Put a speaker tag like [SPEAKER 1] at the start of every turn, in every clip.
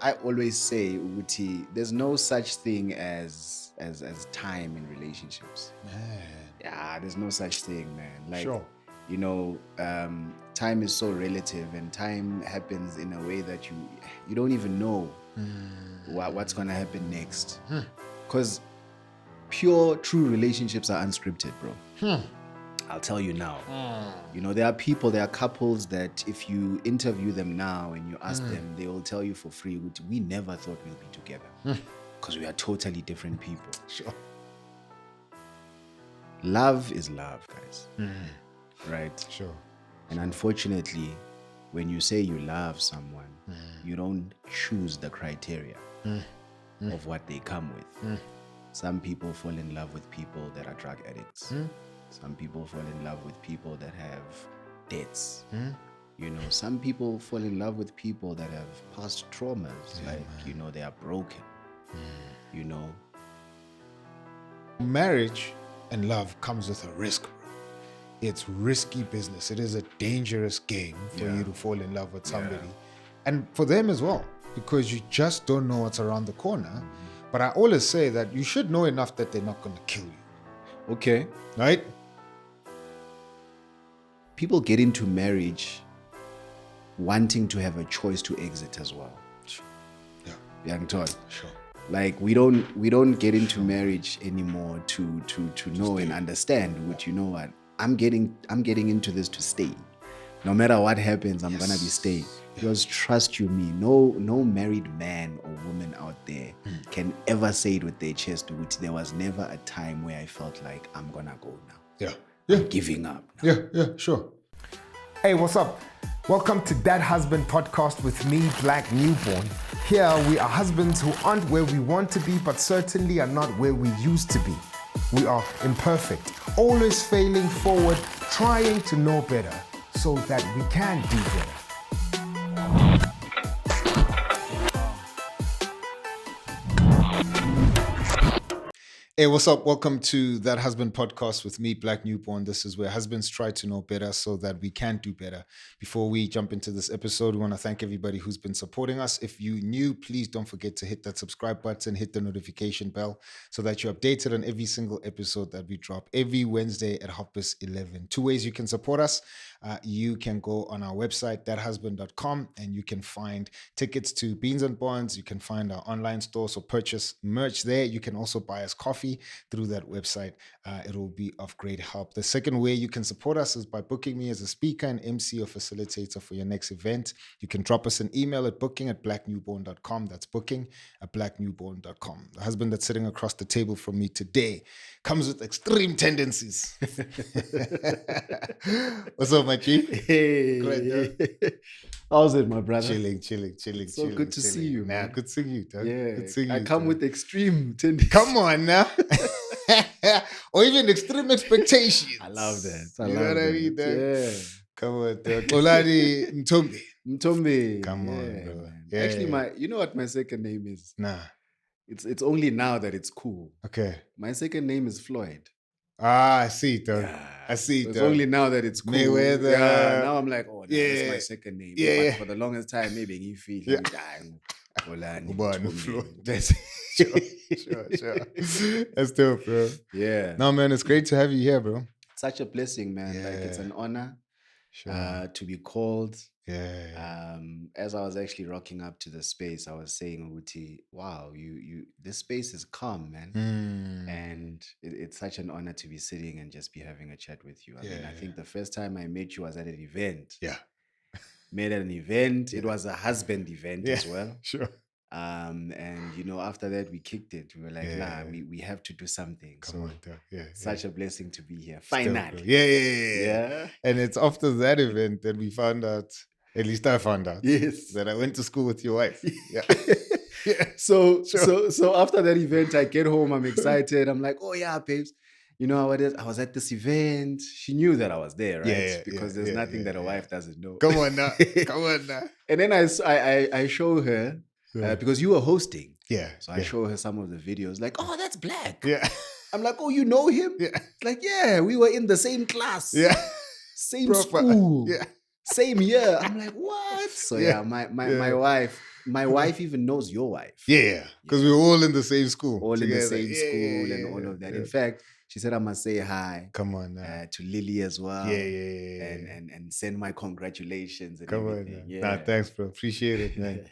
[SPEAKER 1] I always say, Uti, there's no such thing as time in relationships.
[SPEAKER 2] Man.
[SPEAKER 1] Yeah, there's no such thing, man. Like,
[SPEAKER 2] Sure.
[SPEAKER 1] you know, time is so relative, and time happens in a way that you don't even know what's gonna happen next. Because pure, true relationships are unscripted, bro. I'll tell you now. You know, there are couples that if you interview them now and you ask them, they will tell you for free, we never thought we'll be together because we are totally different people.
[SPEAKER 2] Sure.
[SPEAKER 1] Love is love, guys. Right?
[SPEAKER 2] Sure.
[SPEAKER 1] And unfortunately, when you say you love someone, you don't choose the criteria of what they come with. Some people fall in love with people that are drug addicts. Some people fall in love with people that have debts. You know, some people fall in love with people that have past traumas. You know, they are broken. You know.
[SPEAKER 2] Marriage and love comes with a risk, bro. It's risky business. It is a dangerous game for you to fall in love with somebody. And for them as well, because you just don't know what's around the corner. But I always say that you should know enough that they're not going to kill you.
[SPEAKER 1] Okay.
[SPEAKER 2] Right?
[SPEAKER 1] People get into marriage wanting to have a choice to exit as well.
[SPEAKER 2] Yeah.
[SPEAKER 1] Young Todd.
[SPEAKER 2] Sure.
[SPEAKER 1] Like we don't get into marriage anymore to know and understand what, you know what, I'm getting into this to stay. No matter what happens, I'm gonna be staying. Because trust you me, no married man or woman out there can ever say it with their chest, which there was never a time where I felt like I'm gonna go now.
[SPEAKER 2] Yeah.
[SPEAKER 1] I'm giving up now.
[SPEAKER 2] Yeah, sure.
[SPEAKER 3] Hey, what's up? Welcome to That Husband Podcast with me, Black Newborn. Here we are husbands who aren't where we want to be, but certainly are not where we used to be. We are imperfect, always failing forward, trying to know better so that we can do better.
[SPEAKER 2] Hey, what's up? Welcome to That Husband Podcast with me, Black Newborn. This is where husbands try to know better so that we can do better. Before we jump into this episode, we want to thank everybody who's been supporting us. If you're new, please don't forget to hit that subscribe button, hit the notification bell so that you're updated on every single episode that we drop every Wednesday at 11:30. Two ways you can support us. You can go on our website, thathusband.com, and you can find tickets to Beans and Bonds. You can find our online store, so purchase merch there. You can also buy us coffee through that website. It will be of great help. The second way you can support us is by booking me as a speaker, an MC, or facilitator for your next event. You can drop us an email at booking@blacknewborn.com. That's booking@blacknewborn.com. The husband that's sitting across the table from me today comes with extreme tendencies. What's up, my G?
[SPEAKER 1] Hey.
[SPEAKER 2] Great,
[SPEAKER 1] How's it, my brother?
[SPEAKER 2] Chilling.
[SPEAKER 1] So good to see you, man.
[SPEAKER 2] Good seeing you, dog.
[SPEAKER 1] Yeah,
[SPEAKER 2] Good seeing
[SPEAKER 1] I
[SPEAKER 2] you,
[SPEAKER 1] come
[SPEAKER 2] dog.
[SPEAKER 1] with extreme tendencies.
[SPEAKER 2] Come on now. Or even extreme expectations.
[SPEAKER 1] I love that.
[SPEAKER 2] You know what I mean, dog?
[SPEAKER 1] Yeah.
[SPEAKER 2] Come on, dog. Oladi Mtombi.
[SPEAKER 1] Mtombe.
[SPEAKER 2] Come on,
[SPEAKER 1] Yeah,
[SPEAKER 2] bro.
[SPEAKER 1] man.
[SPEAKER 2] Yeah.
[SPEAKER 1] Actually, you know what my second name is?
[SPEAKER 2] Nah.
[SPEAKER 1] It's only now that it's cool.
[SPEAKER 2] Okay.
[SPEAKER 1] My second name is Floyd.
[SPEAKER 2] I see it, dog. I see it,
[SPEAKER 1] It's
[SPEAKER 2] dog.
[SPEAKER 1] only now that it's cool.
[SPEAKER 2] Mayweather.
[SPEAKER 1] Yeah, now I'm like, oh,
[SPEAKER 2] Yeah.
[SPEAKER 1] that's my second name.
[SPEAKER 2] Yeah.
[SPEAKER 1] But for the longest time, maybe you feel
[SPEAKER 2] Yeah.
[SPEAKER 1] Olani
[SPEAKER 2] Ubani
[SPEAKER 1] Mtombe.
[SPEAKER 2] Floyd.
[SPEAKER 1] That's
[SPEAKER 2] Sure. That's dope, bro.
[SPEAKER 1] yeah.
[SPEAKER 2] No, man, it's great to have you here, bro.
[SPEAKER 1] Such a blessing, man. Like it's an honor
[SPEAKER 2] Sure.
[SPEAKER 1] to be called.
[SPEAKER 2] Yeah.
[SPEAKER 1] As I was actually rocking up to the space, I was saying, Uti, wow, you this space is calm, man. And it's such an honor to be sitting and just be having a chat with you. I mean, I think the first time I met you was at an event.
[SPEAKER 2] Yeah.
[SPEAKER 1] Met at an event. It was a husband event as well.
[SPEAKER 2] Sure.
[SPEAKER 1] And you know, after that we kicked it. We were like,
[SPEAKER 2] Yeah.
[SPEAKER 1] nah, we have to do something.
[SPEAKER 2] Come on, dog. Yeah.
[SPEAKER 1] Such a blessing to be here.
[SPEAKER 2] Dope,
[SPEAKER 1] Finally.
[SPEAKER 2] bro. Yeah.
[SPEAKER 1] Yeah.
[SPEAKER 2] And it's after that event that we found out, at least I found out,
[SPEAKER 1] Yes.
[SPEAKER 2] that I went to school with your wife. Yeah. Yeah.
[SPEAKER 1] So
[SPEAKER 2] Sure.
[SPEAKER 1] so after that event, I get home, I'm excited. I'm like, oh yeah, babes. You know, I was at this event. She knew that I was there, right?
[SPEAKER 2] Yeah,
[SPEAKER 1] because
[SPEAKER 2] yeah,
[SPEAKER 1] there's
[SPEAKER 2] yeah,
[SPEAKER 1] nothing
[SPEAKER 2] yeah,
[SPEAKER 1] that a
[SPEAKER 2] yeah.
[SPEAKER 1] wife doesn't know.
[SPEAKER 2] Come on now. Come on now.
[SPEAKER 1] And then I show her because you were hosting.
[SPEAKER 2] Yeah.
[SPEAKER 1] So I show her some of the videos, like, oh, that's Black.
[SPEAKER 2] Yeah.
[SPEAKER 1] I'm like, oh, you know him?
[SPEAKER 2] Yeah.
[SPEAKER 1] It's like, yeah, we were in the same class.
[SPEAKER 2] Yeah.
[SPEAKER 1] Same
[SPEAKER 2] Proper.
[SPEAKER 1] school.
[SPEAKER 2] Yeah.
[SPEAKER 1] Same year. I'm like, what? So
[SPEAKER 2] Yeah.
[SPEAKER 1] my
[SPEAKER 2] Yeah.
[SPEAKER 1] wife, my wife even knows your wife.
[SPEAKER 2] Yeah, because we're all in the same school.
[SPEAKER 1] All in the
[SPEAKER 2] together.
[SPEAKER 1] same
[SPEAKER 2] Yeah,
[SPEAKER 1] school
[SPEAKER 2] yeah,
[SPEAKER 1] and all
[SPEAKER 2] yeah,
[SPEAKER 1] of that.
[SPEAKER 2] yeah.
[SPEAKER 1] In fact, she said I must say hi
[SPEAKER 2] Come on now.
[SPEAKER 1] to Lily as well.
[SPEAKER 2] Yeah.
[SPEAKER 1] And send my congratulations and
[SPEAKER 2] Come
[SPEAKER 1] everything.
[SPEAKER 2] on.
[SPEAKER 1] Yeah.
[SPEAKER 2] Nah, thanks, bro. Appreciate it, man.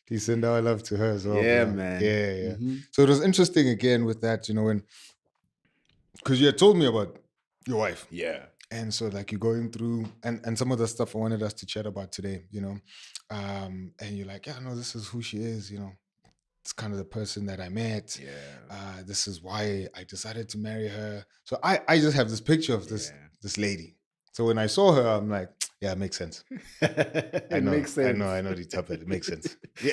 [SPEAKER 2] Please send our love to her as well.
[SPEAKER 1] Yeah,
[SPEAKER 2] bro.
[SPEAKER 1] man.
[SPEAKER 2] Yeah.
[SPEAKER 1] Mhm.
[SPEAKER 2] So it was interesting again with that, because you had told me about your wife.
[SPEAKER 1] Yeah.
[SPEAKER 2] And so like you're going through and some of the stuff I wanted us to chat about today, and you're like, yeah, no, this is who she is, it's kind of the person that I met.
[SPEAKER 1] Yeah.
[SPEAKER 2] This is why I decided to marry her. So I just have this picture of this lady. So when I saw her, I'm like, yeah, it makes sense.
[SPEAKER 1] It makes sense.
[SPEAKER 2] I know the topic. It makes sense. Yeah.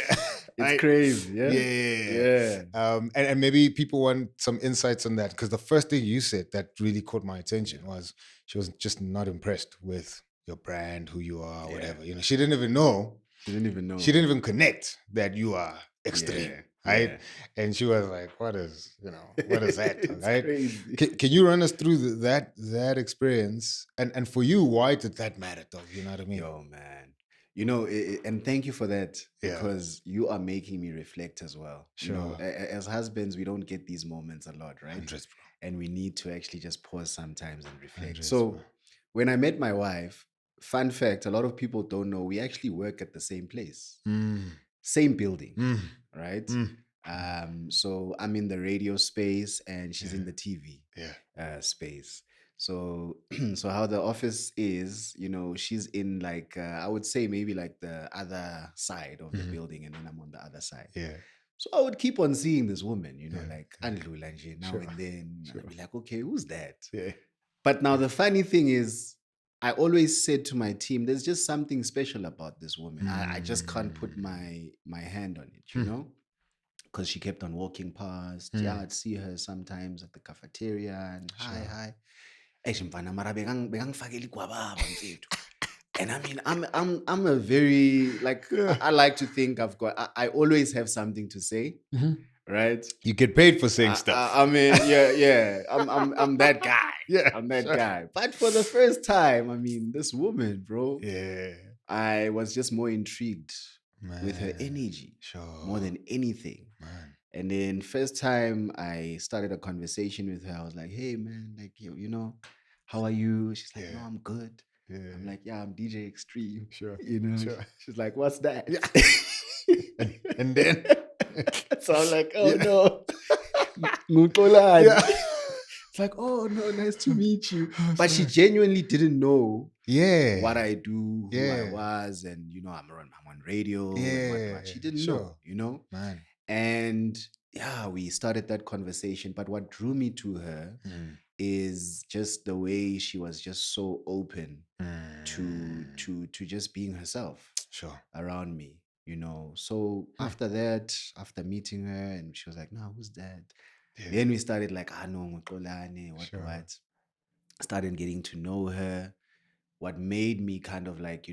[SPEAKER 1] It's crazy. Yeah.
[SPEAKER 2] Yeah. And maybe people want some insights on that, because the first thing you said that really caught my attention was she was just not impressed with your brand, who you are, whatever. She didn't even know.
[SPEAKER 1] She didn't even know.
[SPEAKER 2] She didn't even connect that you are extreme, right?
[SPEAKER 1] Yeah.
[SPEAKER 2] And she was like, what is that?
[SPEAKER 1] It's
[SPEAKER 2] right?
[SPEAKER 1] crazy.
[SPEAKER 2] Can you run us through that experience? And for you, why did that matter though? You know what I mean?
[SPEAKER 1] Yo, man. And thank you for that, because you are making me reflect as well.
[SPEAKER 2] Sure.
[SPEAKER 1] As husbands, we don't get these moments a lot, right?
[SPEAKER 2] 100, bro.
[SPEAKER 1] And we need to actually just pause sometimes and reflect.
[SPEAKER 2] 100,
[SPEAKER 1] So
[SPEAKER 2] bro.
[SPEAKER 1] when I met my wife, fun fact, a lot of people don't know, we actually work at the same place, same building, right? So I'm in the radio space and she's in the TV space. So so how the office is, she's in like I would say maybe like the other side of the building, and then I'm on the other side.
[SPEAKER 2] Yeah.
[SPEAKER 1] So I would keep on seeing this woman, like andlula nje now
[SPEAKER 2] Sure.
[SPEAKER 1] and then. I'd be like, okay, who's that?
[SPEAKER 2] Yeah.
[SPEAKER 1] But now the funny thing is, I always said to my team, there's just something special about this woman. I just can't put my hand on it, because she kept on walking past. Yeah, I'd see her sometimes at the cafeteria and hi. Eish, mfana, mara bekangifakela igwababa mfethu. And I mean, I'm a very I like to think I always have something to say, right?
[SPEAKER 2] You get paid for saying stuff.
[SPEAKER 1] I mean, yeah. I'm that guy.
[SPEAKER 2] Yeah,
[SPEAKER 1] I'm that guy. But for the first time, I mean, this woman, bro.
[SPEAKER 2] Yeah.
[SPEAKER 1] I was just more intrigued with her
[SPEAKER 2] Man.
[SPEAKER 1] energy,
[SPEAKER 2] Sure.
[SPEAKER 1] more than anything.
[SPEAKER 2] Man.
[SPEAKER 1] And then first time I started a conversation with her, I was like, hey man, like how are you? She's like, no, I'm good.
[SPEAKER 2] Yeah.
[SPEAKER 1] I'm like, yeah, I'm DJ Xtremme.
[SPEAKER 2] Sure.
[SPEAKER 1] Sure. She's like, what's that?
[SPEAKER 2] Yeah. and then
[SPEAKER 1] so I'm like, oh no. Nguxolani.
[SPEAKER 2] Yeah.
[SPEAKER 1] It's like, oh no, nice to meet you. But she genuinely didn't know what I do, who I was, and I'm on radio and whatnot. She didn't know,
[SPEAKER 2] Man.
[SPEAKER 1] And we started that conversation. But what drew me to her is just the way she was just so open to just being herself around me, So after that, after meeting her, and she was like, no, who's that? Then we started like, no, Nguxolani, what. Started getting to know her. What made me kind of like,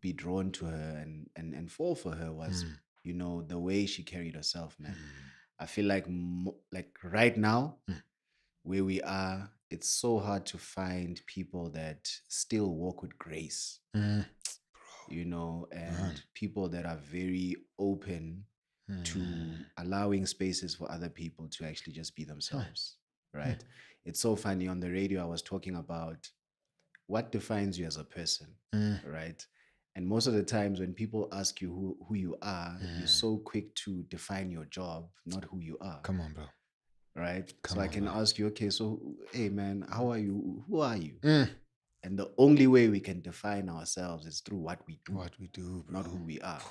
[SPEAKER 1] be drawn to her and fall for her was, the way she carried herself, man. I feel like right now, where we are, it's so hard to find people that still walk with grace, and people that are very open to allowing spaces for other people to actually just be themselves, right? It's so funny. On the radio, I was talking about what defines you as a person, right? And most of the times when people ask you who you are, you're so quick to define your job, not who you are.
[SPEAKER 2] Come on, bro.
[SPEAKER 1] Right? I can ask you, okay, so, hey, man, how are you? Who are you? And the only way we can define ourselves is through what we do.
[SPEAKER 2] What we do, bro.
[SPEAKER 1] Not who we are,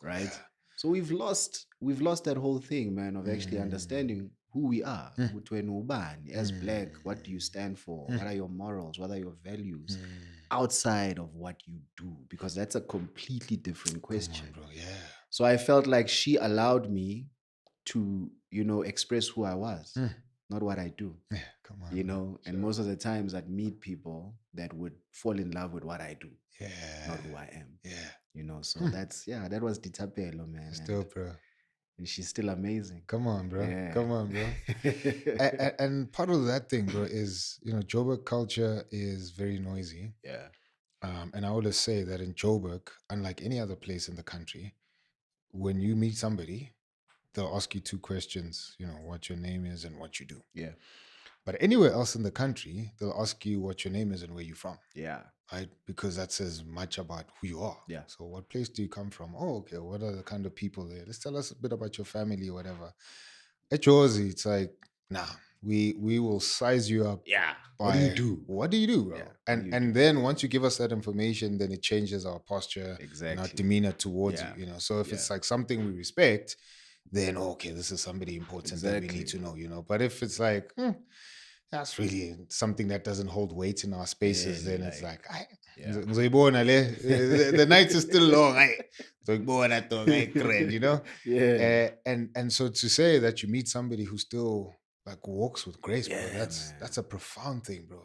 [SPEAKER 1] right? So we've lost that whole thing, man, of actually understanding who we are. As black, what do you stand for? What are your morals? What are your values outside of what you do? Because that's a completely different question.
[SPEAKER 2] Come on, bro. Yeah.
[SPEAKER 1] So I felt like she allowed me to, express who I was, not what I do.
[SPEAKER 2] Yeah, come on.
[SPEAKER 1] And most of the times I'd meet people that would fall in love with what I do.
[SPEAKER 2] Yeah.
[SPEAKER 1] Not who I am.
[SPEAKER 2] Yeah.
[SPEAKER 1] So that was Ditapelo, man.
[SPEAKER 2] Still, bro.
[SPEAKER 1] And she's still amazing.
[SPEAKER 2] Come on, bro.
[SPEAKER 1] Yeah.
[SPEAKER 2] Come on, bro. and part of that thing, bro, is, Joburg culture is very noisy.
[SPEAKER 1] Yeah.
[SPEAKER 2] And I always say that in Joburg, unlike any other place in the country, when you meet somebody, they'll ask you two questions, what your name is and what you do.
[SPEAKER 1] Yeah.
[SPEAKER 2] But anywhere else in the country, they'll ask you what your name is and where you're from.
[SPEAKER 1] Yeah.
[SPEAKER 2] Right? Because that says much about who you are.
[SPEAKER 1] Yeah.
[SPEAKER 2] So what place do you come from? Oh, okay. What are the kind of people there? Let's tell us a bit about your family or whatever. At Jersey, it's like, nah, we will size you up.
[SPEAKER 1] Yeah.
[SPEAKER 2] By,
[SPEAKER 1] What do you do?
[SPEAKER 2] What do you do, bro?
[SPEAKER 1] Yeah.
[SPEAKER 2] And then once you give us that information, then it changes our posture and our demeanor towards you, So if it's like something we respect, then okay, this is somebody important that we need to know, But if it's like, that's really something that doesn't hold weight in our spaces, then it's like, the night is still long,
[SPEAKER 1] Yeah.
[SPEAKER 2] And so to say that you meet somebody who still like walks with grace, bro, that's a profound thing, bro.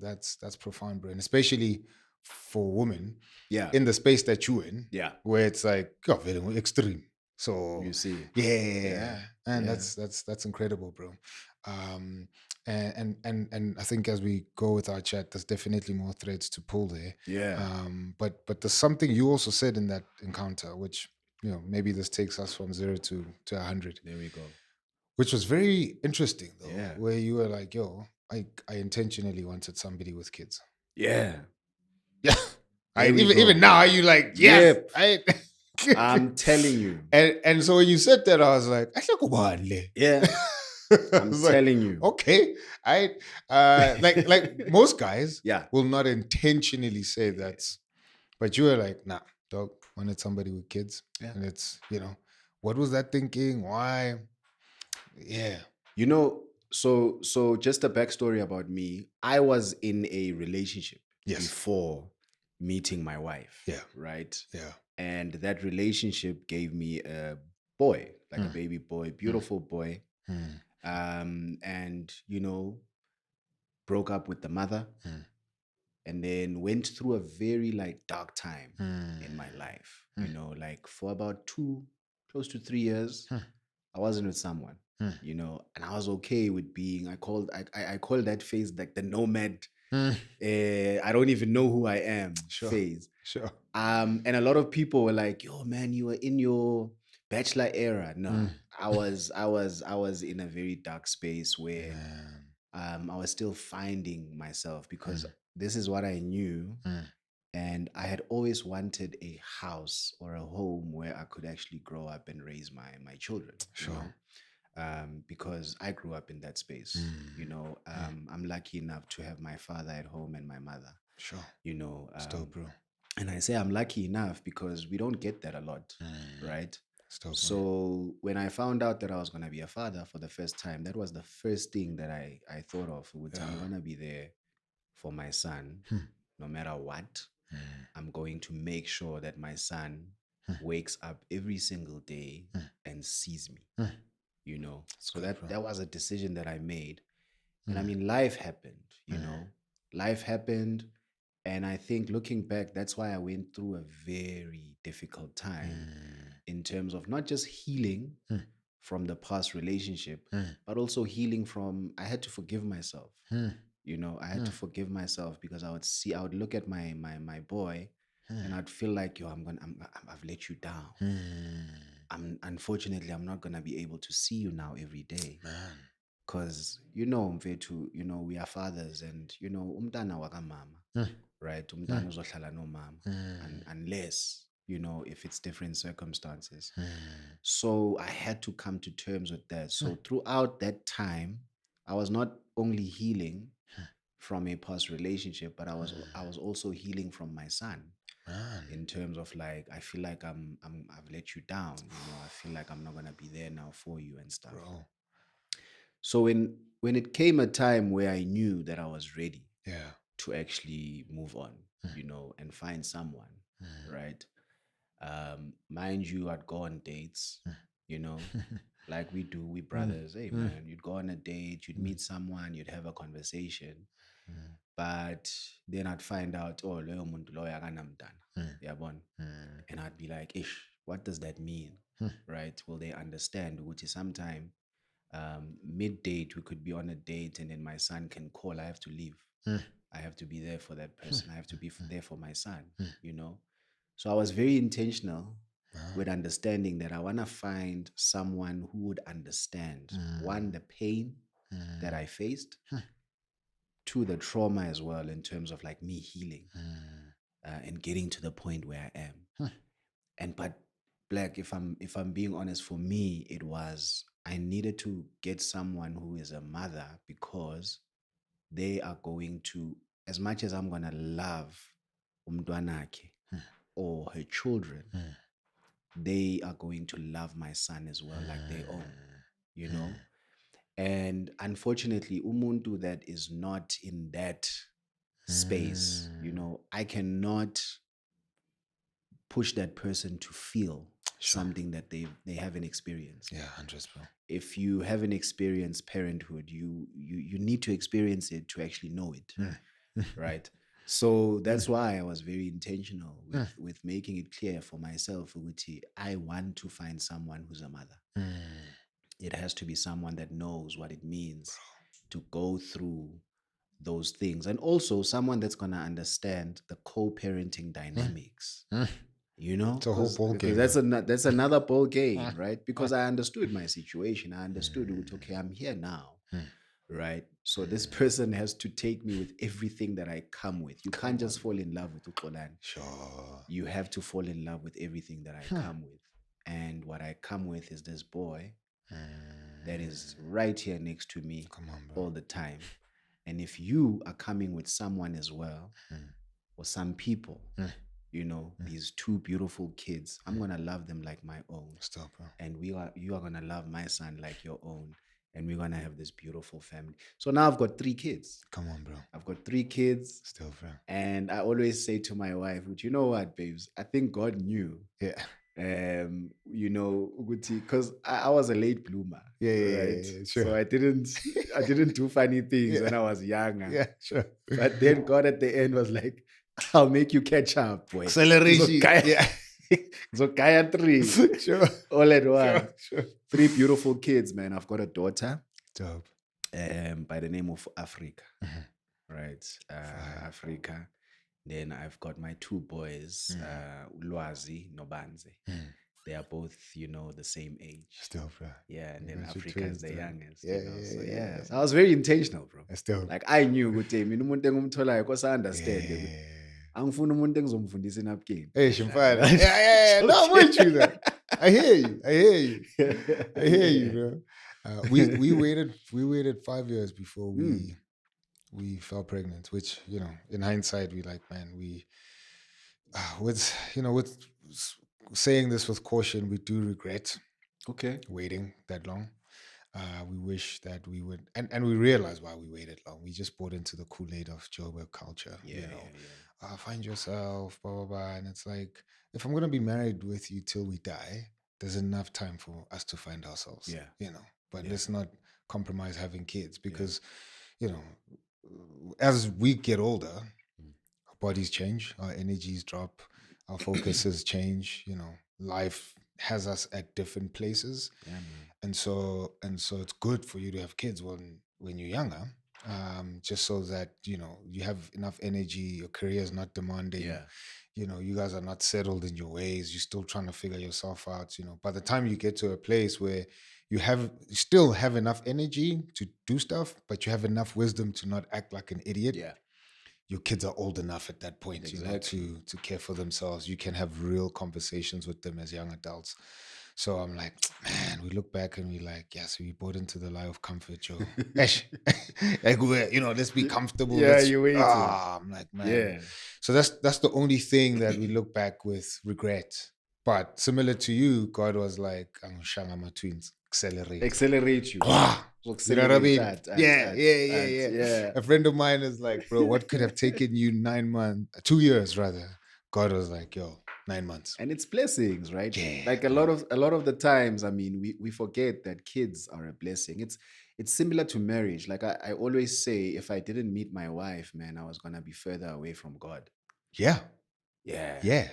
[SPEAKER 2] That's profound, bro. And especially for women in the space that you're in, where it's like, very extreme. So
[SPEAKER 1] you see,
[SPEAKER 2] and that's incredible, bro. And I think as we go with our chat, there's definitely more threads to pull there. But there's something you also said in that encounter, which maybe this takes us from 0 to 100.
[SPEAKER 1] There we go.
[SPEAKER 2] Which was very interesting, though, where you were like, yo, I intentionally wanted somebody with kids.
[SPEAKER 1] Yeah.
[SPEAKER 2] Even now, are you like, yes,
[SPEAKER 1] I'm telling you.
[SPEAKER 2] And so when you said that, I was like,
[SPEAKER 1] yeah. I'm telling you.
[SPEAKER 2] Okay. Like most guys will not intentionally say that. But you were like, nah, dog, wanted somebody with kids.
[SPEAKER 1] Yeah.
[SPEAKER 2] And it's, what was that thinking? Why? Yeah.
[SPEAKER 1] So just a backstory about me. I was in a relationship before meeting my wife.
[SPEAKER 2] Yeah.
[SPEAKER 1] Right?
[SPEAKER 2] Yeah.
[SPEAKER 1] And that relationship gave me a boy, like a baby boy, beautiful boy. And, broke up with the mother and then went through a very dark time in my life. Like for about close to 3 years, I wasn't with someone. And I was okay with being, I call that phase like the nomad. I don't even know who I am phase.
[SPEAKER 2] Sure.
[SPEAKER 1] And a lot of people were like, yo, man, you were in your bachelor era. No, I was in a very dark space where I was still finding myself because this is what I knew. And I had always wanted a house or a home where I could actually grow up and raise my children.
[SPEAKER 2] Sure.
[SPEAKER 1] Because I grew up in that space. I'm lucky enough to have my father at home and my mother.
[SPEAKER 2] Sure.
[SPEAKER 1] Still, bro. And I say I'm lucky enough because we don't get that a lot, right? So when I found out that I was going to be a father for the first time, that was the first thing that I thought of. I'm going to be there for my son, no matter what. I'm going to make sure that my son wakes up every single day and sees me. So that was a decision that I made. And I mean, life happened, life happened. And I think looking back, that's why I went through a very difficult time in terms of not just healing from the past relationship, but also healing from, I had to forgive myself. I had to forgive myself because I would look at my boy and I'd feel like, yo, I've let you down. Unfortunately, I'm not going to be able to see you now every day. Because, mfethu, we are fathers and, umntana wakamama, right? Umntana uzohlala no mama. Unless, if it's different circumstances. So I had to come to terms with that. So throughout that time, I was not only healing from a past relationship, but I was also healing from my son. In terms of I feel like I've let you down. I feel like I'm not gonna be there now for you and stuff.
[SPEAKER 2] Bro.
[SPEAKER 1] So when it came a time where I knew that I was ready,
[SPEAKER 2] Yeah.
[SPEAKER 1] to actually move on, and find someone, right? Mind you, I'd go on dates, like we do, we brothers. Hey man, you'd go on a date, you'd meet someone, you'd have a conversation. But then I'd find out, oh, loyo muntu loyo akanamntana. Yabona? And I'd be like, ish, what does that mean? Right? Will they understand? Which is sometime mid-date, we could be on a date and then my son can call. I have to leave. I have to be there for that person. I have to be there for my son, So I was very intentional with understanding that I want to find someone who would understand, one, the pain that I faced, two, the trauma as well, in terms of like me healing and getting to the point where I am. And but Black, if I'm being honest, for me, it was I needed to get someone who is a mother, because they are going to, as much as I'm gonna love umntwanakhe or her children, they are going to love my son as well, like their own, you know. And unfortunately, umuntu that is not in that space, you know, I cannot push that person to feel something that they haven't experienced.
[SPEAKER 2] Yeah, 100%.
[SPEAKER 1] If you haven't experienced parenthood, you need to experience it to actually know it, right? So that's why I was very intentional with making it clear for myself, ukuthi, I want to find someone who's a mother. It has to be someone that knows what it means to go through those things, and also someone that's going to understand the co-parenting dynamics. You know,
[SPEAKER 2] It's a whole ball game.
[SPEAKER 1] That's another ball game, right? Because I understood my situation. I understood, okay, I'm here now, right? So this person has to take me with everything that I come with. You can't just fall in love with Ukolan.
[SPEAKER 2] Sure.
[SPEAKER 1] You have to fall in love with everything that I come with. And what I come with is this boy that is right here next to me all the time. And if you are coming with someone as well, or some people, you know, these two beautiful kids, I'm gonna love them like my own.
[SPEAKER 2] Stop, bro.
[SPEAKER 1] And you are gonna love my son like your own. And we're gonna have this beautiful family. So now I've got 3 kids.
[SPEAKER 2] Come on, bro.
[SPEAKER 1] I've got 3 kids.
[SPEAKER 2] Still, bro.
[SPEAKER 1] And I always say to my wife, "But you know what, babes? I think God knew."
[SPEAKER 2] Yeah.
[SPEAKER 1] You know, because I was a late bloomer.
[SPEAKER 2] Yeah, sure.
[SPEAKER 1] So I didn't do funny things when I was younger.
[SPEAKER 2] Yeah, sure.
[SPEAKER 1] But then God at the end was like, "I'll make you catch up, boy."
[SPEAKER 2] Acceleration.
[SPEAKER 1] So Kaya 3.
[SPEAKER 2] Sure.
[SPEAKER 1] All at once.
[SPEAKER 2] Sure.
[SPEAKER 1] 3 beautiful kids, man. I've got a daughter.
[SPEAKER 2] Dope.
[SPEAKER 1] By the name of Africa. Right. Africa. Then I've got my 2 boys, Ulwazi, Nobanze. They are both, you know, the same age.
[SPEAKER 2] Still, bro.
[SPEAKER 1] Yeah, and then Africa is the youngest.
[SPEAKER 2] Yeah,
[SPEAKER 1] you know? So
[SPEAKER 2] yeah.
[SPEAKER 1] So I was very intentional, bro.
[SPEAKER 2] Still.
[SPEAKER 1] Like I knew ukuthi mina umuntu engumtholayo because I understand ukuthi angifuni umuntu engizomfundisa inapkin.
[SPEAKER 2] Hey, Shimfana. Yeah. No, I'm with you there. I hear you, bro. We waited 5 years before we fell pregnant, which, you know, in hindsight, we like, man, we with saying this with caution, we do regret waiting that long. We wish that we would, and we realize why we waited long. We just bought into the Kool-Aid of Joburg culture. Find yourself, blah, blah, blah. And it's like, if I'm going to be married with you till we die, there's enough time for us to find ourselves. You know, but let's not compromise having kids, because, you know, as we get older, our bodies change, our energies drop, our focuses change, you know, life has us at different places. And so it's good for you to have kids when you're younger, just so that, you know, you have enough energy, your career is not demanding, you know, you guys are not settled in your ways, you're still trying to figure yourself out, you know. By the time you get to a place where you still have enough energy to do stuff, but you have enough wisdom to not act like an idiot. Your kids are old enough at that point, you know, to care for themselves. You can have real conversations with them as young adults. So I'm like, man, we look back and we like, yes, we bought into the lie of comfort, Joe. Like, you know, let's be comfortable.
[SPEAKER 1] You waited.
[SPEAKER 2] I'm like, man. So that's the only thing that we look back with regret. But similar to you, God was like, I'm Shangama twins, accelerate you. You know what I mean? Yeah. A friend of mine is like, bro, what could have taken you 9 months, 2 years rather? God was like, yo, 9 months.
[SPEAKER 1] And it's blessings, right? Like a lot of the times, I mean, we forget that kids are a blessing. It's similar to marriage. Like I always say, if I didn't meet my wife, man, I was gonna be further away from God.
[SPEAKER 2] Yeah,
[SPEAKER 1] 100%.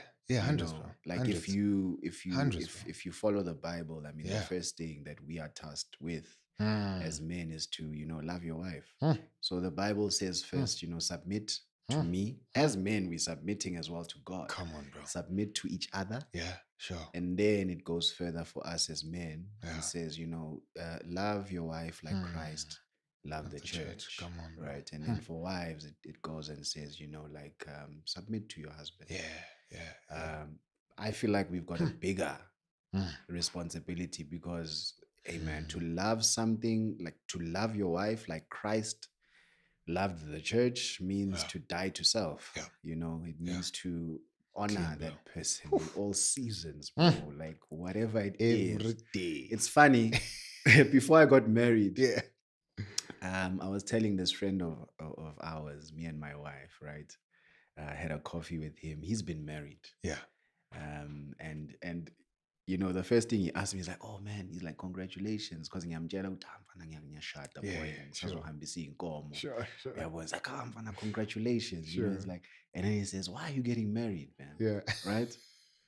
[SPEAKER 1] Like if you follow the Bible, I mean, the first thing that we are tasked with as men is to, you know, love your wife. So the Bible says first, you know, submit to me. As men, we're submitting as well to God.
[SPEAKER 2] Come on, bro.
[SPEAKER 1] Submit to each other.
[SPEAKER 2] Yeah, sure.
[SPEAKER 1] And then it goes further for us as men
[SPEAKER 2] Yeah.
[SPEAKER 1] and says, love your wife like Christ loved the church.
[SPEAKER 2] Come on, bro.
[SPEAKER 1] Right. And then for wives, it goes and says, submit to your husband.
[SPEAKER 2] Yeah.
[SPEAKER 1] I feel like we've got a bigger responsibility because, amen, to love something, like to love your wife like Christ loved the church means to die to self.
[SPEAKER 2] Yeah.
[SPEAKER 1] It means to honor
[SPEAKER 2] Clean,
[SPEAKER 1] that
[SPEAKER 2] bro.
[SPEAKER 1] person in all seasons, bro. Like whatever it
[SPEAKER 2] Every
[SPEAKER 1] is.
[SPEAKER 2] day.
[SPEAKER 1] It's funny. Before I got married,
[SPEAKER 2] Yeah.
[SPEAKER 1] I was telling this friend of ours, me and my wife, right? I had a coffee with him. He's been married.
[SPEAKER 2] Yeah.
[SPEAKER 1] And the first thing he asked me is like, oh man, he's like, congratulations, because ngiyamtshela ukuthi mfana ngiyashada boy, ngisazohambisa iy'nkomo.
[SPEAKER 2] Sure.
[SPEAKER 1] Yabo, it's like, mfana, congratulations.
[SPEAKER 2] Sure.
[SPEAKER 1] It's like, and then he says, why are you getting married, man?
[SPEAKER 2] Yeah.
[SPEAKER 1] Right?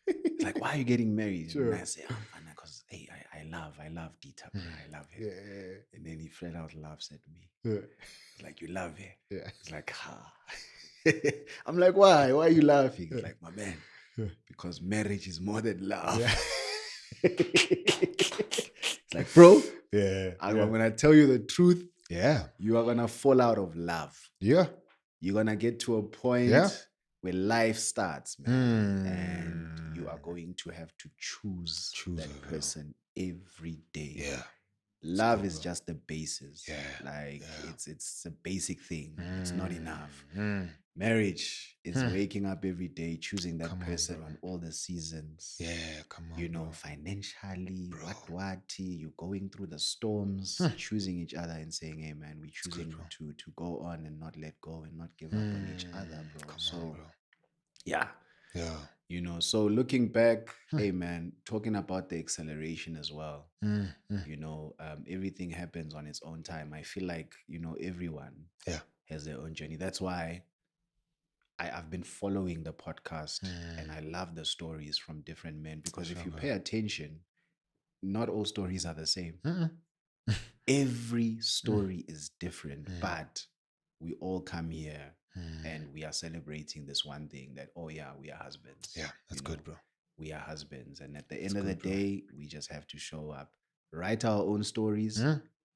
[SPEAKER 1] It's like, why are you getting married?
[SPEAKER 2] Sure.
[SPEAKER 1] And I say, mfana, because hey, I love Dita, man. I love her.
[SPEAKER 2] Yeah.
[SPEAKER 1] And then he flat out laughs at me.
[SPEAKER 2] Yeah.
[SPEAKER 1] It's like, you love her?
[SPEAKER 2] Yeah.
[SPEAKER 1] It's like, ha. I'm like, why? Why are you laughing? It's like, my man, because marriage is more than love.
[SPEAKER 2] Yeah.
[SPEAKER 1] It's like, bro,
[SPEAKER 2] Yeah.
[SPEAKER 1] I'm going to tell you the truth.
[SPEAKER 2] Yeah.
[SPEAKER 1] You are going to fall out of love.
[SPEAKER 2] Yeah.
[SPEAKER 1] You're going to get to a point where life starts, man. And you are going to have to choose that person every day.
[SPEAKER 2] Yeah.
[SPEAKER 1] Love is just the basis.
[SPEAKER 2] Yeah.
[SPEAKER 1] Like it's a basic thing. It's not enough. Marriage is waking up every day, choosing that person on all the seasons.
[SPEAKER 2] Yeah, come on. Bro.
[SPEAKER 1] Financially, what you're going through the storms, choosing each other and saying, hey man, we're choosing to go on and not let go and not give up on each other, bro.
[SPEAKER 2] Bro.
[SPEAKER 1] Yeah.
[SPEAKER 2] Yeah.
[SPEAKER 1] So looking back, hey man, talking about the acceleration as well, everything happens on its own time. I feel like, everyone has their own journey. That's why I've been following the podcast and I love the stories from different men because if you pay attention, not all stories are the same. Every story is different, but we all come here and we are celebrating this one thing that, we are husbands.
[SPEAKER 2] Yeah, that's good, bro.
[SPEAKER 1] We are husbands. And at the end of the day, we just have to show up, write our own stories,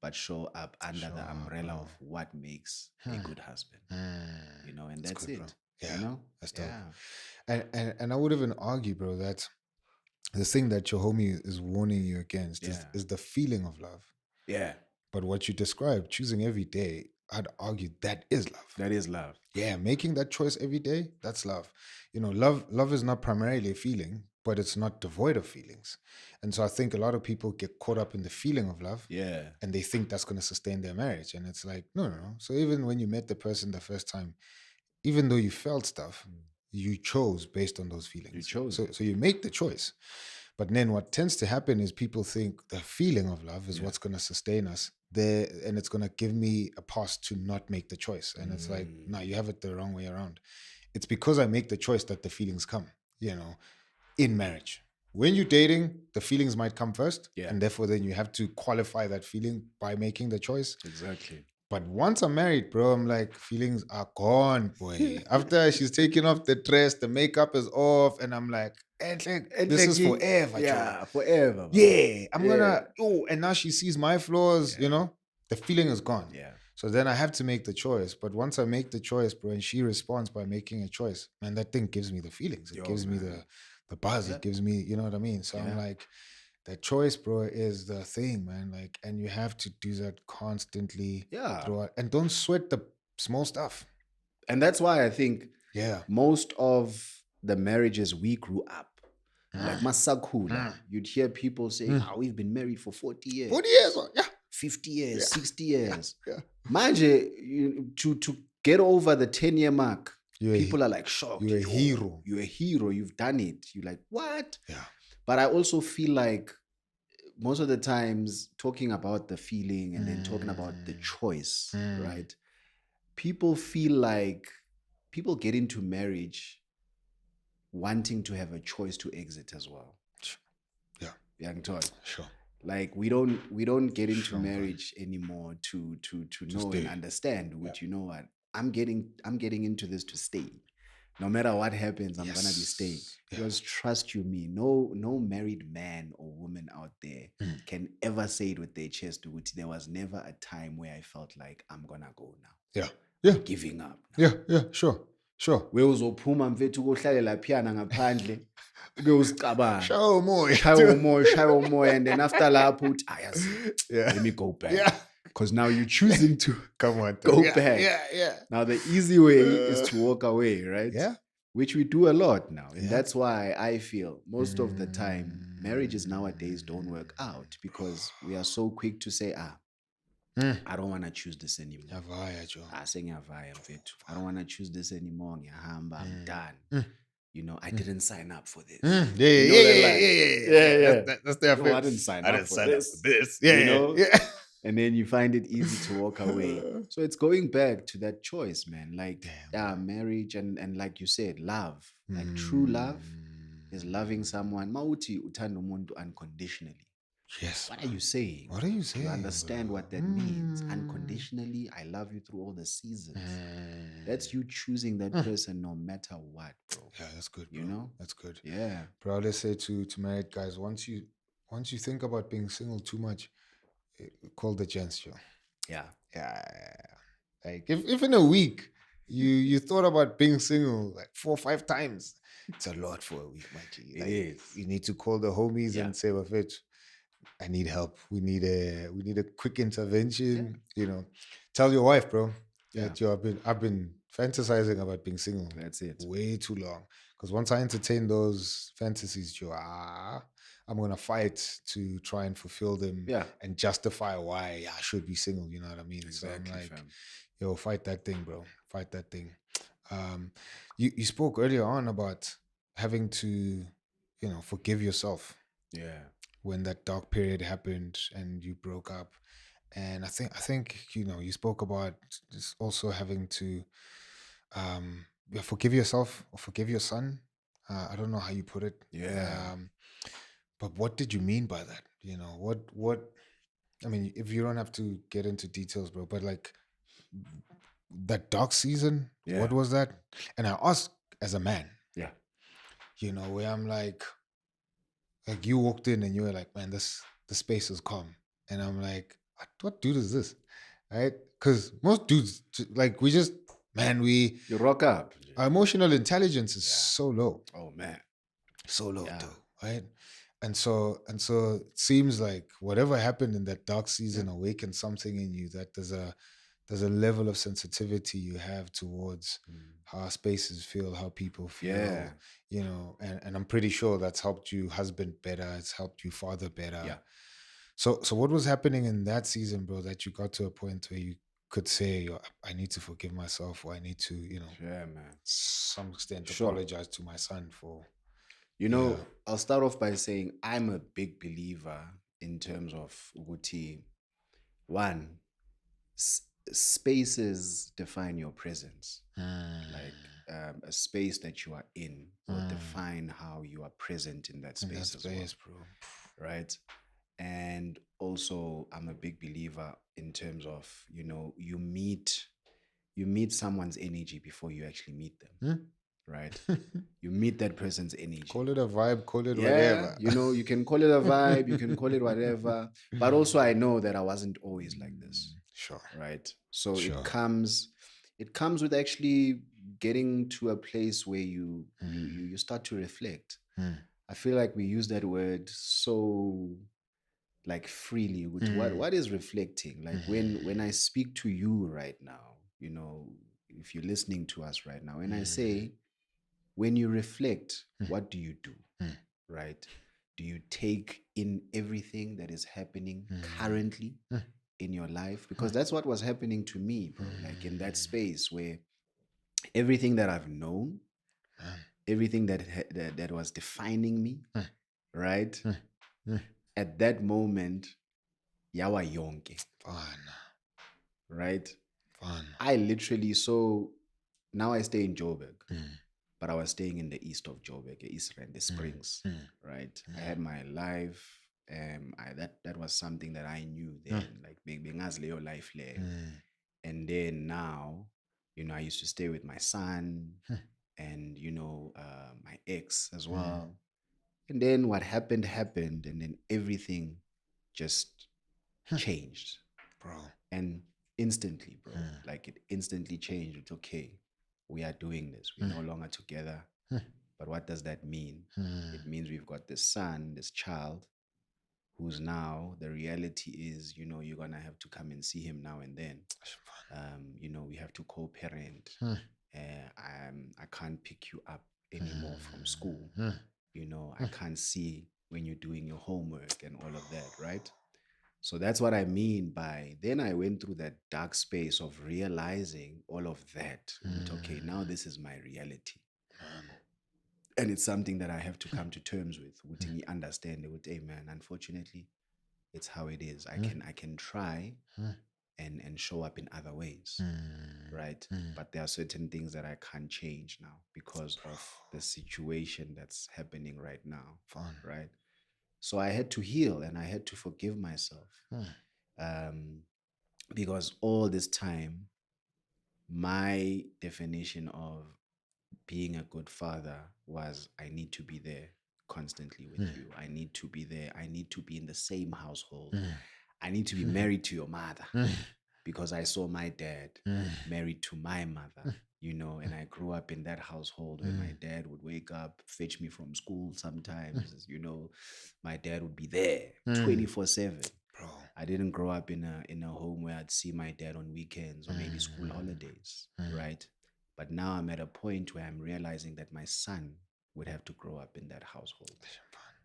[SPEAKER 1] but show up under the umbrella of what makes a good husband. And that's
[SPEAKER 2] good,
[SPEAKER 1] it.
[SPEAKER 2] Bro. Yeah, that's dope.
[SPEAKER 1] Yeah.
[SPEAKER 2] And I would even argue, bro, that the thing that your homie is warning you against is the feeling of love.
[SPEAKER 1] Yeah.
[SPEAKER 2] But what you described, choosing every day, I'd argue that is love.
[SPEAKER 1] That is love.
[SPEAKER 2] Yeah, making that choice every day, that's love. Love is not primarily a feeling, but it's not devoid of feelings. And so I think a lot of people get caught up in the feeling of love.
[SPEAKER 1] Yeah.
[SPEAKER 2] And they think that's going to sustain their marriage. And it's like, no. So even when you met the person the first time, even though you felt stuff, you chose based on those feelings.
[SPEAKER 1] You chose.
[SPEAKER 2] So you make the choice. But then what tends to happen is people think the feeling of love is what's going to sustain us there, and it's going to give me a pass to not make the choice. And it's like, no, you have it the wrong way around. It's because I make the choice that the feelings come, in marriage. When you're dating, the feelings might come first.
[SPEAKER 1] Yeah.
[SPEAKER 2] And therefore then you have to qualify that feeling by making the choice.
[SPEAKER 1] Exactly.
[SPEAKER 2] But once I'm married, bro, I'm like, feelings are gone, boy. After she's taken off the dress, the makeup is off, and I'm like, this is forever.
[SPEAKER 1] Yeah, forever.
[SPEAKER 2] Yeah, I'm gonna, and now she sees my flaws, the feeling is gone.
[SPEAKER 1] Yeah.
[SPEAKER 2] So then I have to make the choice. But once I make the choice, bro, and she responds by making a choice, man, that thing gives me the feelings. It gives me the buzz. It gives me, you know what I mean? So I'm like, that choice, bro, is the thing, man. Like, and you have to do that constantly.
[SPEAKER 1] Yeah.
[SPEAKER 2] Throughout, and don't sweat the small stuff.
[SPEAKER 1] And that's why I think most of the marriages we grew up, like Masakula, you'd hear people say, we've been married for 40 years.
[SPEAKER 2] 40 years,
[SPEAKER 1] 50 years, 60 years.
[SPEAKER 2] Yeah.
[SPEAKER 1] Mind you, to get over the 10-year mark, people are like shocked.
[SPEAKER 2] You're a hero.
[SPEAKER 1] You're a hero. You've done it. You're like, what?
[SPEAKER 2] Yeah.
[SPEAKER 1] But I also feel like most of the times talking about the feeling and then talking about the choice, right? People feel like people get into marriage wanting to have a choice to exit as well.
[SPEAKER 2] Yeah.
[SPEAKER 1] Young Todd.
[SPEAKER 2] Sure.
[SPEAKER 1] Like we don't get into marriage anymore to know and understand what, I'm getting into this to stay. No matter what happens, I'm gonna be staying.
[SPEAKER 2] Yeah.
[SPEAKER 1] Because trust you me, no married man or woman out there can ever say it with their chest, which there was never a time where I felt like I'm gonna go now.
[SPEAKER 2] Yeah. Yeah.
[SPEAKER 1] I'm giving up now.
[SPEAKER 2] Yeah. Sure.
[SPEAKER 1] Uzophuma mfethu ukohlalela phiyana ngaphandle ube uzicabanga.
[SPEAKER 2] Show more.
[SPEAKER 1] Shaya umoya, and then after lapho uthi ayazi.
[SPEAKER 2] Yeah.
[SPEAKER 1] Let me go back.
[SPEAKER 2] Yeah.
[SPEAKER 1] Because now you're choosing to
[SPEAKER 2] Come on.
[SPEAKER 1] go
[SPEAKER 2] Yeah,
[SPEAKER 1] back.
[SPEAKER 2] Yeah.
[SPEAKER 1] Now the easy way is to walk away, right?
[SPEAKER 2] Yeah.
[SPEAKER 1] Which we do a lot now. And
[SPEAKER 2] Yeah.
[SPEAKER 1] that's why I feel most of the time marriages nowadays don't work out, because we are so quick to say, I don't want to choose this anymore.
[SPEAKER 2] Yavaya, Joe.
[SPEAKER 1] Sengiyavaya mfethu. I don't want to choose this anymore. Ngiyahamba, I'm done. You know, I didn't sign up for this.
[SPEAKER 2] Yeah. That's their
[SPEAKER 1] No, I didn't sign up for this.
[SPEAKER 2] Yeah,
[SPEAKER 1] You know?
[SPEAKER 2] Yeah.
[SPEAKER 1] And then you find it easy to walk away. So it's going back to that choice, man. Like, marriage and like you said, love. Like true love is loving someone. Mauti uthanda umuntu unconditionally.
[SPEAKER 2] Yes.
[SPEAKER 1] What are you saying?
[SPEAKER 2] What are you saying?
[SPEAKER 1] You understand what that means? Unconditionally, I love you through all the seasons. That's you choosing that person no matter what, bro.
[SPEAKER 2] Yeah, that's good, bro.
[SPEAKER 1] You know?
[SPEAKER 2] That's good.
[SPEAKER 1] Yeah.
[SPEAKER 2] Bro, let's say to married guys, once you think about being single too much, call the gents, Joe.
[SPEAKER 1] Yeah.
[SPEAKER 2] Like if in a week you thought about being single like 4 or 5 times, it's a lot for a week, my G. Like,
[SPEAKER 1] It is.
[SPEAKER 2] You need to call the homies and say, well, Fitch, I need help. We need a quick intervention. You know, tell your wife, bro, that I've been fantasizing about being single.
[SPEAKER 1] That's it.
[SPEAKER 2] Way too long. Because once I entertain those fantasies, Joe, I'm gonna fight to try and fulfill them and justify why I should be single. You know what I mean?
[SPEAKER 1] Exactly,
[SPEAKER 2] so I'm like,
[SPEAKER 1] fam.
[SPEAKER 2] yo, fight that thing, bro. Fight that thing. You spoke earlier on about having to, you know, forgive yourself.
[SPEAKER 1] Yeah.
[SPEAKER 2] When that dark period happened and you broke up. And I think you know, you spoke about just also having to forgive yourself or forgive your son. I don't know how you put it.
[SPEAKER 1] Yeah.
[SPEAKER 2] But what did you mean by that? You know, what I mean, if you don't have to get into details, bro, but like that dark season, what was that? And I ask as a man, you know, where I'm like you walked in and you were like, man, the space is calm. And I'm like, what dude is this? Right? Because most dudes, like, we just, man,
[SPEAKER 1] you rock up.
[SPEAKER 2] Our emotional intelligence is so low.
[SPEAKER 1] Oh, man.
[SPEAKER 2] So low, though, right? And so it seems like whatever happened in that dark season awakened something in you, that there's a level of sensitivity you have towards how spaces feel, how people feel, you know, and I'm pretty sure that's helped you husband better, it's helped you father better.
[SPEAKER 1] Yeah.
[SPEAKER 2] So what was happening in that season, bro, that you got to a point where you could say, yo, I need to forgive myself, or I need to, you know, some extent apologize to my son for...
[SPEAKER 1] You know, I'll start off by saying I'm a big believer in terms of Uguti. One, spaces define your presence. Like a space that you are in will define how you are present in that space as well. Bro. Right? And also, I'm a big believer in terms of, you know, you meet someone's energy before you actually meet them. Right? You meet that person's energy.
[SPEAKER 2] Call it a vibe, call it whatever.
[SPEAKER 1] You know, you can call it a vibe, you can call it whatever. But also I know that I wasn't always like this.
[SPEAKER 2] Sure.
[SPEAKER 1] Right? So it comes with actually getting to a place where you start to reflect. I feel like we use that word so like freely. What is reflecting? Like when I speak to you right now, you know, if you're listening to us right now, and I say, when you reflect, what do you do? Right? Do you take in everything that is happening currently in your life? Because that's what was happening to me, bro. Like in that space where everything that I've known, everything that was defining me, right? At that moment, yawa yonke. Right? I literally, so now I stay in Joburg. But I was staying in the east of Joburg, East Rand, the Springs, right? I had my life. That was something that I knew then, like being as Leo life there. And then now, I used to stay with my son and, my ex as well. And then what happened, and then everything just changed.
[SPEAKER 2] Bro.
[SPEAKER 1] And instantly, bro, like it instantly changed. It's okay. We are doing this. We're no longer together. But what does that mean? It means we've got this son, this child, who's now, the reality is, you're going to have to come and see him now and then. We have to co-parent. I can't pick you up anymore from school. I can't see when you're doing your homework and all of that, right? So that's what I mean by, then I went through that dark space of realizing all of that. Okay, now this is my reality. And it's something that I have to come to terms with. Would me understand it? Hey man, unfortunately, it's how it is. I can try and show up in other ways, right? But there are certain things that I can't change now because of the situation that's happening right now, right? So I had to heal and I had to forgive myself, because all this time, my definition of being a good father was I need to be there constantly with you. I need to be there. I need to be in the same household. I need to be married to your mother because I saw my dad married to my mother, and I grew up in that household where my dad would wake up, fetch me from school sometimes, my dad would be there 24/7.
[SPEAKER 2] Bro.
[SPEAKER 1] I didn't grow up in a home where I'd see my dad on weekends or maybe school holidays, right? But now I'm at a point where I'm realizing that my son would have to grow up in that household.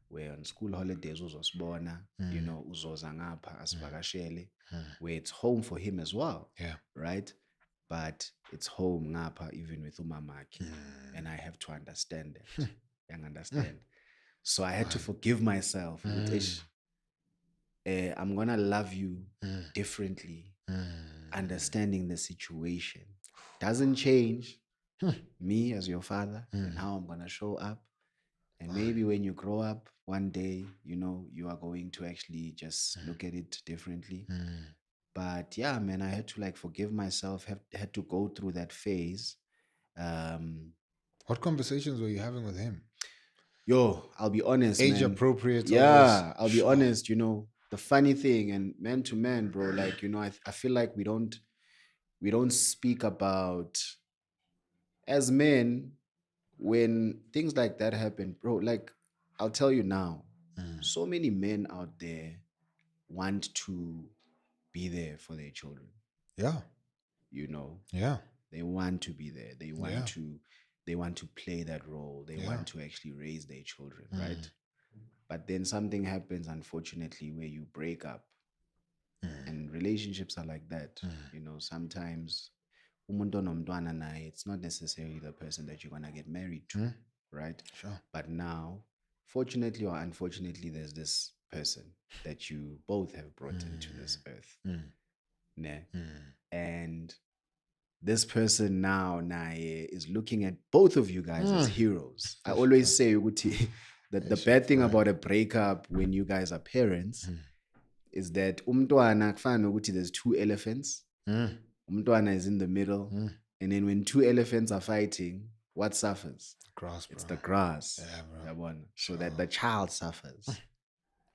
[SPEAKER 1] Where on school holidays uzosibona, uzoza ngapha asivakashele, where it's home for him as well.
[SPEAKER 2] Yeah.
[SPEAKER 1] Right? But it's home ngapha even with umamaki. And I have to understand that. You understand? So I had to forgive myself. I'm gonna love you differently, understanding the situation. Doesn't change me as your father and how I'm gonna show up. And maybe when you grow up one day, you are going to actually just look at it differently. But yeah, man, I had to forgive myself, had to go through that phase.
[SPEAKER 2] What conversations were you having with him?
[SPEAKER 1] Yo, I'll be honest,
[SPEAKER 2] Age
[SPEAKER 1] man.
[SPEAKER 2] appropriate.
[SPEAKER 1] Yeah, I'll be honest, the funny thing, and man to man, bro, I feel like we don't speak about, as men, when things like that happen, bro, I'll tell you now, so many men out there want to be there for their children.
[SPEAKER 2] Yeah. Yeah.
[SPEAKER 1] They want to be there. They want to play that role. They want to actually raise their children, right? But then something happens, unfortunately, where you break up. And relationships are like that. Sometimes umuntu onomntwana naye, it's not necessarily the person that you're gonna get married to, right?
[SPEAKER 2] Sure.
[SPEAKER 1] But now, fortunately or unfortunately, there's this person that you both have brought into this earth. Ne? And this person now naye is looking at both of you guys as heroes. I always say that the bad thing about a breakup when you guys are parents is that umntwana kufana nokuthi there's two elephants. Umntwana is in the middle. And then when two elephants are fighting, what suffers?
[SPEAKER 2] Grass, bro.
[SPEAKER 1] It's the grass.
[SPEAKER 2] Yeah, bro.
[SPEAKER 1] So that the child suffers.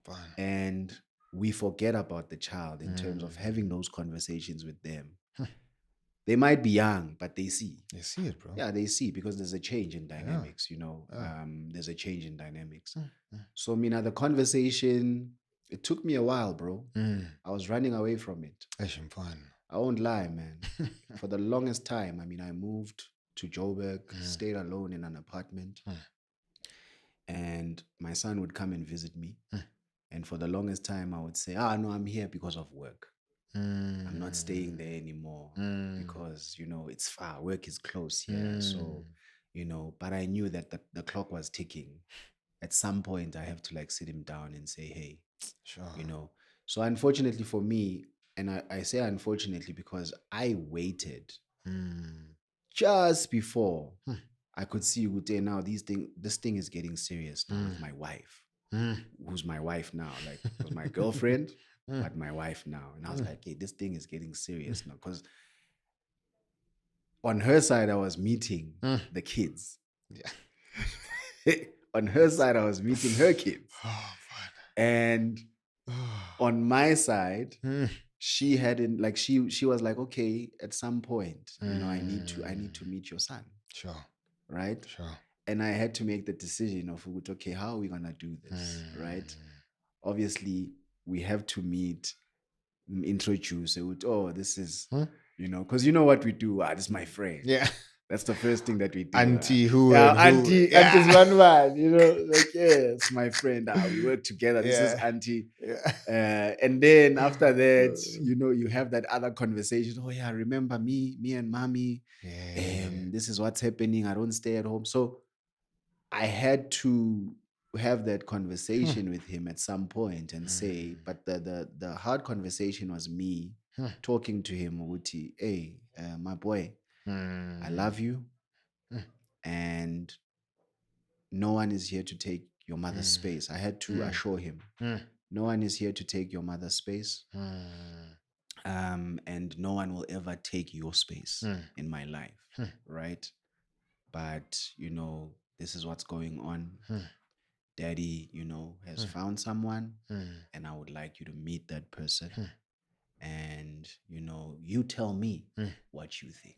[SPEAKER 2] Fine.
[SPEAKER 1] And we forget about the child in terms of having those conversations with them. They might be young, but they see.
[SPEAKER 2] They see it, bro.
[SPEAKER 1] Yeah, they see, because there's a change in dynamics, there's a change in dynamics. So, the conversation, it took me a while, bro. I was running away from it.
[SPEAKER 2] Fine.
[SPEAKER 1] I won't lie, man. For the longest time, I moved to Joburg, stayed alone in an apartment. And my son would come and visit me. And for the longest time, I would say, no, I'm here because of work. I'm not staying there anymore because, it's far. Work is close here. So, but I knew that the clock was ticking. At some point, I have to sit him down and say, hey,
[SPEAKER 2] sure.
[SPEAKER 1] So unfortunately for me, and I say unfortunately because I waited just before I could see now this thing is getting serious now with my wife, who's my wife now. Was my girlfriend, but my wife now. And I was like, hey, this thing is getting serious now, because on her side, I was meeting the kids.
[SPEAKER 2] Yeah.
[SPEAKER 1] On her side, I was meeting her kids.
[SPEAKER 2] Oh, fun.
[SPEAKER 1] And on my side,
[SPEAKER 2] Mm.
[SPEAKER 1] she hadn't like she was like, okay, at some point, I need to meet your son.
[SPEAKER 2] Sure.
[SPEAKER 1] Right?
[SPEAKER 2] Sure.
[SPEAKER 1] And I had to make the decision of, okay, how are we gonna do this? Right? Obviously, we have to meet, introduce, oh, this is, because you know what we do. This is my friend.
[SPEAKER 2] Yeah.
[SPEAKER 1] That's the first thing that we do.
[SPEAKER 2] Auntie who
[SPEAKER 1] yeah,
[SPEAKER 2] and who.
[SPEAKER 1] auntie,
[SPEAKER 2] Yeah.
[SPEAKER 1] auntie's one man, like, it's my friend. We work together. This is
[SPEAKER 2] Yeah.
[SPEAKER 1] auntie.
[SPEAKER 2] Yeah.
[SPEAKER 1] And then after that, you have that other conversation. Oh yeah, remember me and mommy.
[SPEAKER 2] Yeah.
[SPEAKER 1] This is what's happening. I don't stay at home. So I had to have that conversation with him at some point and say, but the hard conversation was me talking to him, Uti, hey, my boy, I love you, and no one is here to take your mother's space. I had to assure him, no one is here to take your mother's space, and no one will ever take your space in my life, right? But this is what's going on. Daddy, has found someone, and I would like you to meet that person. And, you tell me what you think.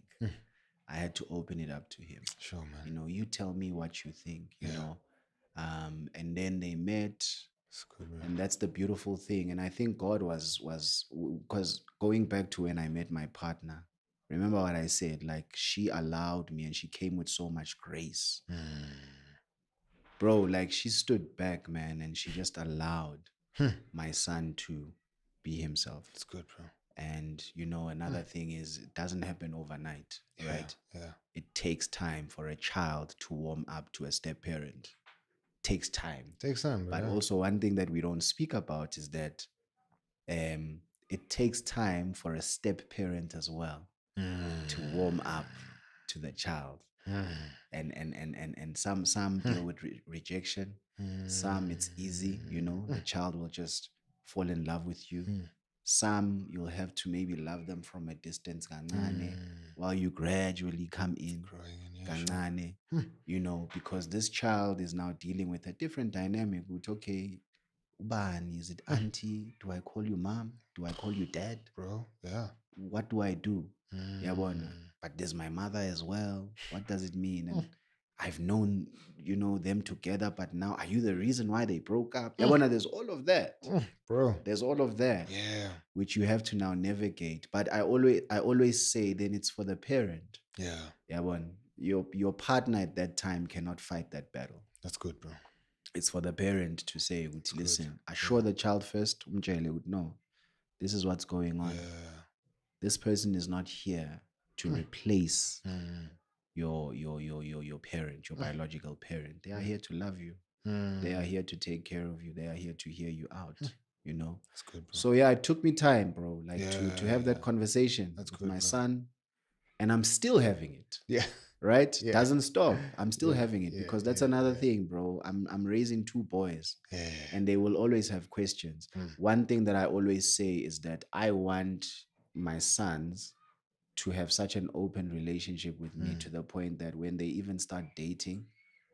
[SPEAKER 1] I had to open it up to him.
[SPEAKER 2] Sure, man.
[SPEAKER 1] You tell me what you think, and then they met.
[SPEAKER 2] That's good, man.
[SPEAKER 1] And that's the beautiful thing. And I think God was because going back to when I met my partner, remember what I said, like she allowed me and she came with so much grace. Bro, like she stood back, man, and she just allowed my son to be himself.
[SPEAKER 2] That's good, bro.
[SPEAKER 1] And another thing is it doesn't happen overnight, right?
[SPEAKER 2] Yeah.
[SPEAKER 1] It takes time for a child to warm up to a step parent. Takes time.
[SPEAKER 2] Takes time,
[SPEAKER 1] But also one thing that we don't speak about is that it takes time for a step parent as well to warm up to the child. And some deal with rejection. Some it's easy, the child will just fall in love with you. Some you'll have to maybe love them from a distance, kancane, while you gradually come in, kancane, because this child is now dealing with a different dynamic. With, okay, ubani, is it auntie? Do I call you mom? Do I call you dad?
[SPEAKER 2] Bro, yeah.
[SPEAKER 1] What do I do? Yabona. But there's my mother as well. What does it mean? And I've known, them together, but now are you the reason why they broke up? Yabona, there's all of that.
[SPEAKER 2] Bro.
[SPEAKER 1] There's all of that.
[SPEAKER 2] Yeah.
[SPEAKER 1] Which you have to now navigate. But I always say then it's for the parent.
[SPEAKER 2] Yeah.
[SPEAKER 1] Yabona. Your partner at that time cannot fight that battle.
[SPEAKER 2] That's good, bro.
[SPEAKER 1] It's for the parent to say, listen, assure the child first, no, this is what's going on.
[SPEAKER 2] Yeah.
[SPEAKER 1] This person is not here to replace your parent, your biological parent. They are here to love you. They are here to take care of you. They are here to hear you out.
[SPEAKER 2] That's good, bro.
[SPEAKER 1] So yeah, it took me time, bro, like to have that conversation with my son, and I'm still having it.
[SPEAKER 2] Yeah.
[SPEAKER 1] Right?
[SPEAKER 2] Yeah.
[SPEAKER 1] Doesn't stop. I'm still having it because that's another thing, bro. I'm raising two boys, and they will always have questions. One thing that I always say is that I want my sons to have such an open relationship with me to the point that when they even start dating,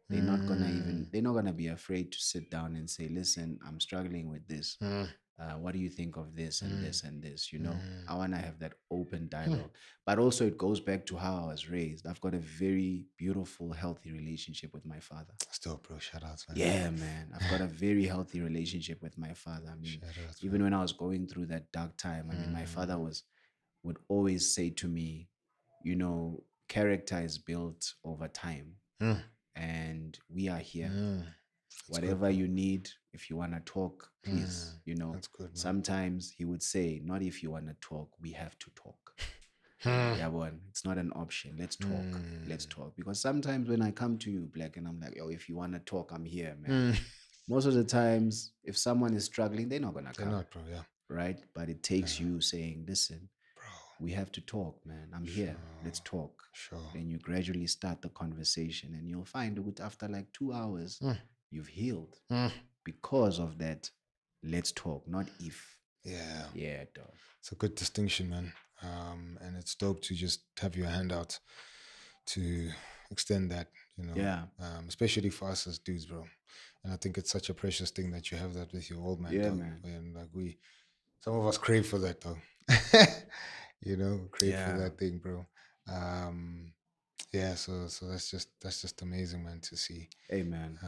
[SPEAKER 1] they're not gonna be afraid to sit down and say, listen, I'm struggling with this. What do you think of this and this and this? I want to have that open dialogue. But also it goes back to how I was raised. I've got a very beautiful, healthy relationship with my father.
[SPEAKER 2] Still, bro, shout outs, man.
[SPEAKER 1] Yeah, man. I've got a very healthy relationship with my father. I mean, even when I was going through that dark time, I mean, my father would always say to me, character is built over time. And we are here. Whatever you need, if you want to talk, please,
[SPEAKER 2] That's good, man.
[SPEAKER 1] Sometimes he would say, not if you want to talk, we have to talk. Yeah, but it's not an option. Let's talk. Let's talk. Because sometimes when I come to you, Black, and I'm like, yo, if you want to talk, I'm here, man. Most of the times, if someone is struggling, they're not going to come.
[SPEAKER 2] They're not, bro, yeah.
[SPEAKER 1] Right? But it takes you saying, listen,
[SPEAKER 2] bro,
[SPEAKER 1] we have to talk, man. I'm here. Let's talk.
[SPEAKER 2] Sure.
[SPEAKER 1] Then you gradually start the conversation, and you'll find that after like 2 hours, you've healed because of that. Let's talk, not if.
[SPEAKER 2] Yeah.
[SPEAKER 1] Yeah, dog.
[SPEAKER 2] It's a good distinction, man. And it's dope to just have your hand out to extend that,
[SPEAKER 1] Yeah.
[SPEAKER 2] especially for us as dudes, bro. And I think it's such a precious thing that you have that with your old man,
[SPEAKER 1] Yeah,
[SPEAKER 2] dog.
[SPEAKER 1] man.
[SPEAKER 2] And like some of us crave for that, though. Crave for
[SPEAKER 1] Yeah.
[SPEAKER 2] that thing, bro. Yeah, so that's just amazing, man, to see.
[SPEAKER 1] Amen.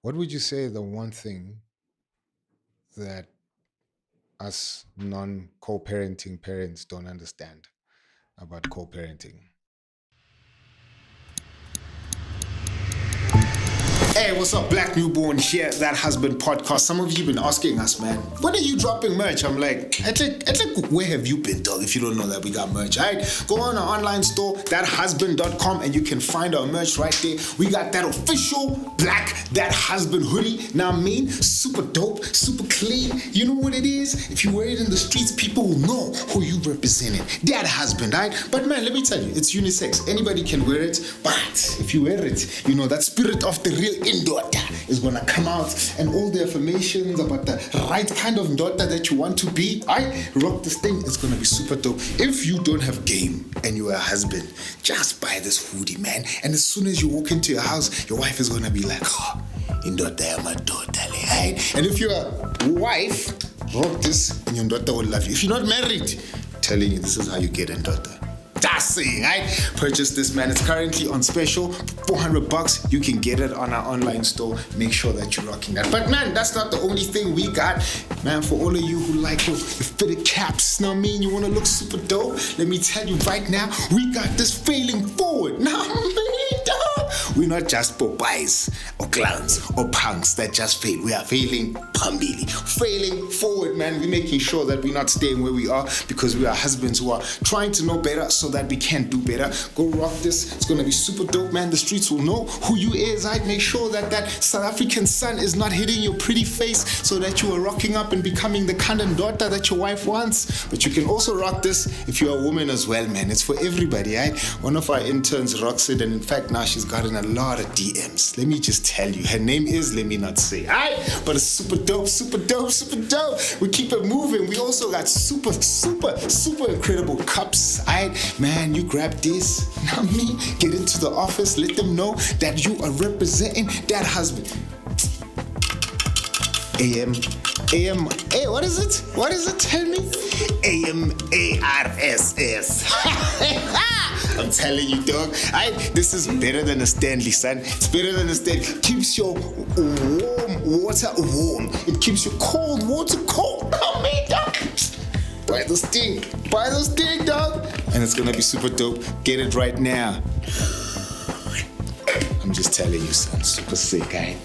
[SPEAKER 2] What would you say the one thing that us non-co-parenting parents don't understand about co-parenting? Hey, what's up, Black Newborn here, That Husband Podcast. Some of you have been asking us, man, when are you dropping merch? I'm like, where have you been, dog, if you don't know that we got merch, all right? Go on our online store, thathusband.com, and you can find our merch right there. We got that official black That Husband hoodie. Now, super dope, super clean. You know what it is? If you wear it in the streets, people will know who you represented. That Husband, all right? But man, let me tell you, it's unisex. Anybody can wear it, but if you wear it, that spirit of the real daughter is gonna come out, and all the affirmations about the right kind of daughter that you want to be. I rock this thing. It's gonna be super dope. If you don't have game and you're a husband, just buy this hoodie, man. And as soon as you walk into your house, your wife is gonna be like, "Oh, daughter, I'm a daughter, right?" And if you're a wife, rock this, and your daughter will love you. If you're not married, telling you, this is how you get a daughter. Just saying, right? Purchase this, man. It's currently on special, $400. You can get it on our online store. Make sure that you're rocking that. But man, that's not the only thing we got, man. For all of you who like your fitted caps, know what I mean? You want to look super dope? Let me tell you right now, we got this failing forward. Now, we're not just Popeyes or clowns or punks that just fail. We are failing phambili, failing forward, man. We're making sure that we're not staying where we are because we are husbands who are trying to know better so that we can do better. Go rock this. It's going to be super dope, man. The streets will know who you is. I'd make sure that South African sun is not hitting your pretty face so that you are rocking up and becoming the kind of daughter that your wife wants. But you can also rock this if you're a woman as well, man. It's for everybody, right? One of our interns rocks it, and in fact, now she's gotten a lot of DMs. Let me just tell you. Her name is, let me not say, alright? But it's super dope, super dope, super dope. We keep it moving. We also got super, super, super incredible cups, alright? Man, you grab this, not me, get into the office, let them know that you are representing that husband. Hey, what is it? What is it? Tell me. AMARSS. I'm telling you, dog. This is better than a Stanley, son. It's better than a Stanley. Keeps your warm water warm. It keeps your cold water cold. Oh, man, dog. Buy this thing, dog. And it's gonna be super dope. Get it right now. I'm just telling you, son. Super sick, eh?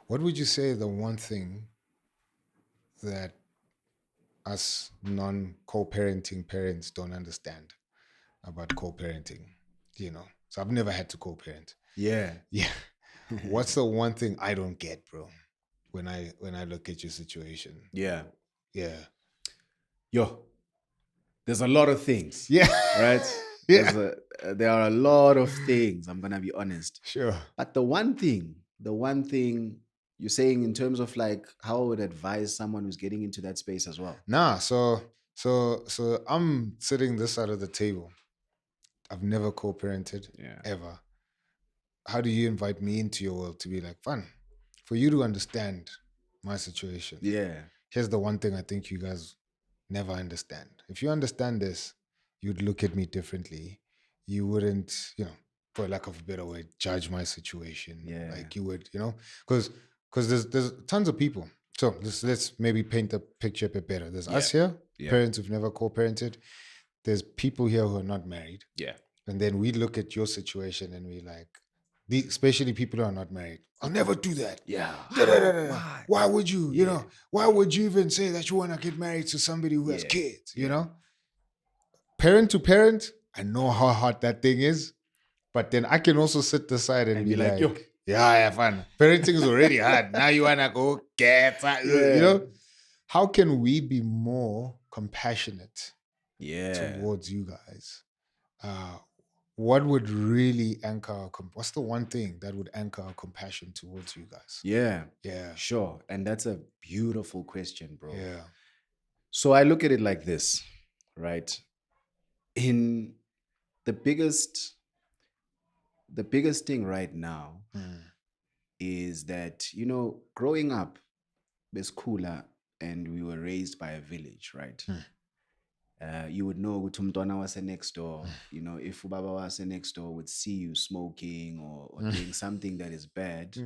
[SPEAKER 2] What would you say the one thing that us non-co-parenting parents don't understand about co-parenting? So I've never had to co-parent.
[SPEAKER 1] Yeah.
[SPEAKER 2] What's the one thing I don't get, bro, when I look at your situation?
[SPEAKER 1] Yeah.
[SPEAKER 2] Yo,
[SPEAKER 1] there's a lot of things.
[SPEAKER 2] Yeah.
[SPEAKER 1] Right?
[SPEAKER 2] Yeah.
[SPEAKER 1] There are a lot of things, I'm gonna be honest.
[SPEAKER 2] Sure.
[SPEAKER 1] But the one thing you're saying in terms of like how I would advise someone who's getting into that space as well.
[SPEAKER 2] Nah, so I'm sitting this side of the table. I've never co-parented, ever. How do you invite me into your world to be like, fun, for you to understand my situation?
[SPEAKER 1] Yeah.
[SPEAKER 2] Here's the one thing I think you guys never understand. If you understand this, you'd look at me differently. You wouldn't, for lack of a better word, judge my situation.
[SPEAKER 1] Yeah.
[SPEAKER 2] Like you would, because there's tons of people. So let's maybe paint the picture a bit better. There's us here, parents who've never co-parented. There's people here who are not married.
[SPEAKER 1] Yeah.
[SPEAKER 2] And then we look at your situation and we like, especially people who are not married, I'll never do that.
[SPEAKER 1] Yeah.
[SPEAKER 2] Why would you, why would you even say that you want to get married to somebody who has kids, Parent to parent, I know how hard that thing is, but then I can also sit aside and be like,
[SPEAKER 1] yo.
[SPEAKER 2] Yeah, fun. Parenting is already hard. Now you want to go get, How can we be more compassionate towards you guys what would really anchor our what's the one thing that would anchor our compassion towards you guys?
[SPEAKER 1] Yeah.
[SPEAKER 2] Yeah.
[SPEAKER 1] Sure. And that's a beautiful question, bro.
[SPEAKER 2] Yeah.
[SPEAKER 1] So I look at it like this, right? In the biggest thing right now is that, growing up, beskhula, and we were raised by a village, right? You would know ukuthi umntwana wase next door, if ubaba wase next door would see you smoking or doing something that is bad,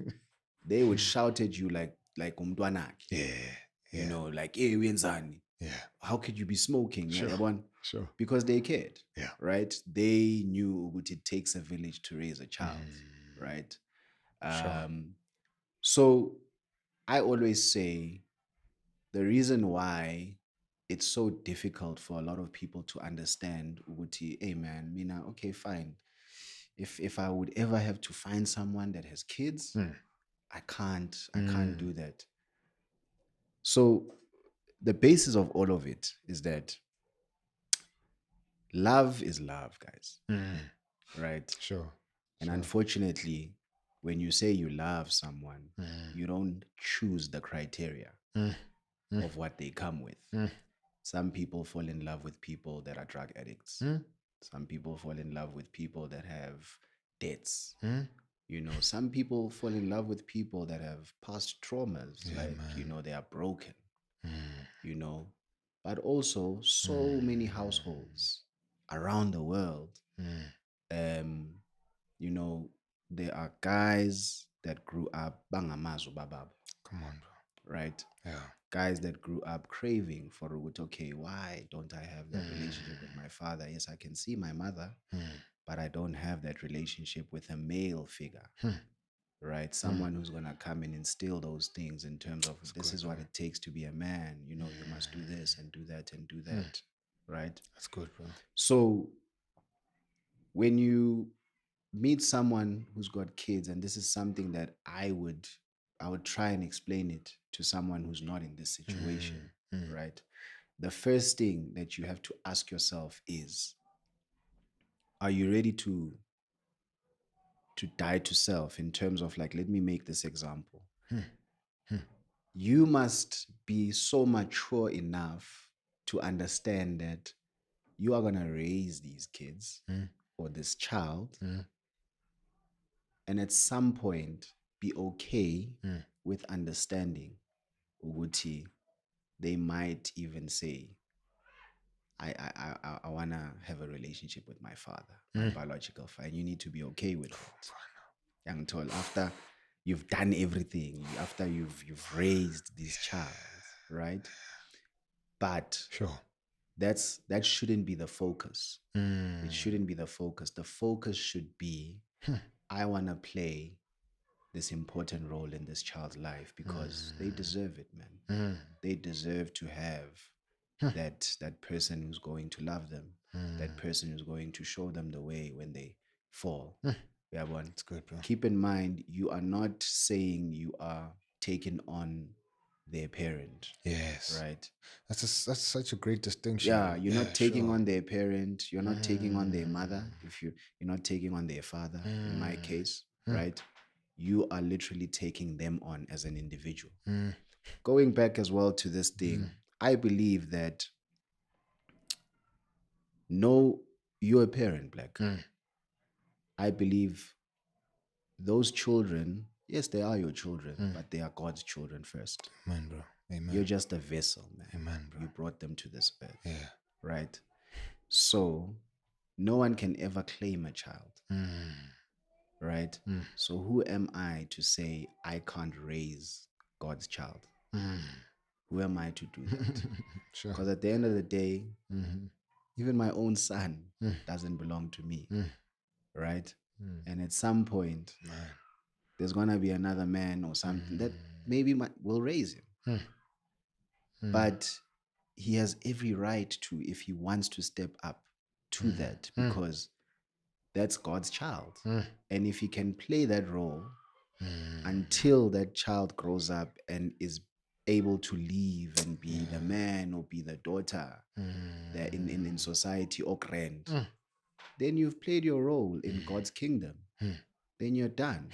[SPEAKER 1] they would shout at you like umntwanakhe.
[SPEAKER 2] Yeah.
[SPEAKER 1] Like, hey, wenzani?
[SPEAKER 2] Yeah.
[SPEAKER 1] How could you be smoking?
[SPEAKER 2] Sure.
[SPEAKER 1] Yabona?
[SPEAKER 2] Sure.
[SPEAKER 1] Because they cared.
[SPEAKER 2] Yeah.
[SPEAKER 1] Right? They knew what it takes a village to raise a child. Right?
[SPEAKER 2] Sure.
[SPEAKER 1] So I always say the reason why it's so difficult for a lot of people to understand ukuthi, hey man, mina, okay, fine. If I would ever have to find someone that has kids, I can't do that. So the basis of all of it is that love is love, guys. Right?
[SPEAKER 2] Sure.
[SPEAKER 1] And unfortunately, when you say you love someone, you don't choose the criteria of what they come with. Some people fall in love with people that are drug addicts. Some people fall in love with people that have debts. Some people fall in love with people that have past traumas, they are broken. But also so many households around the world, there are guys that grew up bangamazo babab.
[SPEAKER 2] Come on, bro.
[SPEAKER 1] Right?
[SPEAKER 2] Yeah.
[SPEAKER 1] Guys that grew up craving for okay, why don't I have that relationship with my father? Yes, I can see my mother, but I don't have that relationship with a male figure. Right? Someone who's gonna come and instill those things in terms of this is what it takes to be a man. You must do this and do that and do that. Right?
[SPEAKER 2] That's good, bro.
[SPEAKER 1] So when you meet someone who's got kids, and this is something that I would try and explain it to someone who's not in this situation, right? The first thing that you have to ask yourself is, are you ready to die to self? In terms of, like, let me make this example. You must be so mature enough to understand that you are going to raise these kids or this child, and at some point be okay with understanding ukuthi they might even say, I wanna have a relationship with my father, my biological father. And you need to be okay with that. Young tall, after you've done everything, after you've raised this child, right? But
[SPEAKER 2] Sure.
[SPEAKER 1] that shouldn't be the focus. It shouldn't be the focus. The focus should be, I wanna play this important role in this child's life because they deserve it, man. They deserve to have that person who's going to love them, that person who's going to show them the way when they fall. Yeah, one.
[SPEAKER 2] That's good, bro.
[SPEAKER 1] Keep in mind, you are not saying you are taking on their parent.
[SPEAKER 2] Yes.
[SPEAKER 1] Right?
[SPEAKER 2] That's such a great distinction.
[SPEAKER 1] Yeah,
[SPEAKER 2] bro.
[SPEAKER 1] you're not taking
[SPEAKER 2] sure.
[SPEAKER 1] on their parent. You're not taking on their mother. If you're not taking on their father, in my case, right? You are literally taking them on as an individual. Going back as well to this thing, I believe that you're a parent, Black. I believe those children, yes, they are your children, but they are God's children first.
[SPEAKER 2] Amen, bro. Amen.
[SPEAKER 1] You're just a vessel, man.
[SPEAKER 2] Amen, bro.
[SPEAKER 1] You brought them to this earth.
[SPEAKER 2] Yeah.
[SPEAKER 1] Right? So no one can ever claim a child. Right? So who am I to say I can't raise God's child? Who am I to do that?
[SPEAKER 2] Sure.
[SPEAKER 1] Because at the end of the day, even my own son doesn't belong to me. Right? And at some point, there's going to be another man or something that maybe will raise him. But he has every right to, if he wants to step up to that, because that's God's child. And if he can play that role until that child grows up and is able to leave and be the man or be the daughter that in society or grand, then you've played your role in God's kingdom. Then you're done.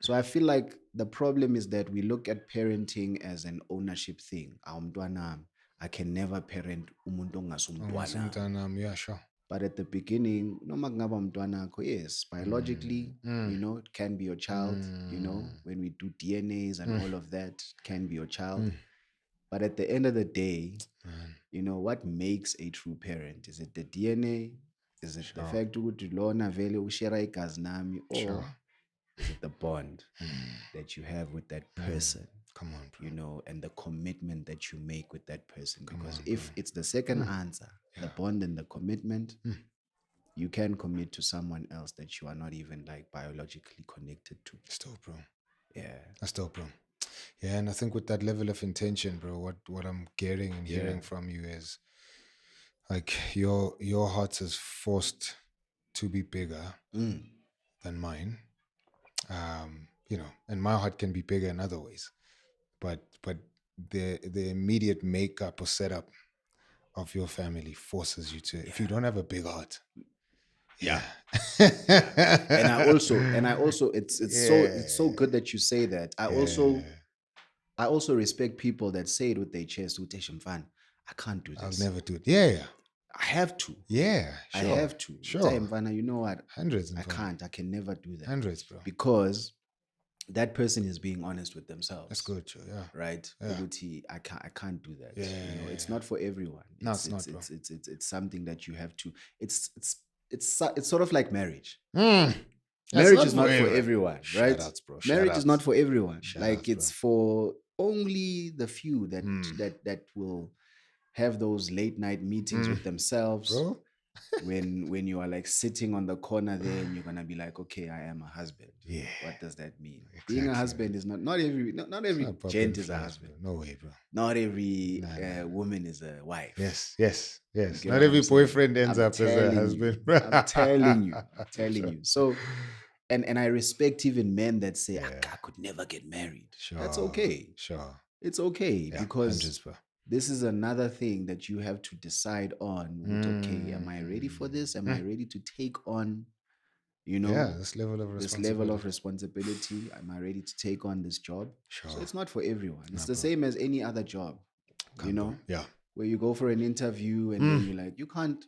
[SPEAKER 1] So I feel like the problem is that we look at parenting as an ownership thing. I can never parent umuntu ongasumntwana.
[SPEAKER 2] Yeah, sure.
[SPEAKER 1] But at the beginning, noma kungaba umntwana wakho, yes, biologically, it can be your child, when we do DNAs and all of that, it can be your child. But at the end of the day, what makes a true parent? Is it the DNA? Is it the fact ukuthi lona vele ushare igazi nami, or is it the bond that you have with that person?
[SPEAKER 2] Come on, bro.
[SPEAKER 1] And the commitment that you make with that person. Because if it's the second answer, the bond and the commitment, you can commit to someone else that you are not even like biologically connected to.
[SPEAKER 2] Still, bro.
[SPEAKER 1] Yeah.
[SPEAKER 2] That's dope, bro. Yeah, and I think with that level of intention, bro, what I'm getting and hearing from you is like your heart is forced to be bigger than mine. And my heart can be bigger in other ways. But the immediate makeup or setup of your family forces you to, if you don't have a big heart.
[SPEAKER 1] Yeah. And I also it's so good that you say that. I also respect people that say it with their chest, I can't do this.
[SPEAKER 2] I'll never do it. Yeah.
[SPEAKER 1] I have to.
[SPEAKER 2] Yeah, sure.
[SPEAKER 1] I have to.
[SPEAKER 2] Sure.
[SPEAKER 1] You know what?
[SPEAKER 2] Hundreds.
[SPEAKER 1] I can't. I can never do that.
[SPEAKER 2] Hundreds, bro.
[SPEAKER 1] Because that person is being honest with themselves.
[SPEAKER 2] That's good, sure. Yeah.
[SPEAKER 1] Right?
[SPEAKER 2] Yeah.
[SPEAKER 1] I can't do that.
[SPEAKER 2] Yeah.
[SPEAKER 1] It's not for everyone.
[SPEAKER 2] No, it's not, bro.
[SPEAKER 1] It's something that you have to. It's sort of like marriage.
[SPEAKER 2] Marriage
[SPEAKER 1] is not for everyone, right?
[SPEAKER 2] Shoutouts, bro.
[SPEAKER 1] Marriage is not for everyone.
[SPEAKER 2] Shoutouts,
[SPEAKER 1] it's for only the few that will have those late night meetings with themselves,
[SPEAKER 2] bro.
[SPEAKER 1] when you are like sitting on the corner there and you're gonna be like, okay, I am a husband.
[SPEAKER 2] Yeah.
[SPEAKER 1] What does that mean?
[SPEAKER 2] Exactly.
[SPEAKER 1] Being a husband is not every gent is a husband.
[SPEAKER 2] No way, bro.
[SPEAKER 1] Not every woman is a wife.
[SPEAKER 2] Yes.
[SPEAKER 1] You
[SPEAKER 2] Not
[SPEAKER 1] get what
[SPEAKER 2] every
[SPEAKER 1] I'm saying?
[SPEAKER 2] boyfriend ends
[SPEAKER 1] I'm
[SPEAKER 2] up as a
[SPEAKER 1] telling
[SPEAKER 2] husband.
[SPEAKER 1] you. I'm telling you. So, and I respect even men that say, I could never get married.
[SPEAKER 2] Sure.
[SPEAKER 1] That's okay.
[SPEAKER 2] Sure.
[SPEAKER 1] It's okay, because
[SPEAKER 2] 100%.
[SPEAKER 1] this is another thing that you have to decide on. Okay, am I ready for this? Am I ready to take on,
[SPEAKER 2] this level of
[SPEAKER 1] responsibility? Am I ready to take on this job?
[SPEAKER 2] Sure.
[SPEAKER 1] So it's not for everyone. It's the same as any other job,
[SPEAKER 2] Yeah.
[SPEAKER 1] where you go for an interview and then you're like, you can't.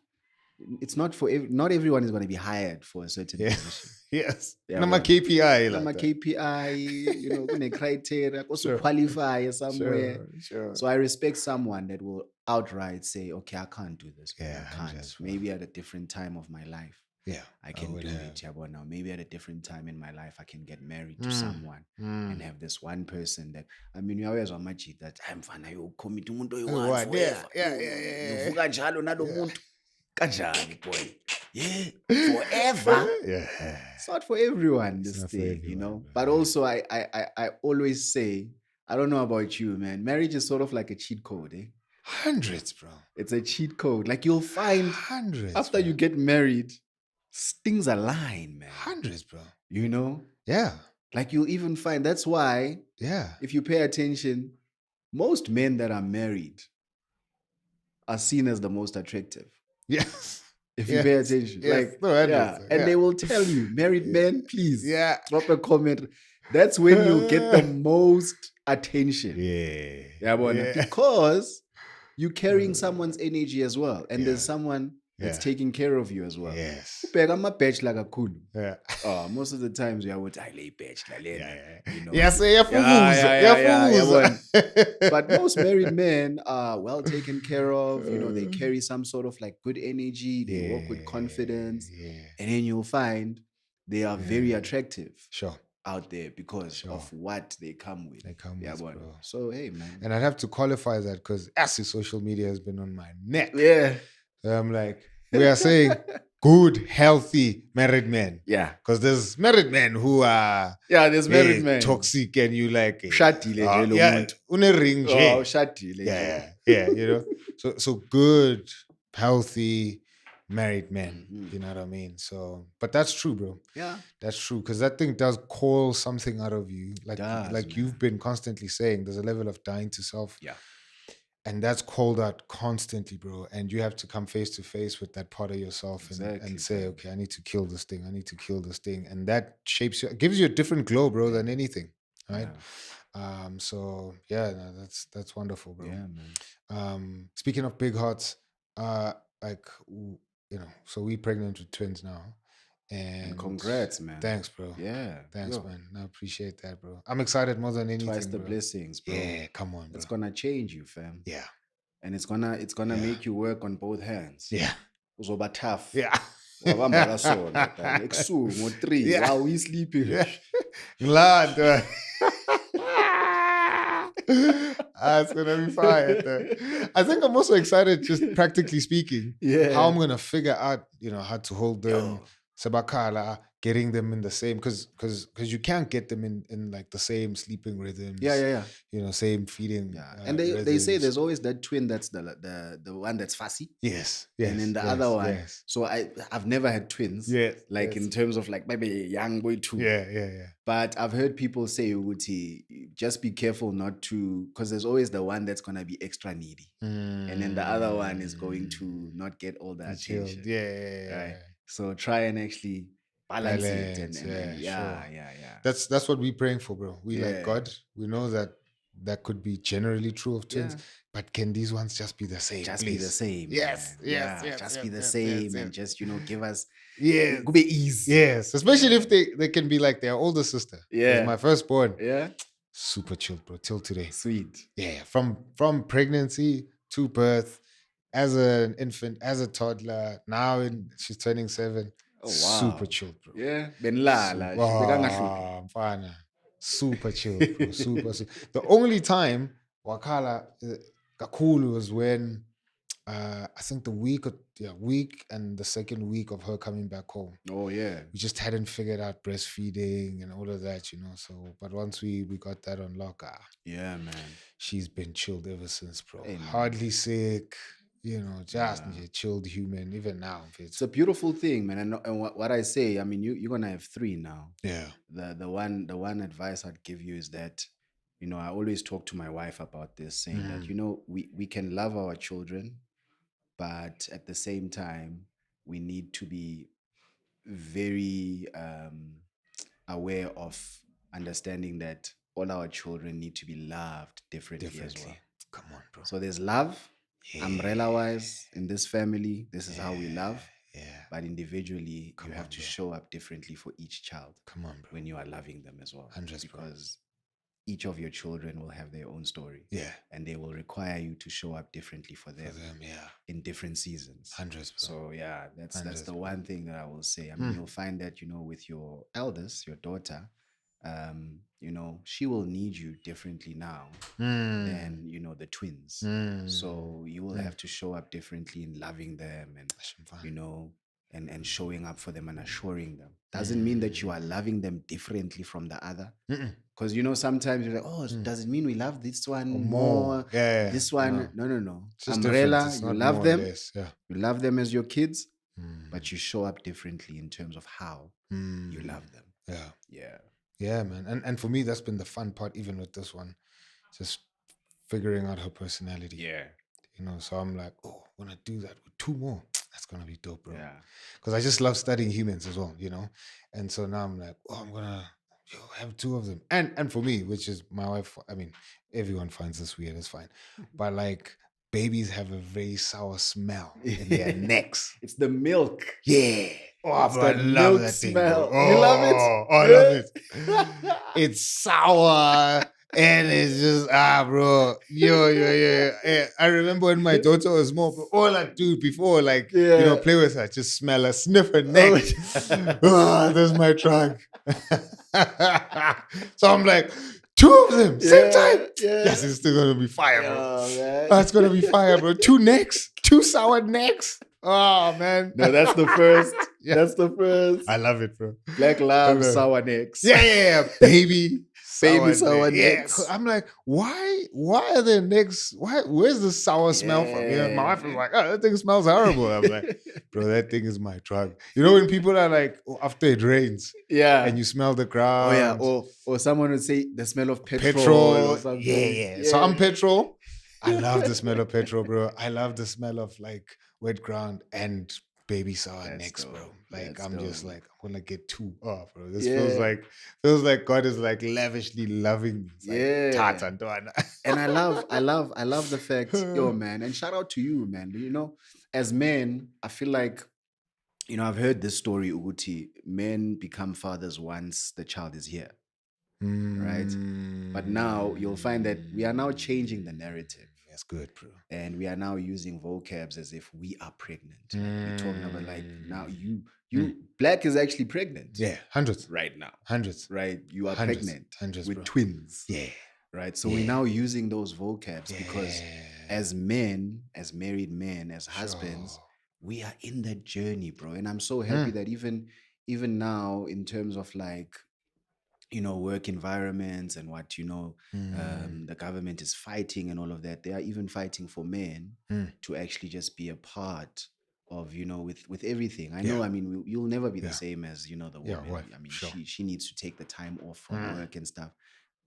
[SPEAKER 1] It's not for not everyone is going to be hired for a certain position.
[SPEAKER 2] Yes.
[SPEAKER 1] Yeah,
[SPEAKER 2] Nama
[SPEAKER 1] but-
[SPEAKER 2] KPI.
[SPEAKER 1] Nama KPI, kune criteria, also
[SPEAKER 2] Sure.
[SPEAKER 1] qualify somewhere.
[SPEAKER 2] Sure.
[SPEAKER 1] So I respect someone that will outright say, okay, I can't do this.
[SPEAKER 2] Yeah,
[SPEAKER 1] I can't.
[SPEAKER 2] 100%.
[SPEAKER 1] Maybe at a different time of my life,
[SPEAKER 2] Yeah.
[SPEAKER 1] I can
[SPEAKER 2] would
[SPEAKER 1] do
[SPEAKER 2] have.
[SPEAKER 1] it. Yabo. Now, maybe at a different time in my life, I can get married to someone and have this one person that, you always on my cheat that I'm fine. You commit to umuntu oyi-one
[SPEAKER 2] One,
[SPEAKER 1] forever.
[SPEAKER 2] yeah.
[SPEAKER 1] Uvuka njalo nalo muntu. Kanjani, boy? Yeah, forever.
[SPEAKER 2] Yeah.
[SPEAKER 1] It's not for everyone, this
[SPEAKER 2] not for
[SPEAKER 1] thing,
[SPEAKER 2] everyone, bro.
[SPEAKER 1] But also, I always say, I don't know about you, man. Marriage is sort of like a cheat code, eh?
[SPEAKER 2] Hundreds, bro.
[SPEAKER 1] It's a cheat code. Like you'll find
[SPEAKER 2] Hundreds.
[SPEAKER 1] after you get married, things align, man.
[SPEAKER 2] Hundreds, bro.
[SPEAKER 1] Yeah. Like you'll even find, that's why,
[SPEAKER 2] Yeah.
[SPEAKER 1] if you pay attention, most men that are married are seen as the most attractive.
[SPEAKER 2] Yes.
[SPEAKER 1] If you pay attention.
[SPEAKER 2] Yes.
[SPEAKER 1] Like,
[SPEAKER 2] No,
[SPEAKER 1] yeah. And they will tell you, married men, please
[SPEAKER 2] Yeah.
[SPEAKER 1] drop a comment. That's when you get the most attention.
[SPEAKER 2] Yeah.
[SPEAKER 1] Because you're carrying someone's energy as well. And there's someone that's
[SPEAKER 2] Yeah.
[SPEAKER 1] taking care of you as well.
[SPEAKER 2] Yes.
[SPEAKER 1] Ubheka ama-bachelor kakhulu.
[SPEAKER 2] Yeah.
[SPEAKER 1] Most of the times we are with le bachelor lena.
[SPEAKER 2] Yes,
[SPEAKER 1] Yeah.
[SPEAKER 2] yeah.
[SPEAKER 1] But most married men are well taken care of. They carry some sort of like good energy. They walk with confidence.
[SPEAKER 2] Yeah.
[SPEAKER 1] And then you'll find they are very attractive
[SPEAKER 2] Sure.
[SPEAKER 1] out there because of what they come with.
[SPEAKER 2] They come with,
[SPEAKER 1] boy.
[SPEAKER 2] bro.
[SPEAKER 1] So, hey, man.
[SPEAKER 2] And I'd have to qualify that because social media has been on my neck.
[SPEAKER 1] Yeah.
[SPEAKER 2] So I'm like, we are saying good, healthy married men.
[SPEAKER 1] Yeah.
[SPEAKER 2] Because there's married men who are
[SPEAKER 1] There's married men.
[SPEAKER 2] toxic and you like
[SPEAKER 1] Shatile nje lo
[SPEAKER 2] yeah,
[SPEAKER 1] muntu.
[SPEAKER 2] une ring nje.
[SPEAKER 1] Shatile.
[SPEAKER 2] Yeah, So good, healthy married men. You know what I mean? So, but that's true, bro.
[SPEAKER 1] Yeah.
[SPEAKER 2] That's true. Because that thing does call something out of you. Like
[SPEAKER 1] Does, man.
[SPEAKER 2] you've been constantly saying, there's a level of dying to self.
[SPEAKER 1] Yeah.
[SPEAKER 2] And that's called out constantly, bro. And you have to come face to face with that part of yourself
[SPEAKER 1] Exactly,
[SPEAKER 2] and say,
[SPEAKER 1] bro.
[SPEAKER 2] okay, I need to kill this thing. I need to kill this thing. And that shapes you, gives you a different glow, bro, than anything. Right. So yeah, no, that's wonderful, bro.
[SPEAKER 1] Yeah, man.
[SPEAKER 2] Speaking of big hearts, so we pregnant with twins now. And
[SPEAKER 1] congrats, man.
[SPEAKER 2] Thanks, bro.
[SPEAKER 1] Yeah.
[SPEAKER 2] Thanks, man. I appreciate that, bro. I'm excited more than anything.
[SPEAKER 1] Twice the
[SPEAKER 2] bro.
[SPEAKER 1] blessings, bro.
[SPEAKER 2] Yeah, come on, bro.
[SPEAKER 1] It's gonna change you, fam.
[SPEAKER 2] Yeah.
[SPEAKER 1] And it's gonna make you work on both hands.
[SPEAKER 2] Yeah.
[SPEAKER 1] Uzoba tough.
[SPEAKER 2] Yeah.
[SPEAKER 1] Wabamba la sona, ebusuku ngo-3.
[SPEAKER 2] Yeah.
[SPEAKER 1] Wow, we sleeping.
[SPEAKER 2] Yeah. Glad. It's gonna be fire. I think I'm also excited, just practically speaking, how I'm gonna figure out, how to hold them, sabakala, getting them in the same, because you can't get them in like the same sleeping rhythms.
[SPEAKER 1] Yeah.
[SPEAKER 2] Same feeding.
[SPEAKER 1] And they say there's always that twin that's the one that's fussy.
[SPEAKER 2] Yes.
[SPEAKER 1] And then the other one.
[SPEAKER 2] Yes.
[SPEAKER 1] So I've never had twins. In terms of like maybe a young boy too.
[SPEAKER 2] Yeah.
[SPEAKER 1] But I've heard people say, Uguti, just be careful not to, because there's always the one that's gonna be extra needy. And then the other one is going to not get all the attention.
[SPEAKER 2] Yeah.
[SPEAKER 1] Right. So try and actually balance it. And
[SPEAKER 2] sure.
[SPEAKER 1] Yeah.
[SPEAKER 2] That's what we're praying for, bro. We like
[SPEAKER 1] Yeah.
[SPEAKER 2] God. We know that could be generally true of twins, but can these ones just be the same?
[SPEAKER 1] Just
[SPEAKER 2] please?
[SPEAKER 1] be the same.
[SPEAKER 2] Yes.
[SPEAKER 1] Just be the same and just, give us
[SPEAKER 2] good
[SPEAKER 1] ease.
[SPEAKER 2] Yes. Especially if they can be like their older sister.
[SPEAKER 1] Yeah.
[SPEAKER 2] My firstborn.
[SPEAKER 1] Yeah.
[SPEAKER 2] Super chilled, bro. Till today.
[SPEAKER 1] Sweet.
[SPEAKER 2] Yeah. From pregnancy to birth, as an infant, as a toddler, now she's turning 7.
[SPEAKER 1] Oh, wow.
[SPEAKER 2] Super chilled, bro.
[SPEAKER 1] Yeah.
[SPEAKER 2] Mfana. Super chill, bro. Super. The only time Wakala Kakulu was when I think the week and the second week of her coming back home.
[SPEAKER 1] Oh yeah.
[SPEAKER 2] We just hadn't figured out breastfeeding and all of that, So, but once we got that on lock,
[SPEAKER 1] yeah, man,
[SPEAKER 2] she's been chilled ever since, bro.
[SPEAKER 1] Hey,
[SPEAKER 2] hardly sick. Just a chilled human, even now.
[SPEAKER 1] It's a beautiful thing, man. And what I say, I mean, you're gonna have 3 now.
[SPEAKER 2] Yeah.
[SPEAKER 1] The one advice I'd give you is that, I always talk to my wife about this, saying that, we can love our children, but at the same time, we need to be very aware of understanding that all our children need to be loved differently as well.
[SPEAKER 2] Come on, bro.
[SPEAKER 1] So there's love. Yeah. Umbrella-wise, in this family, this is how we love.
[SPEAKER 2] Yeah.
[SPEAKER 1] But individually, you have to show up differently for each child.
[SPEAKER 2] Come on, bro.
[SPEAKER 1] When you are loving them as well.
[SPEAKER 2] 100%.
[SPEAKER 1] Because each of your children will have their own story.
[SPEAKER 2] Yeah.
[SPEAKER 1] And they will require you to show up differently for them. In different seasons.
[SPEAKER 2] 100%.
[SPEAKER 1] So yeah, that's the one thing that I will say. I mean, you'll find that, with your eldest, your daughter, she will need you differently now than, the twins. So you will have to show up differently in loving them and, and showing up for them and assuring them. Doesn't mean that you are loving them differently from the other. Because, sometimes you're like, does it mean we love this one more?
[SPEAKER 2] Yeah.
[SPEAKER 1] This one? No.
[SPEAKER 2] Just
[SPEAKER 1] Umbrella, you love them.
[SPEAKER 2] Yeah.
[SPEAKER 1] You love them as your kids, but you show up differently in terms of how you love them.
[SPEAKER 2] Yeah. Yeah, man. And for me, that's been the fun part, even with this one. Just figuring out her personality.
[SPEAKER 1] Yeah.
[SPEAKER 2] So I'm like, I'm going to do that with 2 more. That's going to be dope, bro.
[SPEAKER 1] Yeah.
[SPEAKER 2] Because I just love studying humans as well, And so now I'm like, I'm going to have 2 of them. And for me, which is my wife, I mean, everyone finds this weird, it's fine. But like, babies have a very sour smell in their necks.
[SPEAKER 1] It's the milk.
[SPEAKER 2] Yeah. Oh, bro, I love that thing.
[SPEAKER 1] Smell.
[SPEAKER 2] Oh,
[SPEAKER 1] you love it?
[SPEAKER 2] I love it. It's sour. And it's just, bro. Yeah. I remember when my daughter was small, but all I do before, play with her, just smell her, sniff her neck. There's my trunk. So I'm like, 2 of them, same time. Yeah. Yes, it's still going to be fire, bro. That's going to be fire, bro. 2 necks, 2 sour necks. Oh, man.
[SPEAKER 1] No, that's the first. That's the first.
[SPEAKER 2] I love it, bro.
[SPEAKER 1] Black love, sour necks.
[SPEAKER 2] Yeah. Baby
[SPEAKER 1] sour necks.
[SPEAKER 2] I'm like, why are their necks? Where's the sour smell from? My wife was like, that thing smells horrible. I'm like, bro, that thing is my drug. When people are like, after it rains, and you smell the ground.
[SPEAKER 1] Or someone would say the smell of petrol. Or something.
[SPEAKER 2] Yeah. So I'm petrol. I love the smell of petrol, bro. I love the smell of like wet ground and baby sour
[SPEAKER 1] That's
[SPEAKER 2] next, bro.
[SPEAKER 1] dope.
[SPEAKER 2] Like
[SPEAKER 1] That's
[SPEAKER 2] I'm just
[SPEAKER 1] dope.
[SPEAKER 2] like I'm gonna get two. Oh, bro. This
[SPEAKER 1] Yeah.
[SPEAKER 2] feels like God is like lavishly loving me. It's like
[SPEAKER 1] Yeah.
[SPEAKER 2] Tata Donna.
[SPEAKER 1] And I love the fact, yo, man, and shout out to you, man. You know, as men, I feel like, you know, I've heard this story, Uguti. Men become fathers once the child is here, right? But now you'll find that we are now changing the narrative.
[SPEAKER 2] That's good, bro.
[SPEAKER 1] And we are now using vocabs as if we are pregnant. Like we're talking about like now you Black is actually pregnant.
[SPEAKER 2] Yeah, hundreds.
[SPEAKER 1] Right now.
[SPEAKER 2] Hundreds.
[SPEAKER 1] Right? You are
[SPEAKER 2] Hundreds.
[SPEAKER 1] pregnant
[SPEAKER 2] Hundreds,
[SPEAKER 1] with
[SPEAKER 2] bro.
[SPEAKER 1] twins.
[SPEAKER 2] Yeah.
[SPEAKER 1] Right. So we're now using those vocabs because
[SPEAKER 2] Yeah.
[SPEAKER 1] as men, as married men, as husbands, we are in that journey, bro. And I'm so happy that even now, in terms of like, you know, work environments and what, you know, the government is fighting and all of that, they are even fighting for men to actually just be a part of, you know, with everything. I know, I mean, you'll never be the same as, you know, the woman.
[SPEAKER 2] wife,
[SPEAKER 1] I mean,
[SPEAKER 2] sure.
[SPEAKER 1] she needs to take the time off from work and stuff.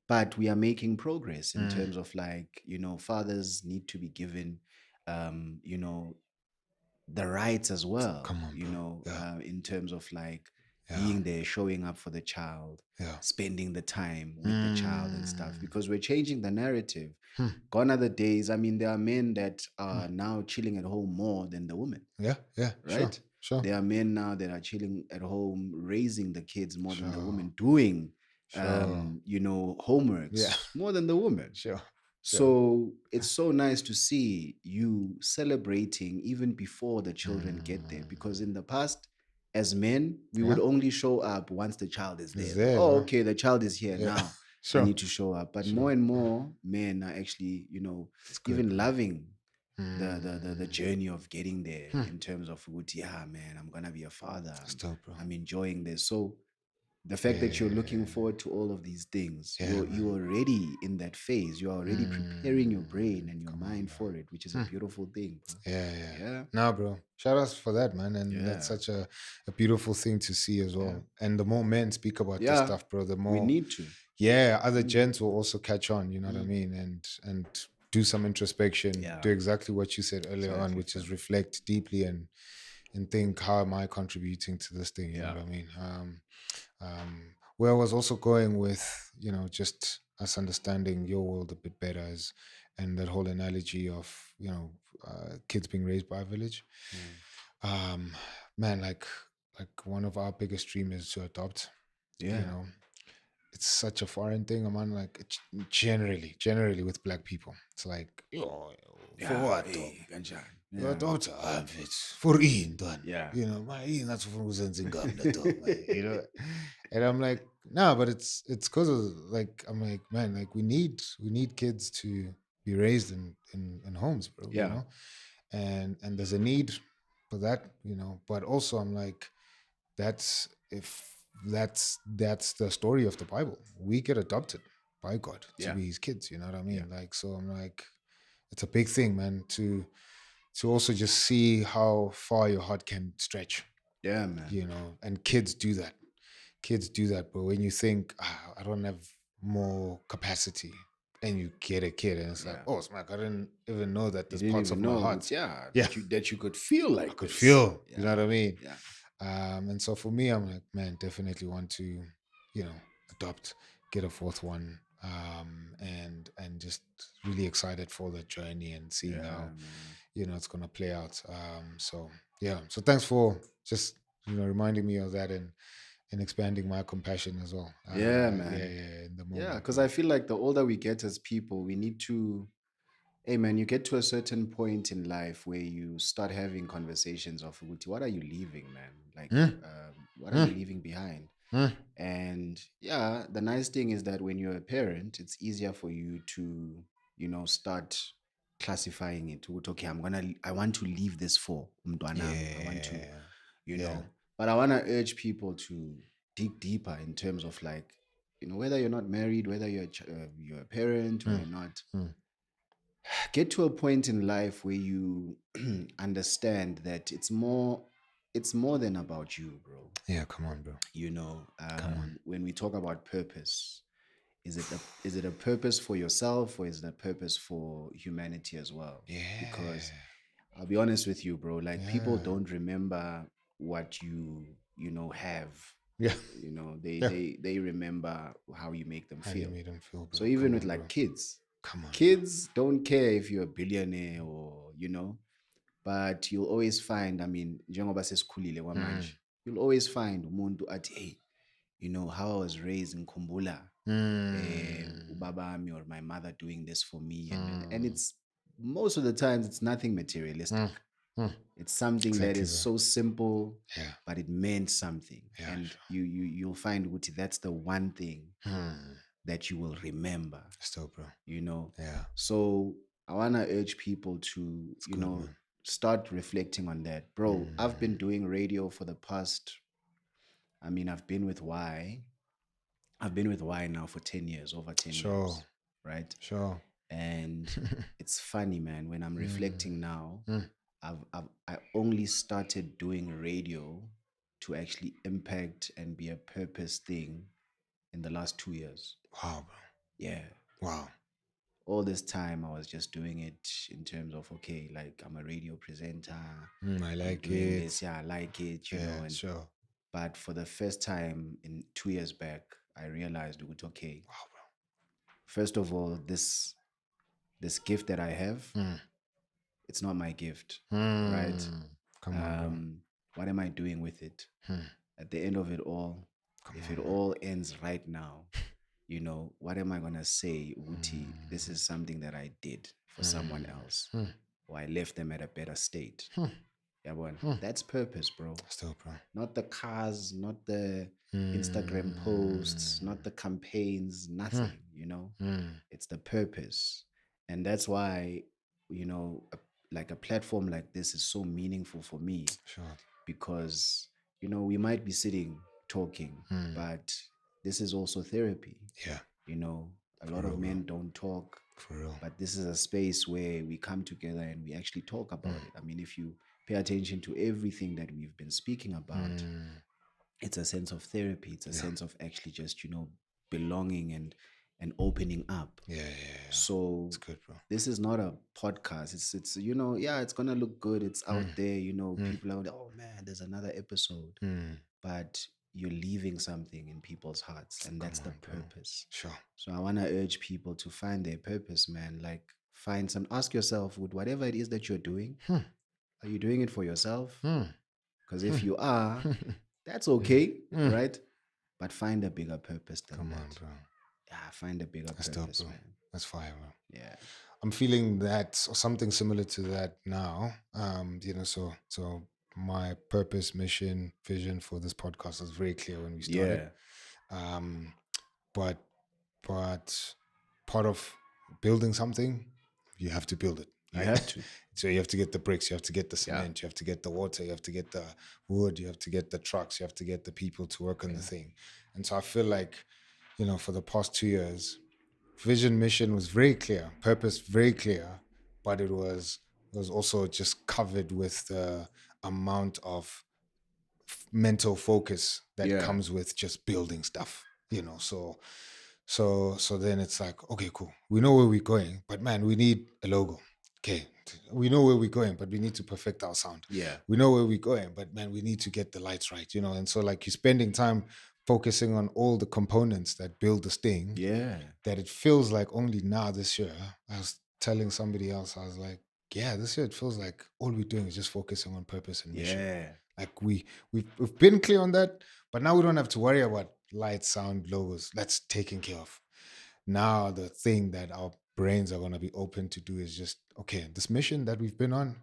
[SPEAKER 1] But we are making progress in terms of like, you know, fathers need to be given, you know, the rights as well.
[SPEAKER 2] Come on,
[SPEAKER 1] you
[SPEAKER 2] bro.
[SPEAKER 1] know,
[SPEAKER 2] Yeah.
[SPEAKER 1] In terms of like being there, showing up for the child, spending the time with the child and stuff, because we're changing the narrative. Gone are the days. I mean, there are men that are now chilling at home more than the women.
[SPEAKER 2] Yeah,
[SPEAKER 1] Right?
[SPEAKER 2] Sure.
[SPEAKER 1] There are men now that are chilling at home, raising the kids more than the woman, doing you know, homeworks more than the woman.
[SPEAKER 2] Sure.
[SPEAKER 1] So it's so nice to see you celebrating even before the children get there, because in the past, as men, we would only show up once the child is there.
[SPEAKER 2] there,
[SPEAKER 1] Oh,
[SPEAKER 2] bro.
[SPEAKER 1] okay, the child is here now. I need to show up. But more and more men are actually, you know, even loving the journey of getting there in terms of, yeah, man, I'm gonna be a father. I'm enjoying this. So the fact that you're looking forward to all of these things, you're already in that phase. You're already preparing your brain and your mind for it, which is a beautiful thing. Bro.
[SPEAKER 2] Yeah. Nah, bro. Shout outs for that, man. And that's such a beautiful thing to see as well. And the more men speak about this stuff, bro, the more
[SPEAKER 1] we need to.
[SPEAKER 2] Yeah, other gents will also catch on, you know what I mean? And do some introspection, do exactly what you said earlier on, which is reflect deeply and think, how am I contributing to this thing? You know what I mean? Where I was also going with, you know, just us understanding your world a bit better is, and that whole analogy of, you know, kids being raised by a village. Man, like one of our biggest dreams is to adopt. You know, it's such a foreign thing, man. Like generally with Black people, it's like, for what? Your daughter, it's for Ian done. You know, my Ian, that's for who's in you know. And I'm like, nah, but it's because of like, I'm like, man, like we need kids to be raised in homes, bro. You know, and there's a need for that, you know. But also, I'm like, that's the story of the Bible. We get adopted by God to be His kids. You know what I mean? Like, so I'm like, it's a big thing, man. To also just see how far your heart can stretch.
[SPEAKER 1] Yeah, man.
[SPEAKER 2] You know, and kids do that. But when you think, I don't have more capacity, and you get a kid, and it's like, oh, smack! I didn't even know that there's parts of my heart.
[SPEAKER 1] That you could feel like.
[SPEAKER 2] I could feel. You know what I mean? And so for me, I'm like, man, definitely want to, you know, adopt, get a fourth one, and just really excited for the journey and seeing how, you know, it's gonna play out. So thanks for just, you know, reminding me of that and expanding my compassion as well.
[SPEAKER 1] Man.
[SPEAKER 2] In the moment.
[SPEAKER 1] Because I feel like the older we get as people, we need to. Hey man, you get to a certain point in life where you start having conversations of, what are you leaving, man? Like, what are you leaving behind? And the nice thing is that when you're a parent, it's easier for you to, you know, start classifying it. Okay, I want to leave this for umntwanami. I want to, you know. But I want to urge people to dig deeper in terms of like, you know, whether you're not married, whether you're a parent or you're not. Get to a point in life where you understand that it's more than about you, bro.
[SPEAKER 2] Yeah, come on, bro.
[SPEAKER 1] You know, when we talk about purpose, is it a purpose for yourself, or is it a purpose for humanity as well?
[SPEAKER 2] Yeah.
[SPEAKER 1] Because I'll be honest with you, bro. Like, people
[SPEAKER 2] Yeah.
[SPEAKER 1] don't remember what you know have.
[SPEAKER 2] Yeah.
[SPEAKER 1] You know,
[SPEAKER 2] Yeah.
[SPEAKER 1] they remember how you make them
[SPEAKER 2] How you
[SPEAKER 1] feel.
[SPEAKER 2] made them feel, bro.
[SPEAKER 1] So even
[SPEAKER 2] Come
[SPEAKER 1] with
[SPEAKER 2] on,
[SPEAKER 1] like
[SPEAKER 2] bro.
[SPEAKER 1] kids,
[SPEAKER 2] Come on, bro.
[SPEAKER 1] kids don't care if you're a billionaire or but you'll always find, I mean, njengoba sesikhulile kwamanje, you'll always find umuntu athi, hey, how I was raised in Kumbula, ubabami or my mother doing this for me, and it's most of the times it's nothing materialistic. It's something that
[SPEAKER 2] Exactly,
[SPEAKER 1] is
[SPEAKER 2] bro.
[SPEAKER 1] so simple,
[SPEAKER 2] Yeah.
[SPEAKER 1] but it meant something.
[SPEAKER 2] Yeah,
[SPEAKER 1] And
[SPEAKER 2] sure.
[SPEAKER 1] you'll find, Uti, that's the one thing that you will remember.
[SPEAKER 2] Still, bro.
[SPEAKER 1] Yeah. So I wanna urge people to,
[SPEAKER 2] It's good, man.
[SPEAKER 1] start reflecting on that. Bro, I've been doing radio for the past, I mean, I've been with Y now for 10 years, over 10
[SPEAKER 2] Sure.
[SPEAKER 1] years. Right?
[SPEAKER 2] Sure.
[SPEAKER 1] And it's funny, man, when I'm reflecting now, I only started doing radio to actually impact and be a purpose thing in the last 2 years.
[SPEAKER 2] Wow, bro.
[SPEAKER 1] Yeah.
[SPEAKER 2] Wow.
[SPEAKER 1] All this time I was just doing it in terms of, okay, like, I'm a radio presenter.
[SPEAKER 2] I
[SPEAKER 1] I'm
[SPEAKER 2] like
[SPEAKER 1] doing
[SPEAKER 2] it.
[SPEAKER 1] this. Yeah, I like it,
[SPEAKER 2] Yeah,
[SPEAKER 1] and
[SPEAKER 2] sure.
[SPEAKER 1] but for the first time in 2 years back, I realized, okay,
[SPEAKER 2] Wow, bro.
[SPEAKER 1] first of all, this gift that I have, it's not my gift, right?
[SPEAKER 2] Come on, bro.
[SPEAKER 1] What am I doing with it? At the end of it all, if it all ends right now, what am I gonna say, Uti, this is something that I did for someone else, or I left them at a better state. Yeah, that's purpose, bro.
[SPEAKER 2] Still, bro.
[SPEAKER 1] Not the cars, not the Instagram posts, not the campaigns, nothing, It's the purpose. And that's why, like, a platform like this is so meaningful for me.
[SPEAKER 2] Sure.
[SPEAKER 1] Because, we might be sitting talking, but this is also therapy.
[SPEAKER 2] Yeah.
[SPEAKER 1] A lot of men don't talk.
[SPEAKER 2] For real.
[SPEAKER 1] But this is a space where we come together and we actually talk about it. I mean, if you pay attention to everything that we've been speaking about, it's a sense of therapy. It's a sense of actually just, belonging and opening up.
[SPEAKER 2] Yeah.
[SPEAKER 1] So
[SPEAKER 2] It's good, bro.
[SPEAKER 1] this is not a podcast. It's it's gonna look good. It's out there, people are like, oh man, there's another episode. But you're leaving something in people's hearts, and that's the purpose.
[SPEAKER 2] Sure.
[SPEAKER 1] So I want to urge people to find their purpose, man. Like, ask yourself, with whatever it is that you're doing, are you doing it for yourself? Because if you are, that's okay, right? But find a bigger purpose than
[SPEAKER 2] Come
[SPEAKER 1] that.
[SPEAKER 2] on, bro.
[SPEAKER 1] Yeah, find a bigger purpose,
[SPEAKER 2] dope,
[SPEAKER 1] man.
[SPEAKER 2] That's fire, bro.
[SPEAKER 1] Yeah.
[SPEAKER 2] I'm feeling that, or something similar to that now. So my purpose, mission, vision for this podcast was very clear when we started.
[SPEAKER 1] Yeah.
[SPEAKER 2] But part of building something, you have to build it.
[SPEAKER 1] You have to.
[SPEAKER 2] So you have to get the bricks, you have to get the cement, you have to get the water, you have to get the wood, you have to get the trucks, you have to get the people to work on the thing. And so I feel like, for the past 2 years, vision, mission was very clear, purpose very clear, but it was also just covered with the amount of mental focus that comes with just building stuff, so then it's like, okay, cool, we know where we're going, but man, we need a logo. Okay, we know where we're going, but we need to perfect our sound.
[SPEAKER 1] Yeah.
[SPEAKER 2] We know where we're going, but man, we need to get the lights right, and so, like, you're spending time focusing on all the components that build this thing.
[SPEAKER 1] Yeah.
[SPEAKER 2] That it feels like only now this year, I was telling somebody else, I was like, yeah, this year it feels like all we're doing is just focusing on purpose and mission.
[SPEAKER 1] Yeah.
[SPEAKER 2] Like we've been clear on that, but now we don't have to worry about light, sound, logos. That's taken care of. Now the thing that our brains are going to be open to do is just, okay, this mission that we've been on,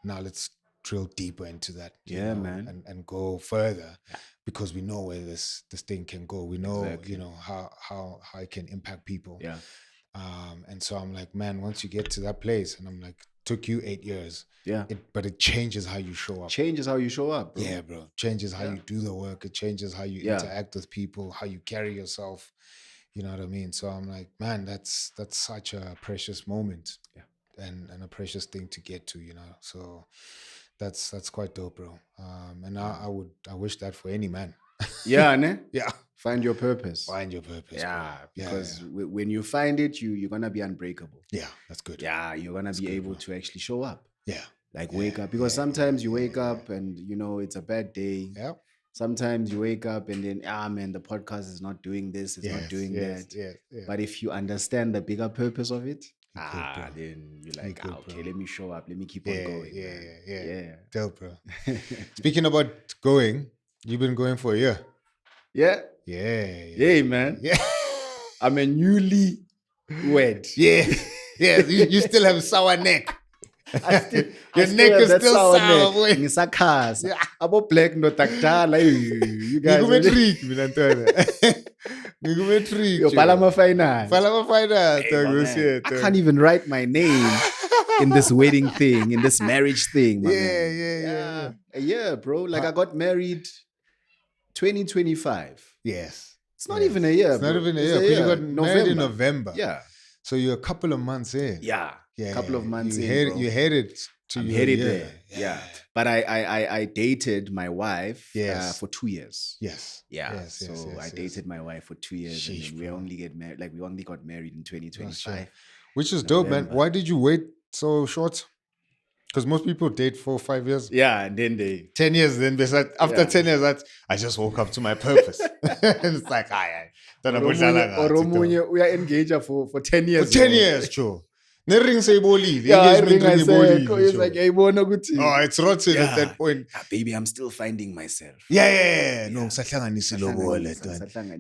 [SPEAKER 2] now let's drill deeper into that.
[SPEAKER 1] Man.
[SPEAKER 2] And go further, because we know where this thing can go. We know,
[SPEAKER 1] Exactly.
[SPEAKER 2] how it can impact people.
[SPEAKER 1] Yeah.
[SPEAKER 2] And so I'm like, man, once you get to that place, and I'm like, took you 8 years.
[SPEAKER 1] Yeah.
[SPEAKER 2] But it changes how you show up.
[SPEAKER 1] Changes how you show up, bro.
[SPEAKER 2] Yeah, bro. Changes how you do the work. It changes how you interact with people, how you carry yourself. You know what I mean? So I'm like, man, that's such a precious moment.
[SPEAKER 1] Yeah.
[SPEAKER 2] And a precious thing to get to, So that's quite dope, bro. And I wish that for any man.
[SPEAKER 1] Yeah, ne?
[SPEAKER 2] Yeah.
[SPEAKER 1] Find your purpose.
[SPEAKER 2] Find your purpose.
[SPEAKER 1] Yeah,
[SPEAKER 2] bro.
[SPEAKER 1] because when you find it, you're gonna be unbreakable.
[SPEAKER 2] Yeah, that's good.
[SPEAKER 1] Yeah, you're gonna be able to actually show up.
[SPEAKER 2] Yeah.
[SPEAKER 1] Like wake up. Because sometimes you wake up and it's a bad day.
[SPEAKER 2] Yeah.
[SPEAKER 1] Sometimes you wake up and then, man, the podcast is not doing this, it's not doing that.
[SPEAKER 2] Yeah.
[SPEAKER 1] But if you understand the bigger purpose of it,
[SPEAKER 2] bro.
[SPEAKER 1] then you're like,
[SPEAKER 2] good,
[SPEAKER 1] okay,
[SPEAKER 2] bro.
[SPEAKER 1] let me show up, let me keep on going.
[SPEAKER 2] Yeah. Dope, bro. Speaking about going, you've been going for a year.
[SPEAKER 1] Yeah.
[SPEAKER 2] Yeah,
[SPEAKER 1] man.
[SPEAKER 2] Yeah.
[SPEAKER 1] I'm a newly wed.
[SPEAKER 2] Yeah. You still have sour neck. Your neck
[SPEAKER 1] have
[SPEAKER 2] is
[SPEAKER 1] that
[SPEAKER 2] still sour, boy.
[SPEAKER 1] Ngisakhasa. Abo black ndotakudala. You guys.
[SPEAKER 2] Ngikumetric mina ntwana. Ngikumetric.
[SPEAKER 1] Yo, bhala ama-finals.
[SPEAKER 2] Hey,
[SPEAKER 1] I can't even write my name in this wedding thing, in this marriage thing, my man.
[SPEAKER 2] Yeah.
[SPEAKER 1] A year, bro. Like I got married 2025.
[SPEAKER 2] Yes.
[SPEAKER 1] It's not even a year.
[SPEAKER 2] It's not
[SPEAKER 1] bro.
[SPEAKER 2] even a
[SPEAKER 1] It's
[SPEAKER 2] year. Because you got married in November.
[SPEAKER 1] Yeah.
[SPEAKER 2] So you're a couple of months in.
[SPEAKER 1] Yeah. A couple of months in. Bro.
[SPEAKER 2] You headed to
[SPEAKER 1] I'm
[SPEAKER 2] your
[SPEAKER 1] headed
[SPEAKER 2] year.
[SPEAKER 1] there. Yeah. But I dated my wife for 2 years.
[SPEAKER 2] Yes.
[SPEAKER 1] Yeah. I dated my wife for 2 years.
[SPEAKER 2] Sheesh,
[SPEAKER 1] and then we only get married. Like we only got married in 2025.
[SPEAKER 2] Which is dope, man. Why did you wait so short? Because most people date for 5 years.
[SPEAKER 1] Yeah, and then
[SPEAKER 2] 10 years, then after 10 years, I just woke up to my purpose. And it's like,
[SPEAKER 1] we are engaged for 10 years.
[SPEAKER 2] For 10 years, Joe. The ring say boli.
[SPEAKER 1] Yeah, it's like,
[SPEAKER 2] oh, it's rotten at that point.
[SPEAKER 1] Baby, I'm still finding myself.
[SPEAKER 2] Yeah. No, sahlanganisi lobola.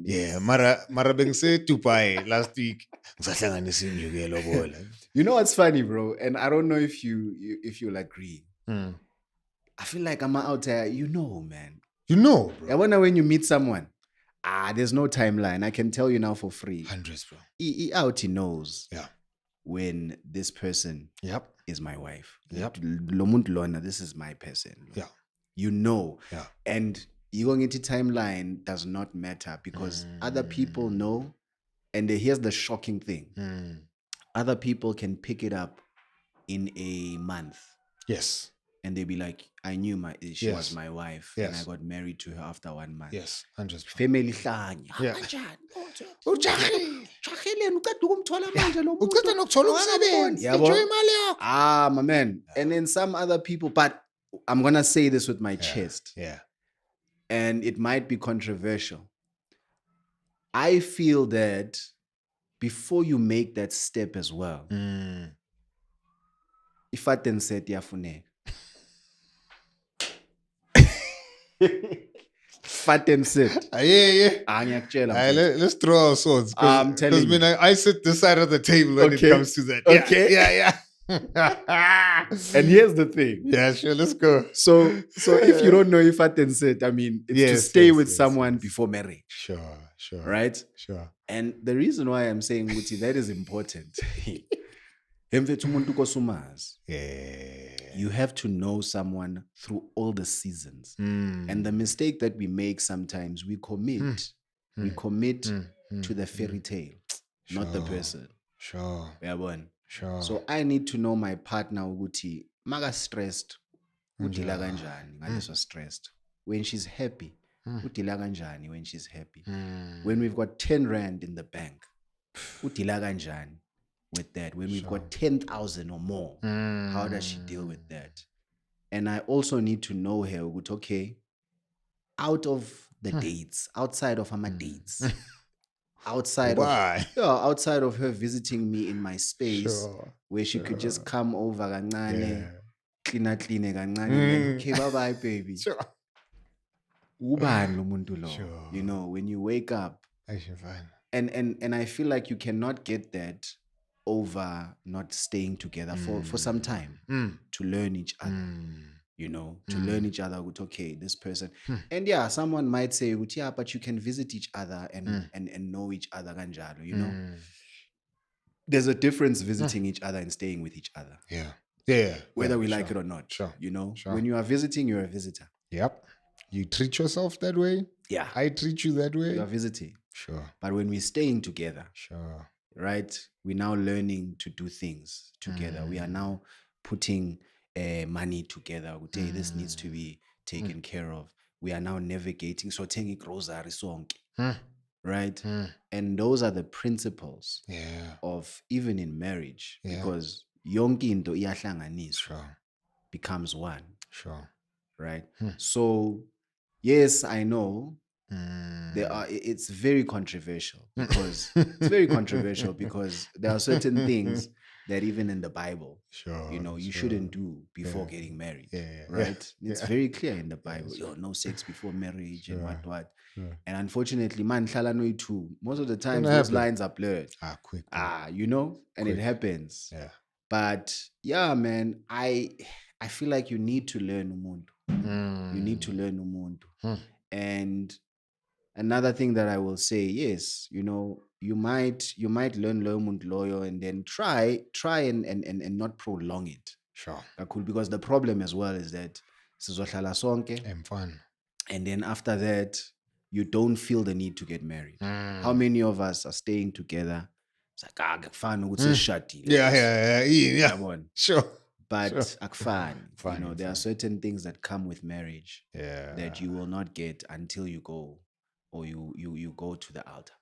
[SPEAKER 2] Yeah, mara bengse tupai last week. Sahlanganisi nyuke lobola.
[SPEAKER 1] You know what's funny, bro? And I don't know if you'll agree. I feel like I'm out there, man.
[SPEAKER 2] You know, bro.
[SPEAKER 1] I wonder when you meet someone, there's no timeline. I can tell you now for free.
[SPEAKER 2] Hundreds, bro.
[SPEAKER 1] He knows.
[SPEAKER 2] Yeah.
[SPEAKER 1] When this person is my wife.
[SPEAKER 2] Yep.
[SPEAKER 1] Lomuntu lona, this is my person.
[SPEAKER 2] Yeah.
[SPEAKER 1] You know.
[SPEAKER 2] Yeah.
[SPEAKER 1] And going into timeline does not matter because other people know. And here's the shocking thing. Other people can pick it up in a month.
[SPEAKER 2] Yes.
[SPEAKER 1] And they'll be like, I knew she was my wife.
[SPEAKER 2] Yes.
[SPEAKER 1] And I got married to her after 1 month.
[SPEAKER 2] Yes, 100%.
[SPEAKER 1] Family hlanya. My man. And then some other people, but I'm going to say this with my chest.
[SPEAKER 2] Yeah.
[SPEAKER 1] And it might be controversial. I feel that before you make that step as well, if I then said yafune. Fat and sit.
[SPEAKER 2] Let's throw our swords.
[SPEAKER 1] I'm telling you.
[SPEAKER 2] I sit this side of the table when it comes to that.
[SPEAKER 1] Okay.
[SPEAKER 2] Yeah.
[SPEAKER 1] And here's the thing.
[SPEAKER 2] Yeah, sure. Let's go.
[SPEAKER 1] So if you don't know if fat and sit, I mean, it's to stay with someone before marriage.
[SPEAKER 2] Sure.
[SPEAKER 1] Right?
[SPEAKER 2] Sure.
[SPEAKER 1] And the reason why I'm saying, Muti, that is important. You have to know someone through all the seasons. And the mistake that we make sometimes, we commit to the fairy tale, not the person.
[SPEAKER 2] Sure. Sure.
[SPEAKER 1] So I need to know my partner ukuthi maga stressed udila kanjani ngaleso stressed. When she's happy, udila kanjani when she's happy. When we've got 10 rand in the bank, udila kanjani with that. When we've got 10,000 or more, how does she deal with that? And I also need to know her, okay, out of the dates, outside of my dates, outside of her visiting me in my space, where she could just come over kancane, clean kancane, okay, bye-bye, baby. Ubani lo muntu lo? You know, when you wake up, and I feel like you cannot get that over not staying together for some time to learn each other. You know, to learn each other with, okay, this person. And yeah, someone might say, yeah, but you can visit each other and know each other ganjalo, you know. There's a difference visiting each other and staying with each other.
[SPEAKER 2] Yeah.
[SPEAKER 1] Whether we like it or not. You know, when you are visiting, you're a visitor.
[SPEAKER 2] Yep. You treat yourself that way.
[SPEAKER 1] Yeah.
[SPEAKER 2] I treat you that way.
[SPEAKER 1] You are visiting.
[SPEAKER 2] Sure.
[SPEAKER 1] But when we're staying together.
[SPEAKER 2] Sure.
[SPEAKER 1] Right? We're now learning to do things together. We are now putting money together. This needs to be taken care of. we are now navigating. So tengi grocery sonke,
[SPEAKER 2] Hmm.
[SPEAKER 1] right?
[SPEAKER 2] Hmm.
[SPEAKER 1] And those are the principles
[SPEAKER 2] Yeah.
[SPEAKER 1] of even in marriage,
[SPEAKER 2] Yeah.
[SPEAKER 1] because yonke into iyahlanganiswa,
[SPEAKER 2] Sure.
[SPEAKER 1] becomes one,
[SPEAKER 2] Sure.
[SPEAKER 1] right?
[SPEAKER 2] Hmm.
[SPEAKER 1] So yes, I know
[SPEAKER 2] Mm.
[SPEAKER 1] it's very controversial, because it's very controversial because there are certain things that even in the Bible,
[SPEAKER 2] Sure.
[SPEAKER 1] you
[SPEAKER 2] Sure.
[SPEAKER 1] shouldn't do before
[SPEAKER 2] Yeah.
[SPEAKER 1] getting married,
[SPEAKER 2] Yeah.
[SPEAKER 1] right? It's very clear in the
[SPEAKER 2] Yeah,
[SPEAKER 1] Bible,
[SPEAKER 2] sure.
[SPEAKER 1] no sex before marriage and
[SPEAKER 2] Sure.
[SPEAKER 1] what.
[SPEAKER 2] Sure.
[SPEAKER 1] And unfortunately, man, too, most of the times
[SPEAKER 2] Gonna
[SPEAKER 1] those
[SPEAKER 2] happen.
[SPEAKER 1] lines are blurred.
[SPEAKER 2] Quick. Bro.
[SPEAKER 1] And it
[SPEAKER 2] Quick.
[SPEAKER 1] happens.
[SPEAKER 2] Yeah.
[SPEAKER 1] But yeah, man, I feel like you need to learn umuntu. You need to learn umuntu. And another thing that I will say, yes, you might learn lo umuntu loyo and then try and not prolong it.
[SPEAKER 2] Sure.
[SPEAKER 1] Cool, because the problem as well is that sizohlala sonke,
[SPEAKER 2] And fun.
[SPEAKER 1] and then after that you don't feel the need to get married. How many of us are staying together? It's like akufani ukuthi sishadile.
[SPEAKER 2] Yeah.
[SPEAKER 1] Yabona?
[SPEAKER 2] Sure.
[SPEAKER 1] But
[SPEAKER 2] Sure.
[SPEAKER 1] akufani. There are certain things that come with marriage that you will not get until you go, or you go to the altar.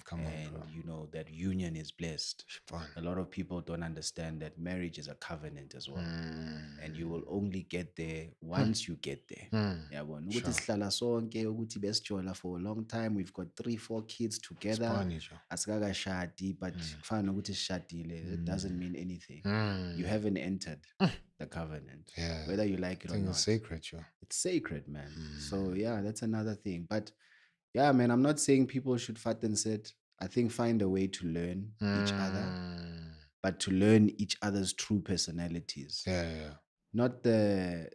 [SPEAKER 2] Come on, bro.
[SPEAKER 1] And that union is blessed.
[SPEAKER 2] Fun.
[SPEAKER 1] A lot of people don't understand that marriage is a covenant as well. And you will only get there once you get there. Yabona? Ukuthi sihlala sonke, ukuthi besijola for a long time, we've got 3-4 kids together. Asikakashadi, but kufana nokuthi sishadile, it doesn't mean anything. You haven't entered the covenant, whether you like it or not.
[SPEAKER 2] It's sacred, sure.
[SPEAKER 1] It's sacred, man. So yeah, that's another thing. But yeah, man, I'm not saying people should fat and sit. I think find a way to learn each other, but to learn each other's true personalities.
[SPEAKER 2] Yeah.
[SPEAKER 1] Not the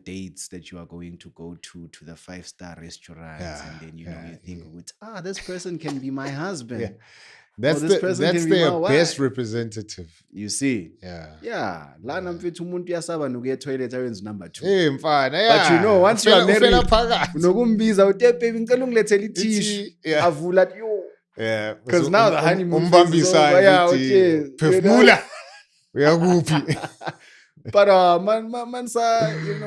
[SPEAKER 1] dates that you are going to go to the 5-star restaurants, and then you think, this person can be my husband.
[SPEAKER 2] That's their best representative.
[SPEAKER 1] You see?
[SPEAKER 2] Yeah.
[SPEAKER 1] Lana mfethu umuntu uyasaba nokuya toilet ayenza number 2.
[SPEAKER 2] Hey, mfana.
[SPEAKER 1] But once you are married, unokumbiza uthi baby ngicela ungilethele itissue. Avula yo.
[SPEAKER 2] Yeah.
[SPEAKER 1] Because now the honeymoon
[SPEAKER 2] umbambisa uthi phefumula. Uyakuphi?
[SPEAKER 1] But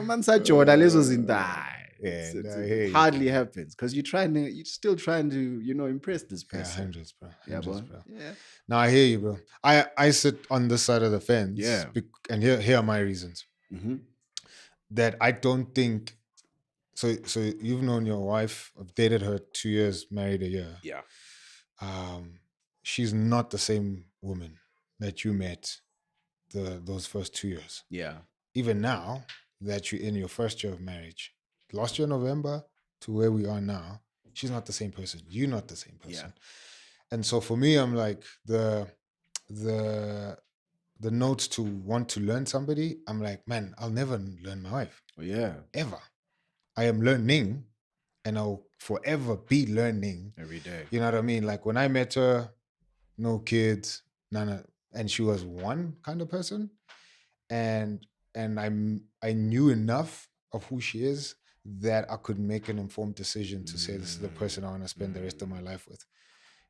[SPEAKER 1] mansa joda lezo zinto. It hardly happens, because you're still trying to impress this person.
[SPEAKER 2] 100s, bro.
[SPEAKER 1] 100s,
[SPEAKER 2] bro.
[SPEAKER 1] Yeah.
[SPEAKER 2] No, I hear you, bro. I sit on this side of the fence.
[SPEAKER 1] Yeah.
[SPEAKER 2] And here are my reasons. That I don't think. So you've known your wife. I've dated her 2 years, married a year.
[SPEAKER 1] Yeah.
[SPEAKER 2] She's not the same woman that you met those first 2 years.
[SPEAKER 1] Yeah.
[SPEAKER 2] Even now that you're in your first year of marriage, last year November to where we are now, she's not the same person. You're not the same person. Yeah. And so for me, I'm like the notes to want to learn somebody. I'm like, man, I'll never learn my wife.
[SPEAKER 1] Oh, yeah.
[SPEAKER 2] Ever. I am learning, and I'll forever be learning
[SPEAKER 1] every day.
[SPEAKER 2] You know what I mean? Like when I met her, no kids, none, and she was one kind of person, and I knew enough of who she is that I could make an informed decision to say this is the person I want to spend the rest of my life with.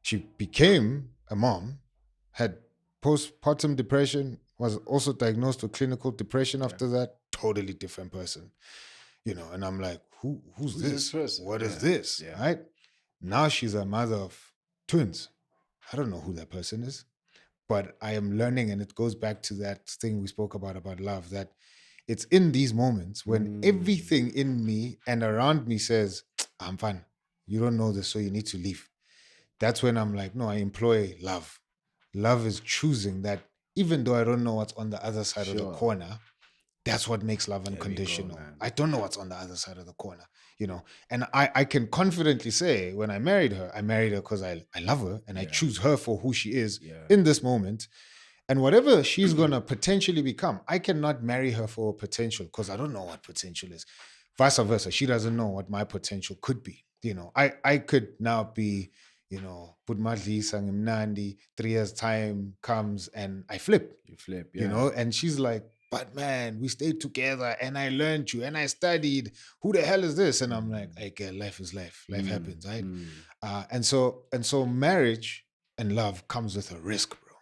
[SPEAKER 2] She became a mom, had postpartum depression, was also diagnosed with clinical depression after that. Totally different person, and I'm like, who's this person? What is this? Yeah. Right? Now she's a mother of twins. I don't know who that person is, but I am learning, and it goes back to that thing we spoke about love, that it's in these moments when everything in me and around me says, I'm fine. You don't know this, so you need to leave. That's when I'm like, no, I employ love. Love is choosing that, even though I don't know what's on the other side of the corner, that's what makes love unconditional. I don't know what's on the other side of the corner, And I can confidently say, when I married her because I love her and I choose her for who she is in this moment. And whatever she's going to potentially become, I cannot marry her for potential because I don't know what potential is. Vice versa, she doesn't know what my potential could be. I could now be, put madlisa ngimnandi, 3 years time comes and I flip.
[SPEAKER 1] You flip,
[SPEAKER 2] And she's like, but man, we stayed together and I learned you and I studied. Who the hell is this? And I'm like, okay, life is life. Life happens, right? And so marriage and love comes with a risk, bro.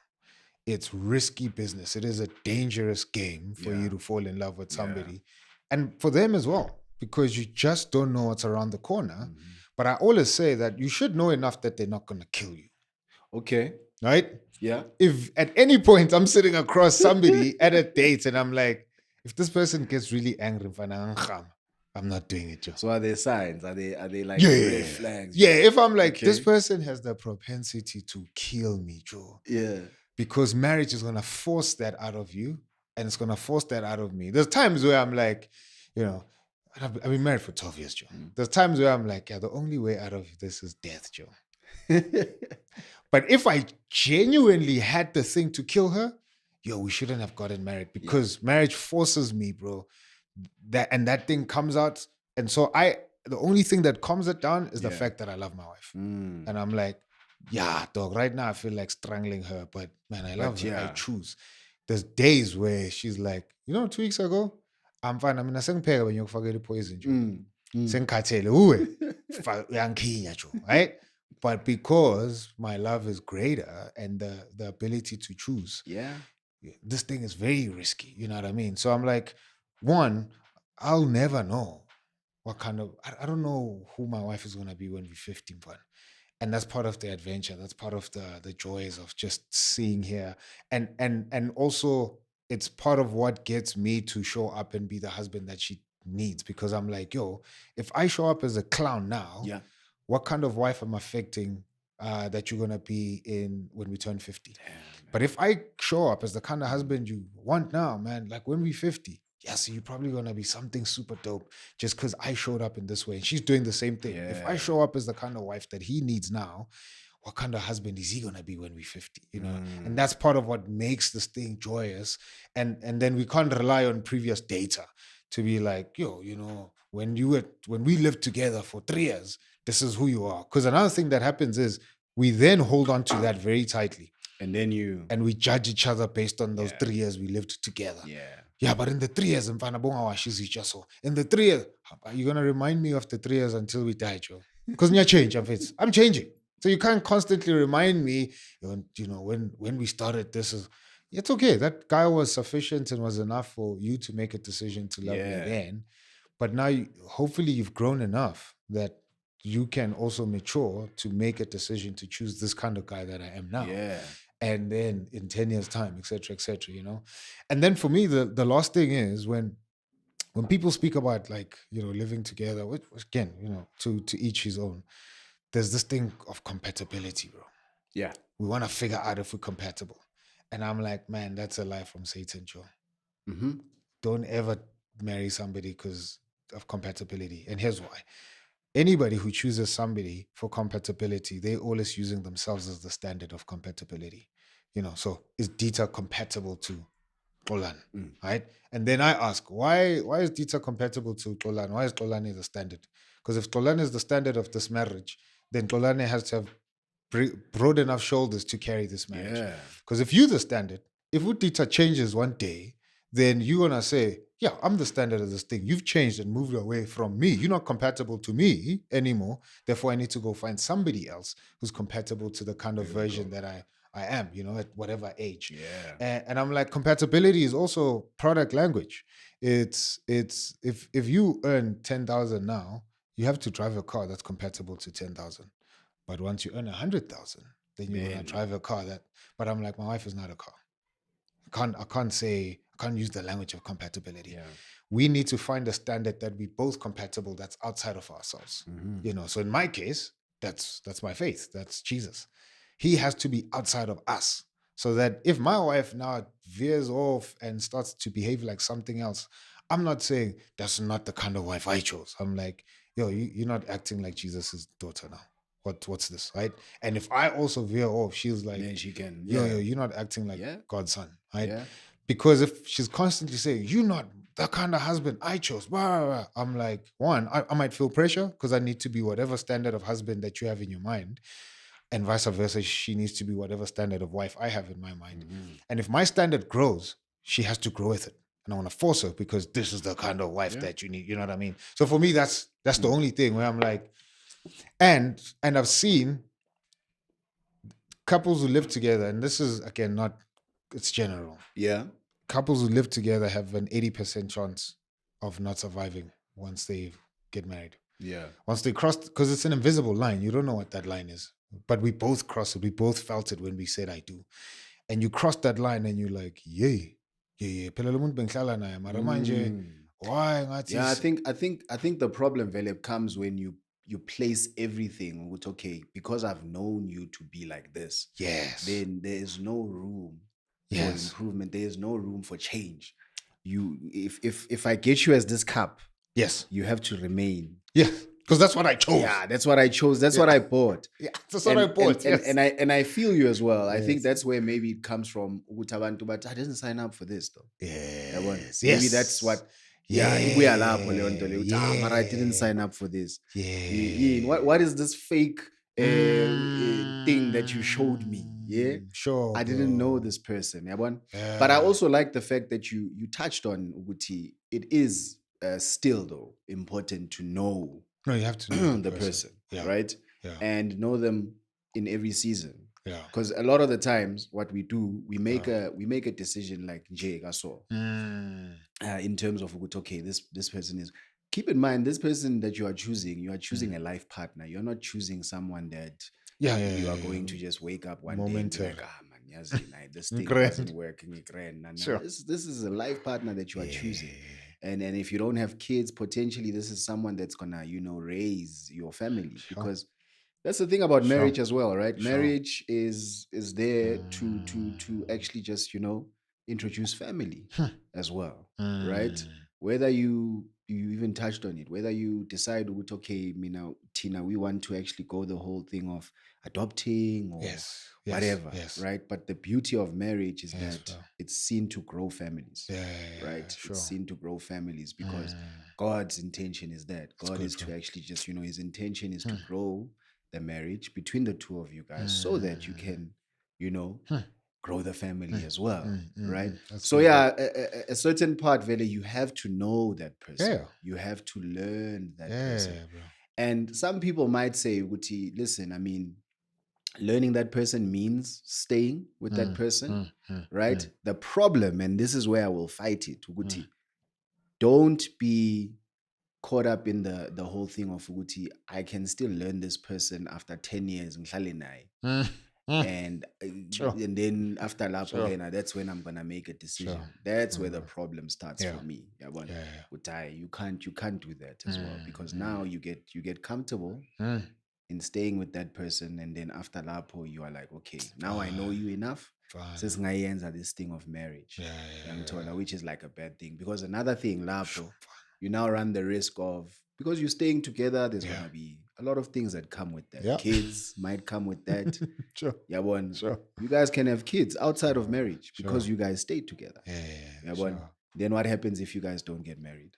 [SPEAKER 2] It's risky business. It is a dangerous game for you to fall in love with somebody. And for them as well. because you just don't know what's around the corner. But I always say that you should know enough that they're not going to kill you.
[SPEAKER 1] Okay.
[SPEAKER 2] Right?
[SPEAKER 1] Yeah.
[SPEAKER 2] If at any point I'm sitting across somebody at a date and I'm like, if this person gets really angry, I'm not doing it, Joe.
[SPEAKER 1] So are there signs? Are they like
[SPEAKER 2] Yeah.
[SPEAKER 1] red flags?
[SPEAKER 2] Yeah, if I'm like, this
[SPEAKER 1] Okay.
[SPEAKER 2] person has the propensity to kill me, Joe.
[SPEAKER 1] Yeah.
[SPEAKER 2] Because marriage is going to force that out of you and it's going to force that out of me. There's times where I'm like, you know, I've been married for 12 years, Joe. There's times where I'm like, yeah, the only way out of this is death, Joe. But if I genuinely had the thing to kill her, we shouldn't have gotten married because marriage forces me, bro. That thing comes out. And so the only thing that calms it down is the fact that I love my wife. And I'm like, yeah, dog, right now I feel like strangling her, but man, I love her. I choose. There's days where she's like, 2 weeks ago, I'm fine. I mean, I sang pega when you forget the poison. Right? But because my love is greater and the ability to choose, this thing is very risky. You know what I mean? So I'm like, one, I'll never know what kind of, I don't know who my wife is going to be when we're 15, but and that's part of the adventure. That's part of the joys of just seeing here. And also it's part of what gets me to show up and be the husband that she needs. Because I'm like, if I show up as a clown now, what kind of wife am I affecting that you're gonna be in when we turn 50? Damn, but if I show up as the kind of husband you want now, man, like when we're 50, so you're probably gonna be something super dope just because I showed up in this way. And she's doing the same thing. If I show up as the kind of wife that he needs now, what kind of husband is he gonna be when we're 50? You know? And that's part of what makes this thing joyous. And then we can't rely on previous data to be like, when we lived together for 3 years, this is who you are. Because another thing that happens is we then hold on to that very tightly.
[SPEAKER 1] And then
[SPEAKER 2] we judge each other based on those 3 years we lived together. Yeah, but in the 3 years, in the 3 years, are you gonna remind me of the 3 years until we die, Joe? Because you change, I'm changing. So you can't constantly remind me, when we started, it's okay. That guy was sufficient and was enough for you to make a decision to love me then. But now, hopefully, you've grown enough that you can also mature to make a decision to choose this kind of guy that I am now.
[SPEAKER 1] Yeah.
[SPEAKER 2] And then in 10 years' time, et cetera, And then for me, the last thing is when people speak about living together, which again, to each his own, there's this thing of compatibility, bro.
[SPEAKER 1] Yeah.
[SPEAKER 2] We want to figure out if we're compatible. And I'm like, man, that's a lie from Satan, Joe. Don't ever marry somebody because of compatibility. And here's why. Anybody who chooses somebody for compatibility, they're always using themselves as the standard of compatibility. So is Dita compatible to Xolan, right? And then I ask, why is Dita compatible to Xolan? Why is Xolan the standard? Because if Xolan is the standard of this marriage, then Xolan has to have broad enough shoulders to carry this marriage. Because if you're the standard, if Dita changes one day, then you're going to say, I'm the standard of this thing. You've changed and moved away from me. You're not compatible to me anymore. Therefore, I need to go find somebody else who's compatible to the kind of version that I am, at whatever age. And I'm like, compatibility is also product language. It's if you earn 10,000 now, you have to drive a car that's compatible to 10,000. But once you earn 100,000, then you want to drive a car that. But I'm like, my wife is not a car. I can't use the language of compatibility. We need to find a standard that we're both compatible that's outside of ourselves. So in my case, that's my faith. That's Jesus. He has to be outside of us. So that if my wife now veers off and starts to behave like something else, I'm not saying that's not the kind of wife I chose. I'm like, you're not acting like Jesus' daughter now. What's this, right? And if I also veer off, she's like,
[SPEAKER 1] then she can,
[SPEAKER 2] you're not acting like God's son, right? Because if she's constantly saying, you're not the kind of husband I chose, blah, blah, blah, I'm like, one, I might feel pressure because I need to be whatever standard of husband that you have in your mind. And vice versa, she needs to be whatever standard of wife I have in my mind. And if my standard grows, she has to grow with it. And I want to force her because this is the kind of wife that you need. You know what I mean? So for me, that's the only thing where I'm like, and I've seen couples who live together, and this is, again, it's general.
[SPEAKER 1] Yeah.
[SPEAKER 2] Couples who live together have an 80% chance of not surviving once they get married.
[SPEAKER 1] Yeah.
[SPEAKER 2] Once they crossed, because it's an invisible line. You don't know what that line is. But we both crossed it. We both felt it when we said I do. And you cross that line and you're like, yay. Yeah. Phela lo muntu bengihlala naye, mara manje, why ngathi
[SPEAKER 1] Yeah, I think the problem Vele comes when you place everything with okay, because I've known you to be like this.
[SPEAKER 2] Yes.
[SPEAKER 1] Then there is no room for
[SPEAKER 2] Yes.
[SPEAKER 1] improvement. There is no room for change. If I get you as this cup,
[SPEAKER 2] Yes.
[SPEAKER 1] you have to remain.
[SPEAKER 2] Yeah. Because that's what I chose.
[SPEAKER 1] Yeah, that's what I chose. That's what I bought.
[SPEAKER 2] Yeah, that's what I bought.
[SPEAKER 1] And I feel you as well. I think that's where maybe it comes from. But I didn't sign up for this though.
[SPEAKER 2] Yes.
[SPEAKER 1] Maybe that's what. Yeah, we are but I didn't sign up for this.
[SPEAKER 2] Yeah.
[SPEAKER 1] What is this fake thing that you showed me? Yeah,
[SPEAKER 2] sure.
[SPEAKER 1] I didn't know this person. But I also like the fact that you touched on Uguti. It is still though important to know.
[SPEAKER 2] No, you have to know
[SPEAKER 1] the person,
[SPEAKER 2] yeah.
[SPEAKER 1] right?
[SPEAKER 2] Yeah.
[SPEAKER 1] And know them in every season.
[SPEAKER 2] Yeah.
[SPEAKER 1] Because a lot of the times, what we do, we make a decision like Jay Gaso. In terms of okay, this person is. Keep in mind, this person that you are choosing a life partner. You're not choosing someone that you are going to just wake up one day and be like, man, this thing doesn't work.
[SPEAKER 2] Sure.
[SPEAKER 1] This is a life partner that you are choosing. And if you don't have kids, potentially this is someone that's gonna, raise your family.
[SPEAKER 2] Sure.
[SPEAKER 1] Because that's the thing about marriage as well, right?
[SPEAKER 2] Sure.
[SPEAKER 1] Marriage is there to actually just, introduce family as well, right? Whether you even touched on it, whether you decide, okay, Tina, we want to actually go the whole thing of adopting or whatever, right? But the beauty of marriage is that it's seen to grow families, right?
[SPEAKER 2] Sure.
[SPEAKER 1] It's seen to grow families because God's intention is that. God is to actually just, his intention is to grow the marriage between the two of you guys so that you can, grow the family as well, right? So a certain part, Vele, you have to know that person.
[SPEAKER 2] Yeah.
[SPEAKER 1] You have to learn that person. Bro. And some people might say, Uguti, listen, I mean, learning that person means staying with that person, right? The problem, and this is where I will fight it, Uguti, don't be caught up in the whole thing of Uguti, I can still learn this person after 10 years in Shalinai. And then after Lapo, that's when I'm gonna make a decision. That's where the problem starts for me. You can't do that as well because now you get comfortable in staying with that person, and then after Lapo, you are like, okay, now I know you enough. Since ngayenza this thing of marriage, which is like a bad thing because another thing, Lapo, you now run the risk of, because you're staying together, there's gonna be a lot of things that come with that. Kids might come with that.
[SPEAKER 2] Sure.
[SPEAKER 1] You guys can have kids outside of marriage because you guys stayed together. Then what happens if you guys don't get married?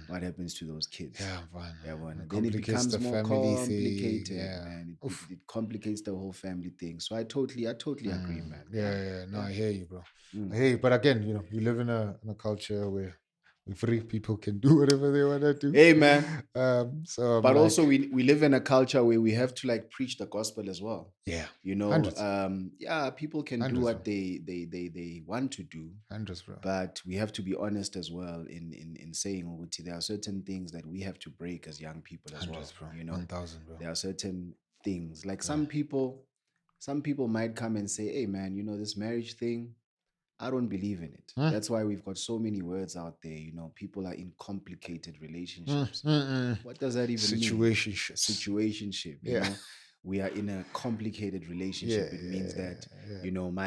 [SPEAKER 1] What happens to those kids? Then it becomes more complicated, man. It complicates the whole family thing. So I totally agree, man.
[SPEAKER 2] No, I hear you, bro. I hear you. But again, we live in a culture where free people can do whatever they want to do.
[SPEAKER 1] Hey, man.
[SPEAKER 2] But
[SPEAKER 1] also we live in a culture where we have to preach the gospel as well.
[SPEAKER 2] Yeah.
[SPEAKER 1] People can do what they want to do. But we have to be honest as well in saying, there are certain things that we have to break as young people as well.
[SPEAKER 2] Bro. 1,000, bro.
[SPEAKER 1] There are certain things. Like some people might come and say, hey man, this marriage thing, I don't believe in it. That's why we've got so many words out there. People are in complicated relationships. What does that even mean? Situationship. We are in a complicated relationship. It means that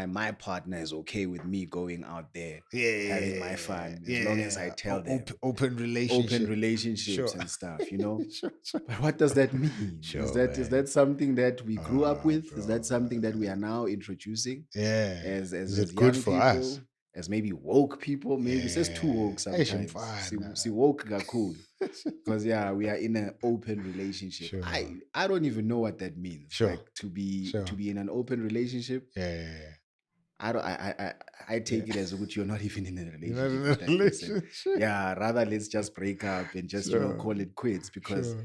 [SPEAKER 1] my partner is okay with me going out there having my fun as long as I tell them
[SPEAKER 2] open relationships
[SPEAKER 1] and stuff. But what does that mean? Is that something that we grew up with? Is that something that we are now introducing? As
[SPEAKER 2] young
[SPEAKER 1] good
[SPEAKER 2] for
[SPEAKER 1] people,
[SPEAKER 2] us?
[SPEAKER 1] As maybe woke people, maybe it says too woke sometimes. See woke ga cool. Because we are in an open relationship. I don't even know what that means. To be in an open relationship. I take it as what you're not even in a relationship. Rather let's just break up and just call it quits, because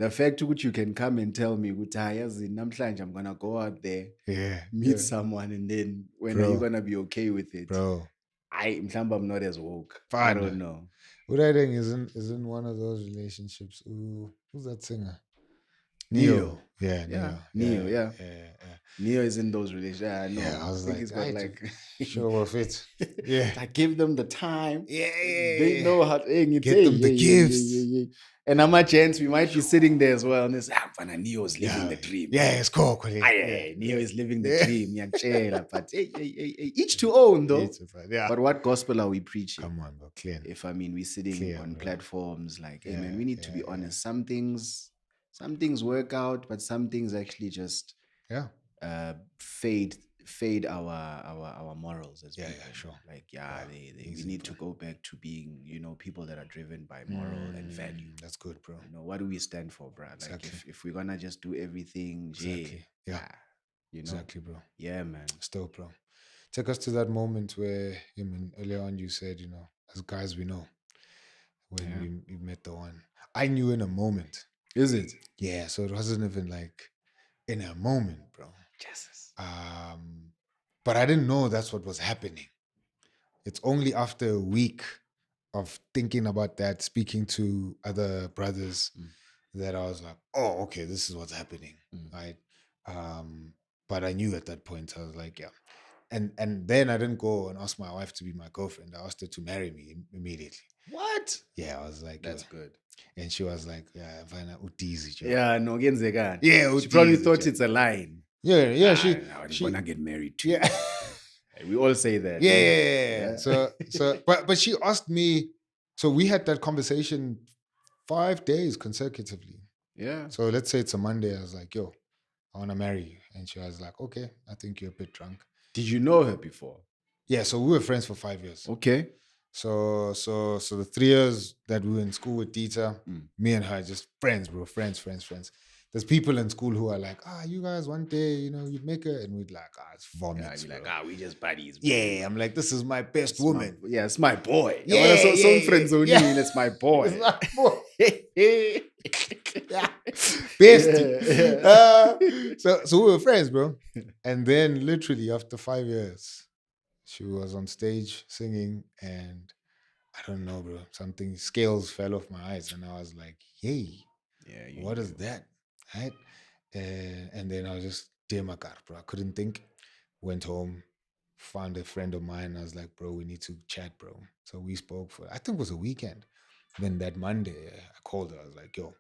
[SPEAKER 1] the fact which you can come and tell me, I'm gonna go out there, meet someone, and then when are you gonna be okay with it?
[SPEAKER 2] Bro.
[SPEAKER 1] I'm not as woke. I don't know.
[SPEAKER 2] Uraideng is in one of those relationships. Ooh, who's that singer?
[SPEAKER 1] Neo.
[SPEAKER 2] Yeah,
[SPEAKER 1] Yeah,
[SPEAKER 2] Neo.
[SPEAKER 1] Neo, yeah.
[SPEAKER 2] Yeah.
[SPEAKER 1] Neo is in those relationships. Yeah, I
[SPEAKER 2] Yeah,
[SPEAKER 1] know.
[SPEAKER 2] I
[SPEAKER 1] I
[SPEAKER 2] was
[SPEAKER 1] think
[SPEAKER 2] like,
[SPEAKER 1] he's got
[SPEAKER 2] I
[SPEAKER 1] like
[SPEAKER 2] show off it. Yeah.
[SPEAKER 1] I give them the time. They
[SPEAKER 2] Yeah.
[SPEAKER 1] know how to
[SPEAKER 2] Get them the gifts.
[SPEAKER 1] yeah. And I'm a chance we might be sitting there as well. And it's Neo's living
[SPEAKER 2] Yeah.
[SPEAKER 1] the dream.
[SPEAKER 2] Yeah, it's cool.
[SPEAKER 1] Neo is living the
[SPEAKER 2] Yeah.
[SPEAKER 1] dream. Ngiyakutshela, but each to own though.
[SPEAKER 2] It's about- yeah.
[SPEAKER 1] But what gospel are we preaching?
[SPEAKER 2] Come on, bro. Clear.
[SPEAKER 1] If we're sitting
[SPEAKER 2] Clear,
[SPEAKER 1] on
[SPEAKER 2] bro.
[SPEAKER 1] platforms like, hey
[SPEAKER 2] Yeah,
[SPEAKER 1] man, we need to be
[SPEAKER 2] yeah.
[SPEAKER 1] honest. Some things work out, but some things actually just
[SPEAKER 2] Yeah.
[SPEAKER 1] fade our morals as
[SPEAKER 2] Yeah,
[SPEAKER 1] people.
[SPEAKER 2] yeah, sure.
[SPEAKER 1] Like
[SPEAKER 2] Yeah,
[SPEAKER 1] we
[SPEAKER 2] easy,
[SPEAKER 1] need to
[SPEAKER 2] bro.
[SPEAKER 1] go back to being people that are driven by moral and value.
[SPEAKER 2] That's good, bro.
[SPEAKER 1] What do we stand for, bruh? Like
[SPEAKER 2] Exactly.
[SPEAKER 1] if we're gonna just do everything,
[SPEAKER 2] Exactly. Yeah. Exactly, bro.
[SPEAKER 1] Yeah, man.
[SPEAKER 2] Still, bro. Take us to that moment where, earlier on you said, as guys we know, when we met the one. I knew in a moment.
[SPEAKER 1] Is it?
[SPEAKER 2] Yeah, so it wasn't even like in a moment, bro.
[SPEAKER 1] Jesus.
[SPEAKER 2] But I didn't know that's what was happening. It's only after a week of thinking about that, speaking to other brothers, that I was like, oh, okay, this is what's happening, right? But I knew at that point, I was like, yeah. And then I didn't go and ask my wife to be my girlfriend. I asked her to marry me immediately.
[SPEAKER 1] What?
[SPEAKER 2] Yeah, I was like,
[SPEAKER 1] That's good.
[SPEAKER 2] And she was like, yeah, Vana Utizi.
[SPEAKER 1] Yeah, no, genzekani.
[SPEAKER 2] Yeah,
[SPEAKER 1] She probably
[SPEAKER 2] utizi,
[SPEAKER 1] thought
[SPEAKER 2] Joe.
[SPEAKER 1] it's a line.
[SPEAKER 2] Yeah,
[SPEAKER 1] I'm
[SPEAKER 2] she
[SPEAKER 1] gonna get married too.
[SPEAKER 2] yeah.
[SPEAKER 1] We all say that.
[SPEAKER 2] Yeah. So but she asked me, so we had that conversation 5 days consecutively.
[SPEAKER 1] Yeah.
[SPEAKER 2] So let's say it's a Monday. I was like, yo, I want to marry you. And she was like, okay, I think you're a bit drunk.
[SPEAKER 1] Did you know her before?
[SPEAKER 2] Yeah, so we were friends for 5 years.
[SPEAKER 1] Okay.
[SPEAKER 2] So the 3 years that we were in school with Dita, me and her just friends, bro, friends. There's people in school who are like, you guys one day, you'd make it, and we'd like, it's vomit.
[SPEAKER 1] You're like, we just buddies.
[SPEAKER 2] Yeah, I'm like, this is my best woman.
[SPEAKER 1] It's my boy.
[SPEAKER 2] Yeah,
[SPEAKER 1] some friends only.
[SPEAKER 2] yeah.
[SPEAKER 1] It's my boy.
[SPEAKER 2] It's my boy. Yeah. Bestie. So we were friends, bro. And then literally after 5 years, she was on stage singing, and I don't know, bro. Something scales fell off my eyes, and I was like, "Hey, what is that?" Right? And then I was just dear my God, bro. I couldn't think. Went home, found a friend of mine. I was like, "Bro, we need to chat, bro." So we spoke for I think it was a weekend. Then that Monday, I called her. I was like, "Yo,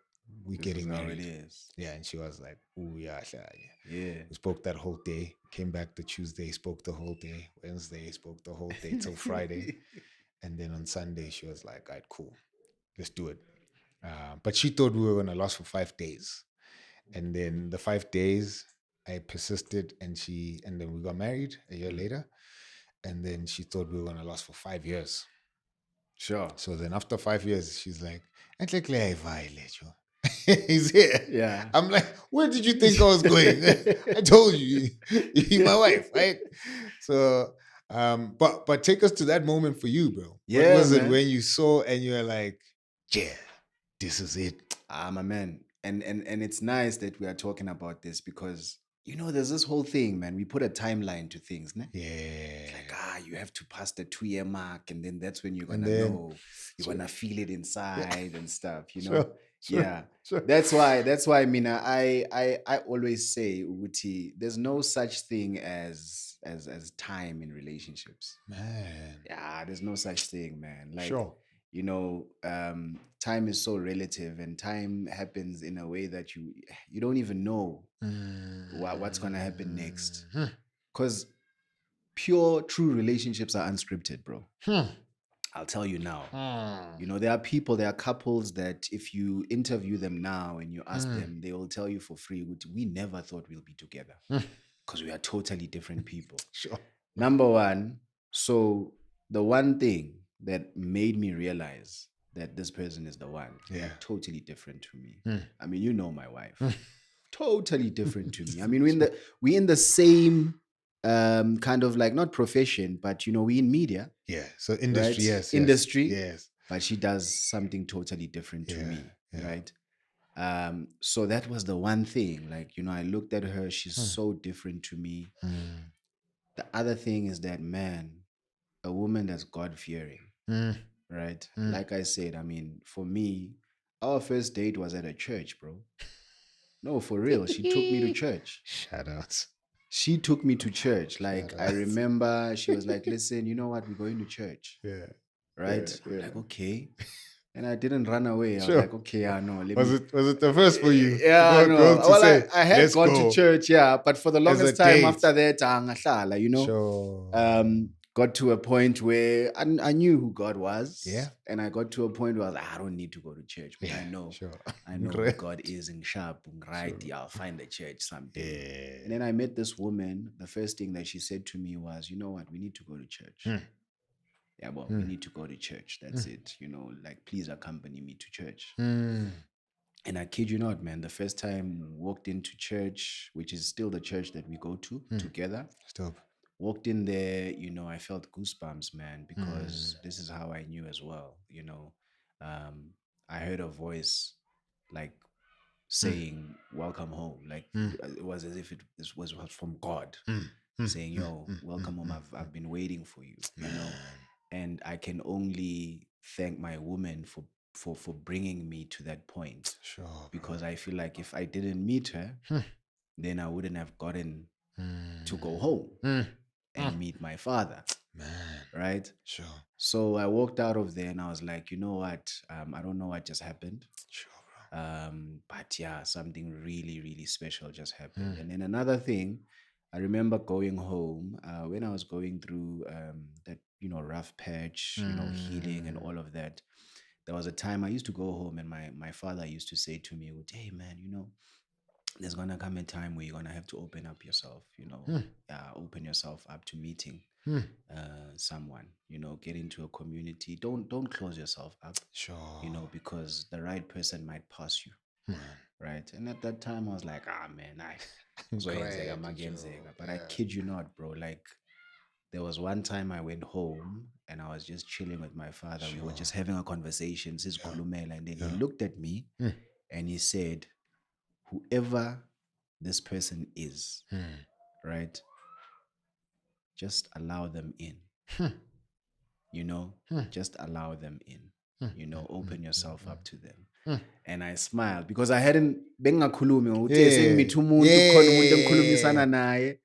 [SPEAKER 2] we're getting married."
[SPEAKER 1] It is.
[SPEAKER 2] Yeah, and she was like, "Ooh, yeah,
[SPEAKER 1] yeah."
[SPEAKER 2] We spoke that whole day. Came back the Tuesday, spoke the whole day. Wednesday, spoke the whole day till Friday. And then on Sunday, she was like, all right, cool. Let's do it. But she thought we were going to last for 5 days. And then the 5 days, I persisted, and then we got married a year later. And then she thought we were going to last for 5 years.
[SPEAKER 1] Sure.
[SPEAKER 2] So then after 5 years, she's like, he's here.
[SPEAKER 1] Yeah.
[SPEAKER 2] I'm like, where did you think I was going? I told you, you're my wife, right? So, but take us to that moment for you, bro.
[SPEAKER 1] Yeah,
[SPEAKER 2] what was
[SPEAKER 1] man.
[SPEAKER 2] it when you saw and you were like, yeah, this is it?
[SPEAKER 1] My man. And it's nice that we are talking about this because, there's this whole thing, man. We put a timeline to things, ne?
[SPEAKER 2] Yeah.
[SPEAKER 1] It's like, you have to pass the 2-year mark, and then that's when you're going to know. You're going to feel it inside and stuff,
[SPEAKER 2] Sure.
[SPEAKER 1] Yeah. Sure. That's why, Mina, I always say, Uti, there's no such thing as time in relationships.
[SPEAKER 2] Man.
[SPEAKER 1] Yeah, there's no such thing, man. Like,
[SPEAKER 2] sure.
[SPEAKER 1] Time is so relative, and time happens in a way that you don't even know what's going to happen next. Because pure, true relationships are unscripted, bro. I'll tell you now. There are people, there are couples that if you interview them now and you ask them, they will tell you for free, we never thought we'll be together because we are totally different people.
[SPEAKER 2] Sure.
[SPEAKER 1] Number one, so the one thing that made me realize that this person is the one, totally different to me. I mean, you know my wife. Totally different to me. I mean, we're in the same kind of like, not profession, but we in media.
[SPEAKER 2] Yeah. So industry,
[SPEAKER 1] right?
[SPEAKER 2] yes.
[SPEAKER 1] Industry.
[SPEAKER 2] Yes.
[SPEAKER 1] But she does something totally different to me. Right. So that was the one thing. Like, I looked at her, she's so different to me. The other thing is that, man, a woman that's God-fearing. right? Like I said, I mean, for me, our first date was at a church, bro. No, for real. She took me to church.
[SPEAKER 2] Shoutouts.
[SPEAKER 1] She took me to church. Like,
[SPEAKER 2] Shout
[SPEAKER 1] I
[SPEAKER 2] out.
[SPEAKER 1] remember she was like, listen, you know what? We're going to church,
[SPEAKER 2] Yeah.
[SPEAKER 1] right? I'm like, okay. And I didn't run away. I was
[SPEAKER 2] Sure.
[SPEAKER 1] like, okay, yeah, no, let
[SPEAKER 2] Was
[SPEAKER 1] me.
[SPEAKER 2] it the first for you?
[SPEAKER 1] Yeah,
[SPEAKER 2] Go
[SPEAKER 1] no.
[SPEAKER 2] to
[SPEAKER 1] Well,
[SPEAKER 2] say,
[SPEAKER 1] I had
[SPEAKER 2] let's
[SPEAKER 1] gone
[SPEAKER 2] go.
[SPEAKER 1] to church, yeah, but for the
[SPEAKER 2] As a
[SPEAKER 1] longest time
[SPEAKER 2] date.
[SPEAKER 1] after that, angahlala, you know,
[SPEAKER 2] Sure.
[SPEAKER 1] got to a point where I knew who God was.
[SPEAKER 2] Yeah.
[SPEAKER 1] And I got to a point where I was like, I don't need to go to church, but
[SPEAKER 2] Yeah,
[SPEAKER 1] I know.
[SPEAKER 2] sure.
[SPEAKER 1] I know who God is in sharp, right?
[SPEAKER 2] Sure.
[SPEAKER 1] Yeah, I'll find a church someday.
[SPEAKER 2] Yeah.
[SPEAKER 1] And then I met this woman. The first thing that she said to me was, you know what, we need to go to church. Yeah, well, we need to go to church. That's it. You know, like, please accompany me to church. And I kid you not, man, the first time we walked into church, which is still the church that we go to together,
[SPEAKER 2] Stop.
[SPEAKER 1] walked in there, you know, I felt goosebumps, man, because this is how I knew as well, you know. I heard a voice like saying, welcome home. Like, it was as if this was from God saying, yo, welcome home. I've been waiting for you, you know. And I can only thank my woman for bringing me to that point.
[SPEAKER 2] Sure. Bro.
[SPEAKER 1] Because I feel like if I didn't meet her, then I wouldn't have gotten to go home and meet my father.
[SPEAKER 2] Man.
[SPEAKER 1] Right?
[SPEAKER 2] Sure.
[SPEAKER 1] So I walked out of there and I was like, you know what? I don't know what just happened.
[SPEAKER 2] Sure, bro.
[SPEAKER 1] But yeah, something really, really special just happened. And then another thing, I remember going home when I was going through that, you know, rough patch, you know, healing and all of that. There was a time I used to go home and my father used to say to me, hey, man, you know, there's going to come a time where you're going to have to open up yourself, you know, open yourself up to meeting someone, you know, get into a community. Don't close yourself up.
[SPEAKER 2] Sure.
[SPEAKER 1] You know, because the right person might pass you. Right. And at that time I was like, man, but I kid you not, bro. Like, there was one time I went home and I was just chilling with my father. We were just having a conversation, and then he looked at me and he said, whoever this person is, right, just allow them in. You know, just allow them in. You know, open yourself up to them. And I smiled because I hadn't bengakhulumi ngokuthi sengimithe umuntu khona umuntu engikhulumisana naye.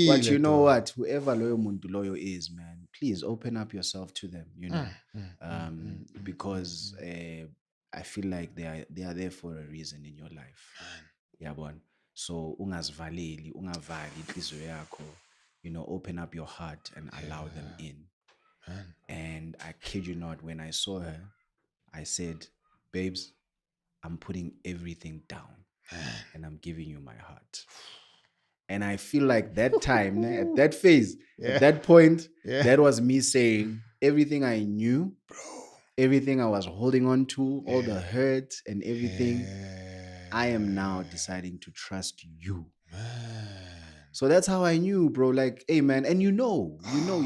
[SPEAKER 1] But you know what? Whoever loyo muntu loyo is, man, please open up yourself to them, you know. Because I feel like they are there for a reason in your life. Yabona. So ungazivaleli, ungavali inhliziyo yakho, you know, open up your heart and allow them in. And I kid you not, when I saw her, I said, babes, I'm putting everything down and I'm giving you my heart. And I feel like that time, at that phase, at that point, that was me saying everything I knew, everything I was holding on to, all the hurt and everything, I am now deciding to trust you. So that's how I knew, bro. Like, hey, man, and you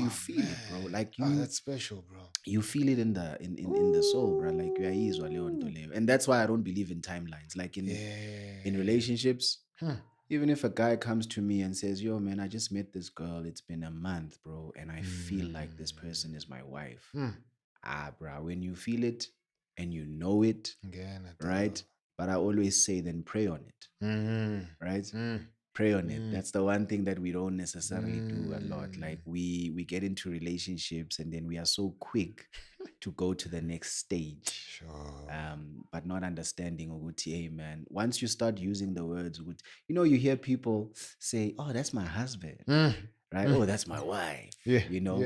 [SPEAKER 1] feel it, bro. Like,
[SPEAKER 2] that's special, bro.
[SPEAKER 1] You feel it in the soul, bro. Like, and that's why I don't believe in timelines. Like in relationships, even if a guy comes to me and says, yo, man, I just met this girl, it's been a month, bro, and I feel like this person is my wife. Bro, when you feel it and you know it, right? But I always say, then pray on it, right? Pray on it. That's the one thing that we don't necessarily do a lot. Like, we get into relationships and then we are so quick to go to the next stage. But not understanding, hey, man, once you start using the words, you know, you hear people say, oh, that's my husband, right? Oh, that's my wife, you know?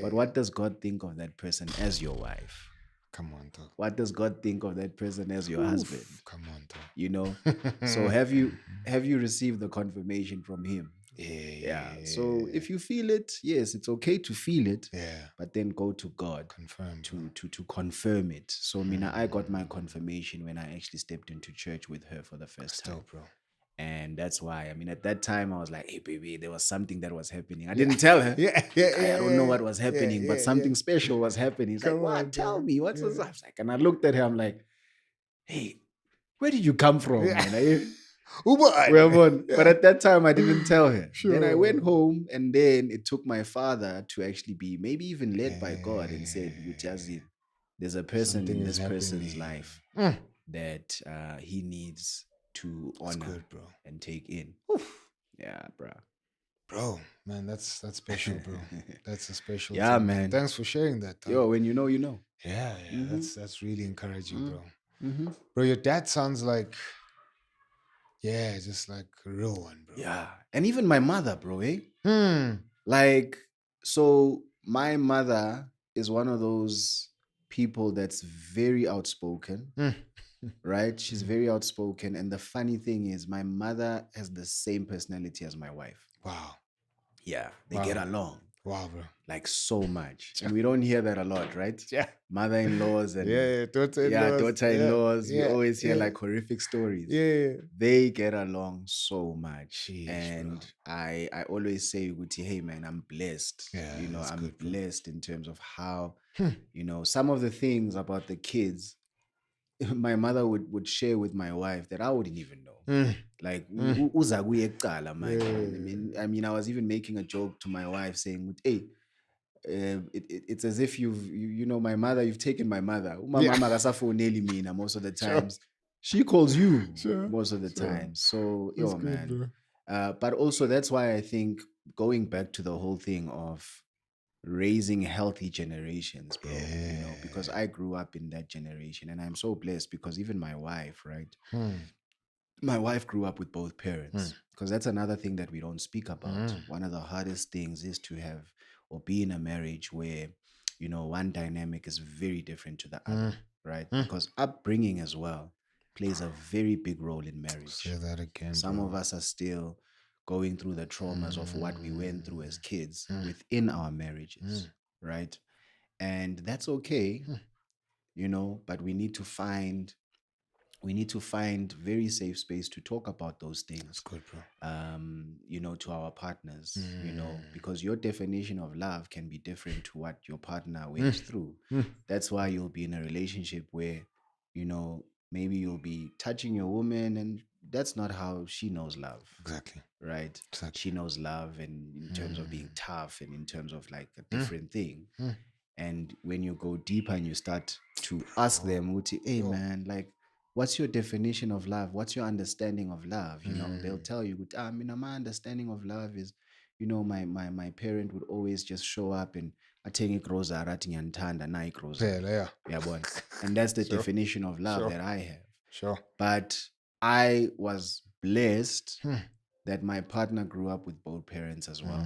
[SPEAKER 1] But what does God think of that person as your wife?
[SPEAKER 2] Come on, talk.
[SPEAKER 1] What does God think of that person as your husband?
[SPEAKER 2] Come on, talk.
[SPEAKER 1] You know? So have you received the confirmation from him? Yeah. So if you feel it, yes, it's okay to feel it. But then go to God to confirm it. So I got my confirmation when I actually stepped into church with her for the first time.
[SPEAKER 2] Bro.
[SPEAKER 1] And that's why, at that time I was like, hey, baby, there was something that was happening. I didn't tell her. I don't know what was happening, but something special was happening. It's like, what? Tell me. What's this? I was like, and I looked at her, I'm like, hey, where did you come from, man? But at that time, I didn't tell her. Then I went home, and then it took my father to actually be maybe even led by God and said, you just there's a person
[SPEAKER 2] Something
[SPEAKER 1] in
[SPEAKER 2] is
[SPEAKER 1] this person's
[SPEAKER 2] happening.
[SPEAKER 1] life that he needs to
[SPEAKER 2] That's
[SPEAKER 1] honor
[SPEAKER 2] good, bro.
[SPEAKER 1] and take in. Yeah, bro.
[SPEAKER 2] Bro, man, that's special, bro. That's a special
[SPEAKER 1] Yeah,
[SPEAKER 2] thing,
[SPEAKER 1] man.
[SPEAKER 2] Thanks for sharing that, dog.
[SPEAKER 1] Yo, when you know, you know.
[SPEAKER 2] Yeah, that's really encouraging, bro.
[SPEAKER 1] Mm-hmm.
[SPEAKER 2] Bro, your dad sounds like, just like a real one, bro.
[SPEAKER 1] Yeah. And even my mother, bro, eh?
[SPEAKER 2] Hmm.
[SPEAKER 1] Like, so my mother is one of those people that's very outspoken, right? She's very outspoken. And the funny thing is, my mother has the same personality as my wife.
[SPEAKER 2] Wow.
[SPEAKER 1] Yeah, they
[SPEAKER 2] Wow.
[SPEAKER 1] get along
[SPEAKER 2] Wow, bro.
[SPEAKER 1] like so much. And we don't hear that a lot, right?
[SPEAKER 2] Yeah.
[SPEAKER 1] Mother-in-laws and
[SPEAKER 2] daughter-in-laws.
[SPEAKER 1] daughter-in-laws. We
[SPEAKER 2] Yeah,
[SPEAKER 1] always hear
[SPEAKER 2] yeah.
[SPEAKER 1] like horrific stories.
[SPEAKER 2] Yeah.
[SPEAKER 1] They get along so much.
[SPEAKER 2] Sheesh,
[SPEAKER 1] And
[SPEAKER 2] bro.
[SPEAKER 1] I always say, Guti, hey man, I'm blessed.
[SPEAKER 2] Yeah, that's
[SPEAKER 1] I'm
[SPEAKER 2] good, bro.
[SPEAKER 1] blessed in terms of how, some of the things about the kids, my mother would share with my wife that I wouldn't even know. Like, uza kuye kuqala manje. I mean, I was even making a joke to my wife saying, hey, it's as if my mother, you've taken my mother.
[SPEAKER 2] Yeah.
[SPEAKER 1] Mama akasafoneli mina most of the
[SPEAKER 2] Sure.
[SPEAKER 1] times. She calls you
[SPEAKER 2] Sure,
[SPEAKER 1] most of the
[SPEAKER 2] sure.
[SPEAKER 1] time. So,
[SPEAKER 2] That's
[SPEAKER 1] yo,
[SPEAKER 2] good,
[SPEAKER 1] man.
[SPEAKER 2] bro.
[SPEAKER 1] But also, that's why I think going back to the whole thing of raising healthy generations, bro, because I grew up in that generation and I'm so blessed because even my wife, right? My wife grew up with both parents because that's another thing that we don't speak about. One of the hardest things is to have or be in a marriage where, one dynamic is very different to the other, right? Because upbringing as well plays a very big role in marriage.
[SPEAKER 2] Say that again,
[SPEAKER 1] Some
[SPEAKER 2] bro.
[SPEAKER 1] of us are still going through the traumas of what we went through as kids within our marriages, right? And that's okay, but we need to find very safe space to talk about those things.
[SPEAKER 2] That's good, bro.
[SPEAKER 1] To our partners, because your definition of love can be different to what your partner went through. That's why you'll be in a relationship where, maybe you'll be touching your woman and that's not how she knows love.
[SPEAKER 2] Exactly.
[SPEAKER 1] Right?
[SPEAKER 2] Exactly.
[SPEAKER 1] She knows love and in terms of being tough and in terms of like a different thing. And when you go deeper and you start to ask them, hey man, like, what's your definition of love? What's your understanding of love? They'll tell you, my understanding of love is, my parent would always just show up and atenge groza arathi ngiyanithanda nayi groza.
[SPEAKER 2] Yeah.
[SPEAKER 1] And that's the
[SPEAKER 2] Sure.
[SPEAKER 1] definition of love
[SPEAKER 2] Sure.
[SPEAKER 1] that I have.
[SPEAKER 2] Sure.
[SPEAKER 1] But I was blessed that my partner grew up with both parents as well.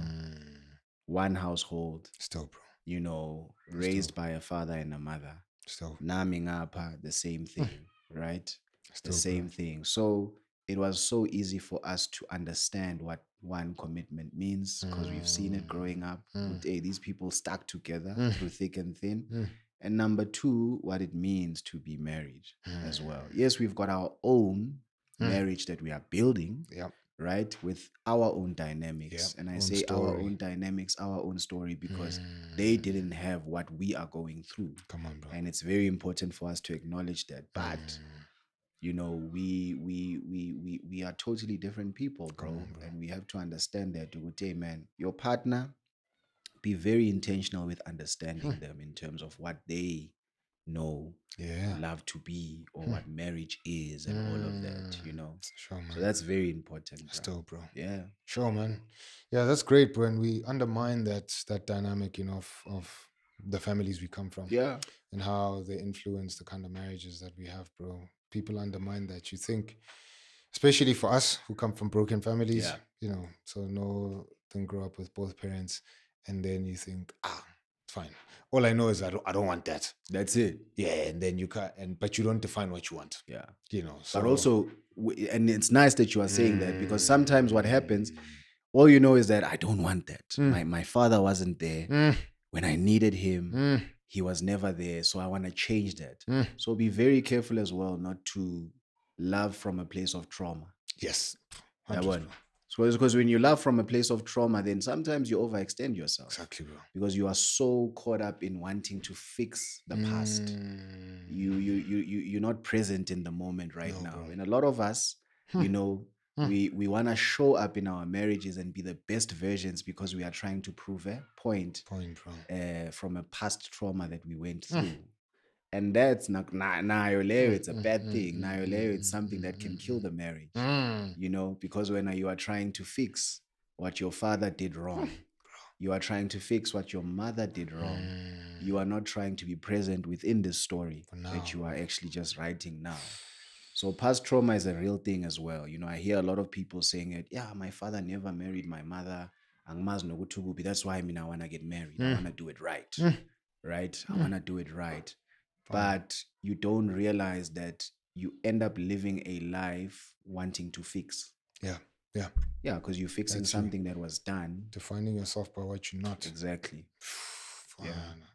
[SPEAKER 1] One household.
[SPEAKER 2] Still, bro.
[SPEAKER 1] Raised by a father and a mother.
[SPEAKER 2] Still.
[SPEAKER 1] Nami ngapha, the same thing, right?
[SPEAKER 2] Still,
[SPEAKER 1] the same thing. So it was so easy for us to understand what one commitment means because we've seen it growing up. Hey, these people stuck together through thick and thin. And number two, what it means to be married as well. Yes, we've got our own marriage that we are building.
[SPEAKER 2] Yep.
[SPEAKER 1] Right, with our own dynamics. And I say
[SPEAKER 2] story.
[SPEAKER 1] our own dynamics, our own story, because they didn't have what we are going through.
[SPEAKER 2] Come on, bro. And
[SPEAKER 1] it's very important for us to acknowledge that. But we are totally different people, bro. And we have to understand that. Hey, man, your partner, be very intentional with understanding them in terms of what they know love to be or what marriage is and all of that,
[SPEAKER 2] Sure, man.
[SPEAKER 1] So that's very important, bro.
[SPEAKER 2] Still, bro.
[SPEAKER 1] Yeah.
[SPEAKER 2] Sure, man. Yeah, that's great, bro. And we undermine that dynamic, of the families we come from.
[SPEAKER 1] Yeah.
[SPEAKER 2] And how they influence the kind of marriages that we have, bro. People undermine that. You think, especially for us who come from broken families, so didn't grow up with both parents, and then you think, fine. All I know is I don't want that.
[SPEAKER 1] That's it.
[SPEAKER 2] Yeah, and then you can't, but you don't define what you want.
[SPEAKER 1] Yeah.
[SPEAKER 2] So,
[SPEAKER 1] but also, and it's nice that you are saying that, because sometimes what happens, all you know is that I don't want that. My father wasn't there when I needed him. He was never there, so I want to change that. So be very careful as well not to love from a place of trauma.
[SPEAKER 2] Yes.
[SPEAKER 1] Because when you love from a place of trauma, then sometimes you overextend yourself.
[SPEAKER 2] Exactly, bro.
[SPEAKER 1] Because you are so caught up in wanting to fix the past. You're not present in the moment right now. Bro. And a lot of us, we want to show up in our marriages and be the best versions because we are trying to prove a point
[SPEAKER 2] bro.
[SPEAKER 1] From a past trauma that we went through. And that's not nayo leyo, it's a bad thing. Nayo leyo, it's something that can kill the marriage. You know, because when you are trying to fix what your father did wrong, you are trying to fix what your mother did wrong. You are not trying to be present within this story that you are actually just writing now. So past trauma is a real thing as well. You know, I hear a lot of people saying it. Yeah, my father never married my mother. That's why I mean I want to get married. I want to do it right. Right? I want to do it right. But you don't realize that you end up living a life wanting to fix.
[SPEAKER 2] Yeah. Yeah.
[SPEAKER 1] Yeah, because you're fixing something that was done.
[SPEAKER 2] Defining yourself by what you're not.
[SPEAKER 1] Exactly.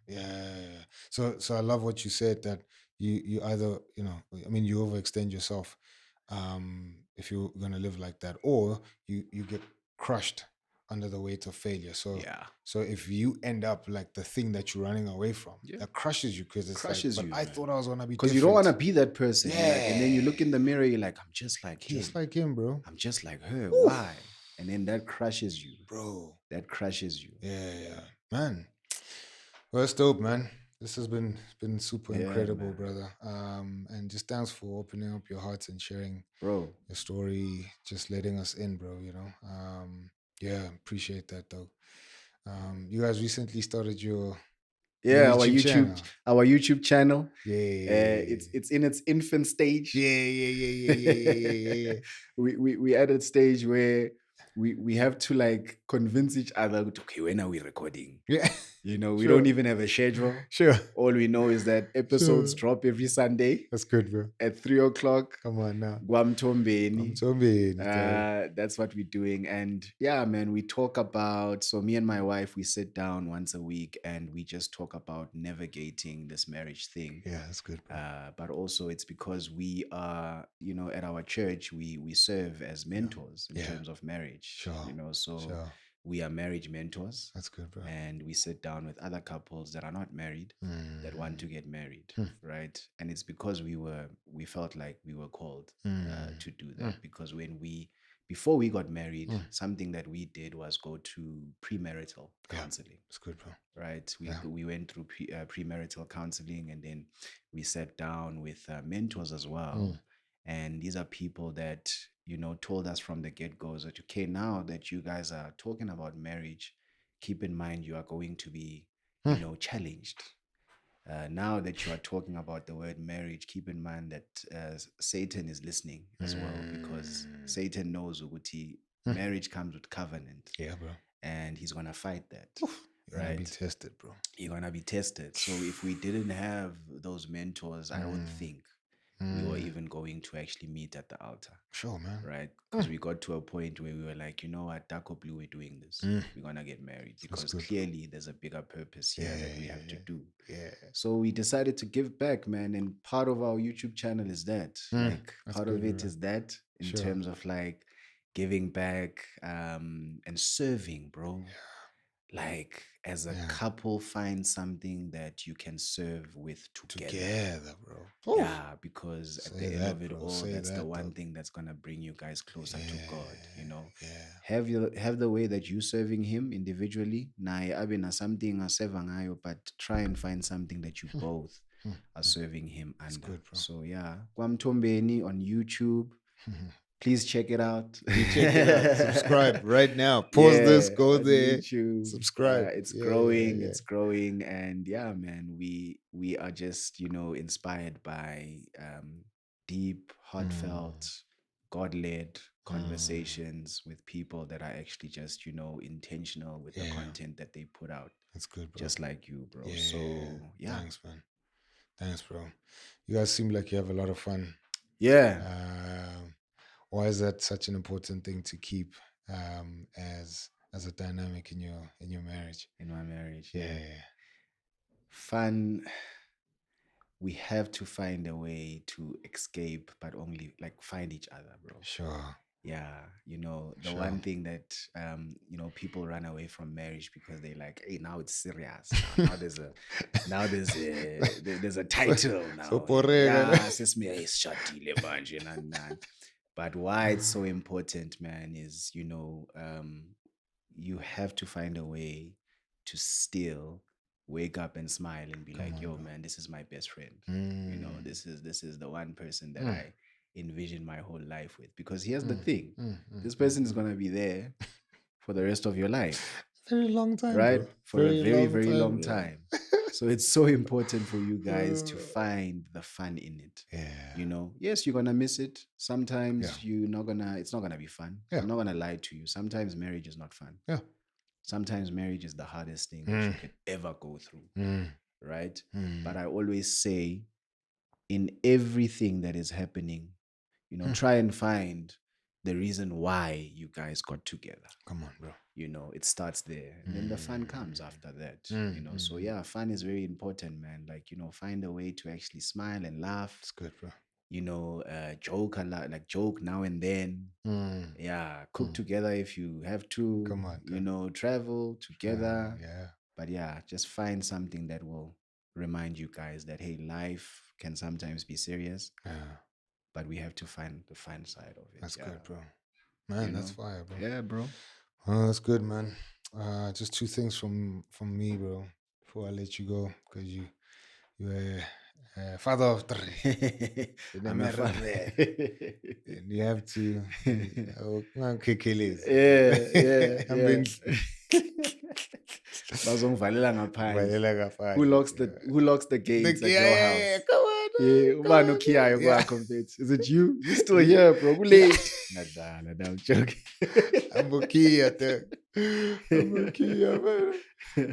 [SPEAKER 2] Yeah. So I love what you said, that you either, I mean, you overextend yourself if you're gonna live like that, or you get crushed under the weight of failure. So so if you end up like the thing that you're running away from, that crushes you, because it's
[SPEAKER 1] crushes
[SPEAKER 2] like,
[SPEAKER 1] you,
[SPEAKER 2] but I
[SPEAKER 1] man.
[SPEAKER 2] thought I was gonna be
[SPEAKER 1] because
[SPEAKER 2] different.
[SPEAKER 1] you don't want to be that person. And then you look in the mirror, you're like, I'm just like him.
[SPEAKER 2] Just like him, bro.
[SPEAKER 1] I'm just like her. Why? And then that crushes you,
[SPEAKER 2] bro.
[SPEAKER 1] That crushes you.
[SPEAKER 2] Yeah. Man. Well, that's dope, man. This has been super incredible,
[SPEAKER 1] man.
[SPEAKER 2] brother. And just thanks for opening up your hearts and sharing,
[SPEAKER 1] bro,
[SPEAKER 2] your story, just letting us in, bro. Yeah, appreciate that, though. You guys recently started your
[SPEAKER 1] our YouTube channel.
[SPEAKER 2] Yeah.
[SPEAKER 1] It's in its infant stage.
[SPEAKER 2] Yeah.
[SPEAKER 1] we at a stage where we have to like convince each other, okay, when are we recording?
[SPEAKER 2] Yeah.
[SPEAKER 1] You know, we don't even have a schedule.
[SPEAKER 2] Sure.
[SPEAKER 1] All we know is that episodes drop every Sunday.
[SPEAKER 2] That's good, bro.
[SPEAKER 1] At 3:00.
[SPEAKER 2] Come on now.
[SPEAKER 1] Gwamtombeni. That's what we're doing. And yeah, man, we talk about, so me and my wife, we sit down once a week and we just talk about navigating this marriage thing.
[SPEAKER 2] Yeah, that's good, bro.
[SPEAKER 1] But also it's because we are, at our church, we serve as mentors in terms of marriage.
[SPEAKER 2] Sure.
[SPEAKER 1] We are marriage mentors.
[SPEAKER 2] That's good, bro.
[SPEAKER 1] And we sit down with other couples that are not married that want to get married, right? And it's because we felt like we were called to do that. Because before we got married, something that we did was go to premarital counseling.
[SPEAKER 2] That's good, bro.
[SPEAKER 1] Right? We went through premarital counseling, and then we sat down with mentors as well. And these are people that, told us from the get-go that, okay, now that you guys are talking about marriage, keep in mind you are going to be, challenged. Now that you are talking about the word marriage, keep in mind that Satan is listening as well, because Satan knows Uguti, marriage comes with covenant.
[SPEAKER 2] Yeah, bro.
[SPEAKER 1] And he's going to fight that.
[SPEAKER 2] You're gonna be tested, bro.
[SPEAKER 1] You're going to be tested. So if we didn't have those mentors, I don't think we were even going to actually meet at the altar.
[SPEAKER 2] Sure, man.
[SPEAKER 1] Right? Because we got to a point where we were like, you know what, Daco Blue, we're doing this. We're going to get married, because clearly there's a bigger purpose here that we have to do.
[SPEAKER 2] Yeah.
[SPEAKER 1] So we decided to give back, man. And part of our YouTube channel is that. Like, part of it is that, in terms of like giving back and serving, bro. Like, as a couple, find something that you can serve with together,
[SPEAKER 2] bro.
[SPEAKER 1] Yeah, because at the end of it all, that's the one thing that's gonna bring you guys closer to God. Have the way that you serving Him individually. Naye abe na something aseva ngayo, but try and find something that you both are serving Him under.
[SPEAKER 2] Good, bro.
[SPEAKER 1] So yeah, Kwamtombeni on YouTube. Please check it out.
[SPEAKER 2] Subscribe right now. Pause this, go there,
[SPEAKER 1] YouTube.
[SPEAKER 2] subscribe.
[SPEAKER 1] It's growing. It's growing. And yeah, man, we are just, inspired by deep, heartfelt, God-led conversations with people that are actually just, intentional with the content that they put out.
[SPEAKER 2] That's good, bro.
[SPEAKER 1] Just like you, bro.
[SPEAKER 2] Yeah.
[SPEAKER 1] So yeah.
[SPEAKER 2] Thanks, man. Thanks, bro. You guys seem like you have a lot of fun.
[SPEAKER 1] Yeah.
[SPEAKER 2] Why is that such an important thing to keep as a dynamic in your marriage?
[SPEAKER 1] In my marriage,
[SPEAKER 2] yeah.
[SPEAKER 1] Fun. We have to find a way to escape, but only like find each other, bro.
[SPEAKER 2] Sure.
[SPEAKER 1] Yeah, the one thing that people run away from marriage because they like, hey, now it's serious. Now there's a title now. But why it's so important, man, is you have to find a way to still wake up and smile and be like,
[SPEAKER 2] on,
[SPEAKER 1] yo,
[SPEAKER 2] bro.
[SPEAKER 1] man, this is my best friend.
[SPEAKER 2] Mm.
[SPEAKER 1] You know, this is the one person that I envision my whole life with. Because here's the thing, this person is gonna be there for the rest of your life,
[SPEAKER 2] Very long time,
[SPEAKER 1] right?
[SPEAKER 2] bro.
[SPEAKER 1] For a
[SPEAKER 2] Very
[SPEAKER 1] very,
[SPEAKER 2] long
[SPEAKER 1] very
[SPEAKER 2] time,
[SPEAKER 1] long
[SPEAKER 2] bro.
[SPEAKER 1] time. So it's so important for you guys to find the fun in it.
[SPEAKER 2] Yeah.
[SPEAKER 1] You know, yes, you're gonna miss it. Sometimes
[SPEAKER 2] Yeah.
[SPEAKER 1] it's not gonna be fun.
[SPEAKER 2] Yeah.
[SPEAKER 1] I'm not gonna lie to you. Sometimes marriage is not fun.
[SPEAKER 2] Yeah.
[SPEAKER 1] Sometimes marriage is the hardest thing that you could ever go through. Right? But I always say, in everything that is happening, you know, try and find the reason why you guys got together.
[SPEAKER 2] Come on, bro.
[SPEAKER 1] You know, it starts there, and then the fun comes after that. You know, so yeah, fun is very important, man. Like, you know, find a way to actually smile and laugh.
[SPEAKER 2] It's good, bro.
[SPEAKER 1] You know, joke a lot, like joke now and then. Yeah, cook together if you have to.
[SPEAKER 2] Come on,
[SPEAKER 1] you know, travel together.
[SPEAKER 2] Yeah.
[SPEAKER 1] But yeah, just find something that will remind you guys that hey, life can sometimes be serious,
[SPEAKER 2] Yeah.
[SPEAKER 1] but we have to find the fun side of it.
[SPEAKER 2] That's
[SPEAKER 1] yeah.
[SPEAKER 2] good, bro. Man,
[SPEAKER 1] You
[SPEAKER 2] that's
[SPEAKER 1] know?
[SPEAKER 2] fire, bro.
[SPEAKER 1] Yeah, bro.
[SPEAKER 2] Oh, that's good, man. Just two things from me, bro, before I let you go, because you're a father of three.
[SPEAKER 1] I'm a fan.
[SPEAKER 2] And you have to. Oh, okay,
[SPEAKER 1] yeah.
[SPEAKER 2] I'm being
[SPEAKER 1] Bazongivalela ngaphandle.
[SPEAKER 2] Valela ngaphandle,
[SPEAKER 1] Who locks the gates at
[SPEAKER 2] yeah,
[SPEAKER 1] your
[SPEAKER 2] yeah,
[SPEAKER 1] house?
[SPEAKER 2] yeah. Come on.
[SPEAKER 1] Yeah,
[SPEAKER 2] come
[SPEAKER 1] ubani
[SPEAKER 2] on,
[SPEAKER 1] okhiyayo
[SPEAKER 2] yeah.
[SPEAKER 1] kwakho mfethu? Is it you? You still here, bro? Kulate. Ngadlala, I'm joking.
[SPEAKER 2] I'm okay at that. I'm okay,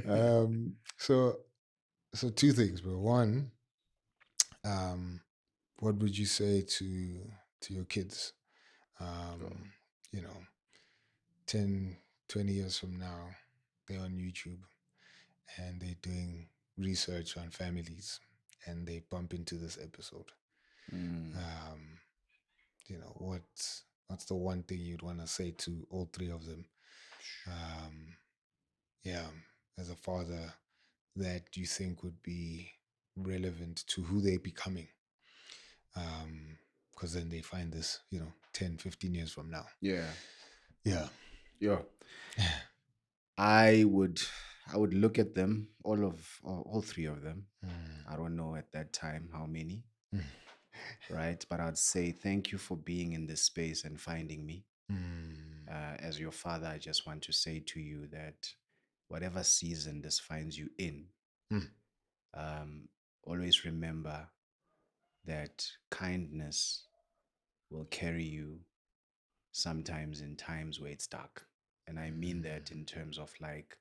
[SPEAKER 2] man. So two things, bro. One, what would you say to your kids? You know, 10, 20 years from now, they're on YouTube and they're doing research on families and they bump into this episode. You know, what's the one thing you'd want to say to all three of them? Yeah, as a father, that you think would be relevant to who they're becoming. Because then they find this, 10, 15 years from now.
[SPEAKER 1] Yeah.
[SPEAKER 2] Yeah.
[SPEAKER 1] Yeah. I would look at them, all three of them. I don't know at that time how many. Right? But I'd say thank you for being in this space and finding me. As your father, I just want to say to you that whatever season this finds you in, always remember that kindness will carry you sometimes in times where it's dark. And I mean that in terms of like,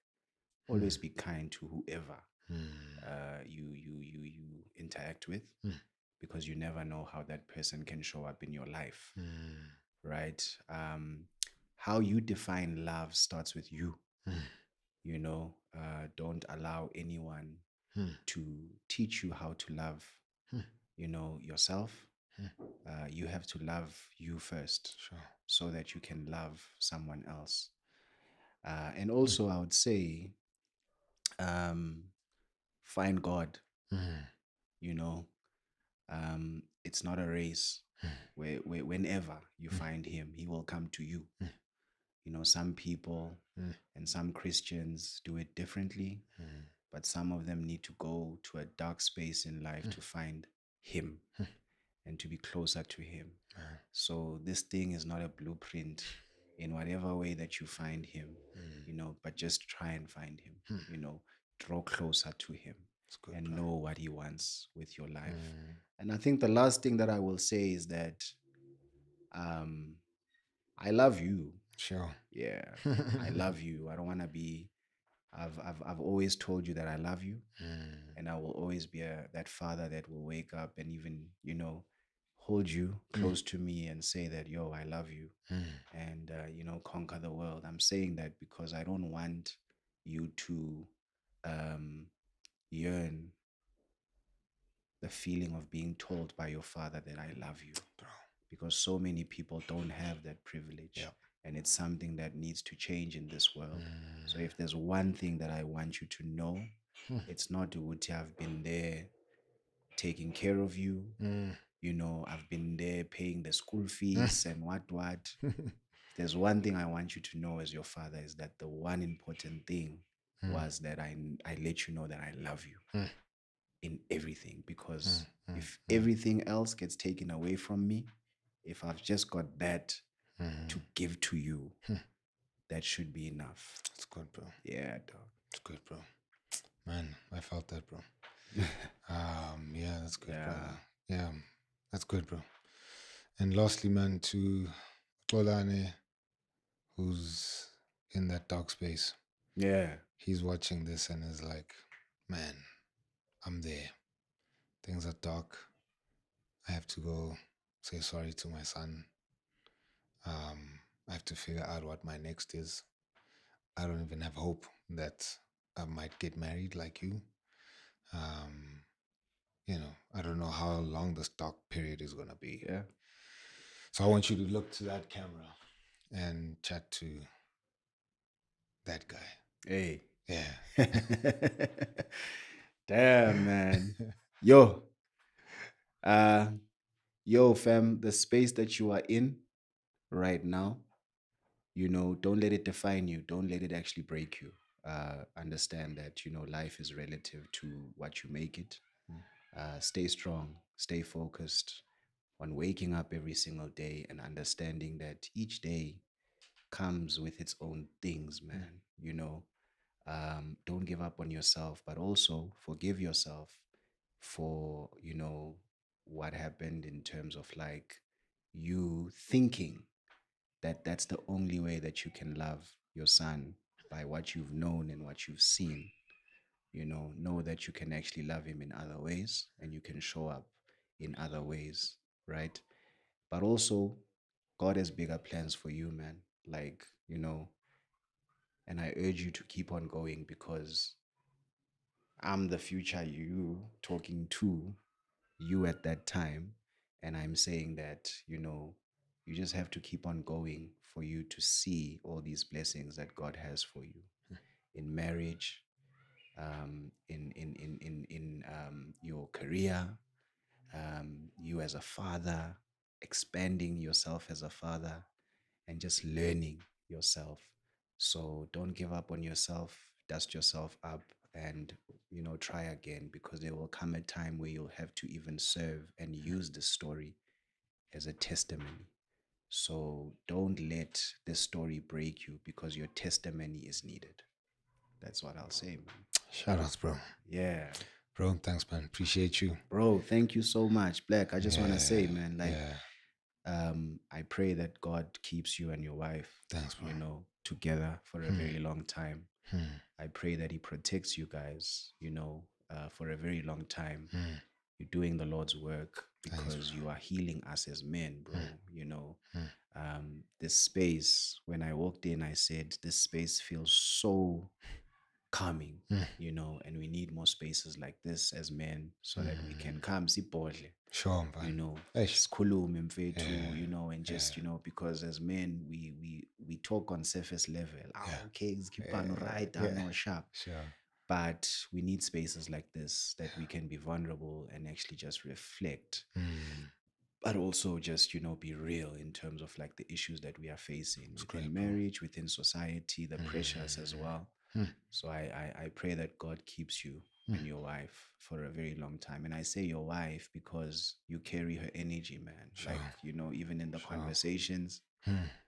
[SPEAKER 1] always be kind to whoever you interact with, because you never know how that person can show up in your life. Right? How you define love starts with you. You know, don't allow anyone to teach you how to love, yourself. You have to love you first, so that you can love someone else. And also, I would say, find God. You know, it's not a race where whenever you find Him, He will come to you. You know, some people and some Christians do it differently, but some of them need to go to a dark space in life to find Him and to be closer to Him. So this thing is not a blueprint in whatever way that you find Him, but just try and find Him, draw closer to Him and know what He wants with your life. And I think the last thing that I will say is that I love you.
[SPEAKER 2] Sure.
[SPEAKER 1] Yeah, I love you. I don't want to be. I've always told you that I love you, and I will always be that father that will wake up and even hold you close to me and say that, yo, I love you, and conquer the world. I'm saying that because I don't want you to yearn the feeling of being told by your father that I love you, because so many people don't have that privilege. And it's something that needs to change in this world. So if there's one thing that I want you to know, it's not to have been there taking care of you. I've been there paying the school fees and what. There's one thing I want you to know as your father, is that the one important thing was that I let you know that I love you in everything, because if everything else gets taken away from me, if I've just got that to give to you, that should be enough.
[SPEAKER 2] That's good, bro.
[SPEAKER 1] Yeah, dog.
[SPEAKER 2] That's good, bro. Man, I felt that, bro. Yeah, that's good, brother. Yeah, that's good, bro. And lastly, man, to Xolani, who's in that dark space.
[SPEAKER 1] Yeah.
[SPEAKER 2] He's watching this and is like, man, I'm there. Things are dark. I have to go say sorry to my son. I have to figure out what my next is. I don't even have hope that I might get married like you. I don't know how long this dark period is going to be.
[SPEAKER 1] Yeah.
[SPEAKER 2] So I want you to look to that camera and chat to that guy.
[SPEAKER 1] Hey.
[SPEAKER 2] Yeah.
[SPEAKER 1] Damn, man. Yo, fam, the space that you are in right now, don't let it define you. Don't let it actually break you. Understand that, life is relative to what you make it. Stay strong, stay focused on waking up every single day and understanding that each day comes with its own things, man. Don't give up on yourself, but also forgive yourself for, what happened in terms of like you thinking that that's the only way that you can love your son, by what you've known and what you've seen. Know that you can actually love him in other ways and you can show up in other ways, right? But also, God has bigger plans for you, man. Like, and I urge you to keep on going, because I'm the future you talking to you at that time. And I'm saying that, you just have to keep on going for you to see all these blessings that God has for you in marriage, in your career, you as a father, expanding yourself as a father, and just learning yourself. So don't give up on yourself. Dust yourself up and, try again, because there will come a time where you'll have to even serve and use the story as a testimony. So don't let this story break you, because your testimony is needed. That's what I'll say, man.
[SPEAKER 2] Shout outs, bro.
[SPEAKER 1] Yeah.
[SPEAKER 2] Bro, thanks, man. Appreciate you.
[SPEAKER 1] Bro, thank you so much. Black, I just want to say, man, like,
[SPEAKER 2] yeah.
[SPEAKER 1] I pray that God keeps you and your wife,
[SPEAKER 2] Thanks, bro.
[SPEAKER 1] Together for a very long time. I pray that he protects you guys, for a very long time. You're doing the Lord's work, because you are healing us as men, bro. This space, when I walked in, I said, this space feels so calming, and we need more spaces like this as men, so that we can come sibhodle,
[SPEAKER 2] sure, man.
[SPEAKER 1] Sikhulume mfethu, and just, because as men we talk on surface level. Okay, right, I'm sharp.
[SPEAKER 2] Sure.
[SPEAKER 1] But we need spaces like this that we can be vulnerable and actually just reflect, but also just, be real in terms of like the issues that we are facing within marriage, within society, the pressures as well. So I pray that God keeps you and your wife for a very long time. And I say your wife because you carry her energy, man.
[SPEAKER 2] Sure.
[SPEAKER 1] Like, even in the conversations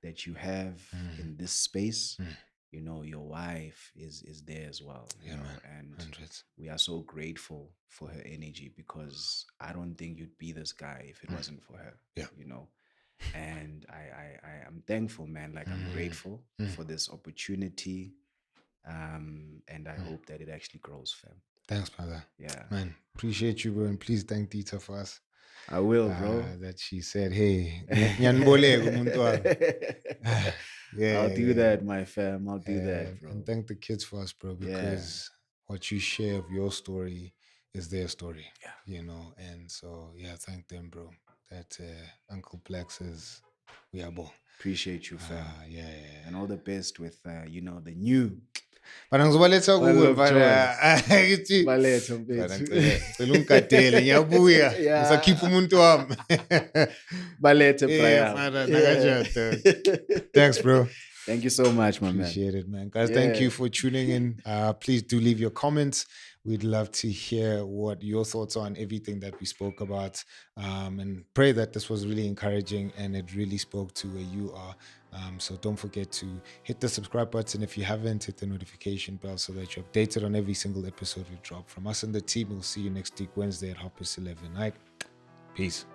[SPEAKER 1] that you have in this space, your wife is there as well. And
[SPEAKER 2] 100.
[SPEAKER 1] we are so grateful for her energy, because I don't think you'd be this guy if it wasn't for her. And I'm thankful, man. Like, I'm grateful for this opportunity. And I hope that it actually grows, fam.
[SPEAKER 2] Thanks, brother.
[SPEAKER 1] Yeah.
[SPEAKER 2] Man, appreciate you, bro. And please thank Dita for us.
[SPEAKER 1] I will, bro.
[SPEAKER 2] That she said, hey, yeah,
[SPEAKER 1] I'll do that, my fam. I'll do that, bro.
[SPEAKER 2] And thank the kids for us, bro, because what you share of your story is their story. And so, thank them, bro. That Uncle Black says, we are born.
[SPEAKER 1] Appreciate you, fam. And all the best with, the new.
[SPEAKER 2] Para ngizobaletha kuwe para ngithi
[SPEAKER 1] baletha mfethu
[SPEAKER 2] cela ungikadele ngiyabuya ngisakhipha umuntu wami
[SPEAKER 1] baletha
[SPEAKER 2] para nakajata. Thanks, bro.
[SPEAKER 1] Thank you so much, my man.
[SPEAKER 2] Appreciate it, man. Guys, thank you for tuning in. Please do leave your comments. We'd love to hear what your thoughts are on everything that we spoke about, and pray that this was really encouraging and it really spoke to where you are. So don't forget to hit the subscribe button if you haven't, hit the notification bell so that you're updated on every single episode we drop. From us and the team, we'll see you next week, Wednesday at 11:30. Peace.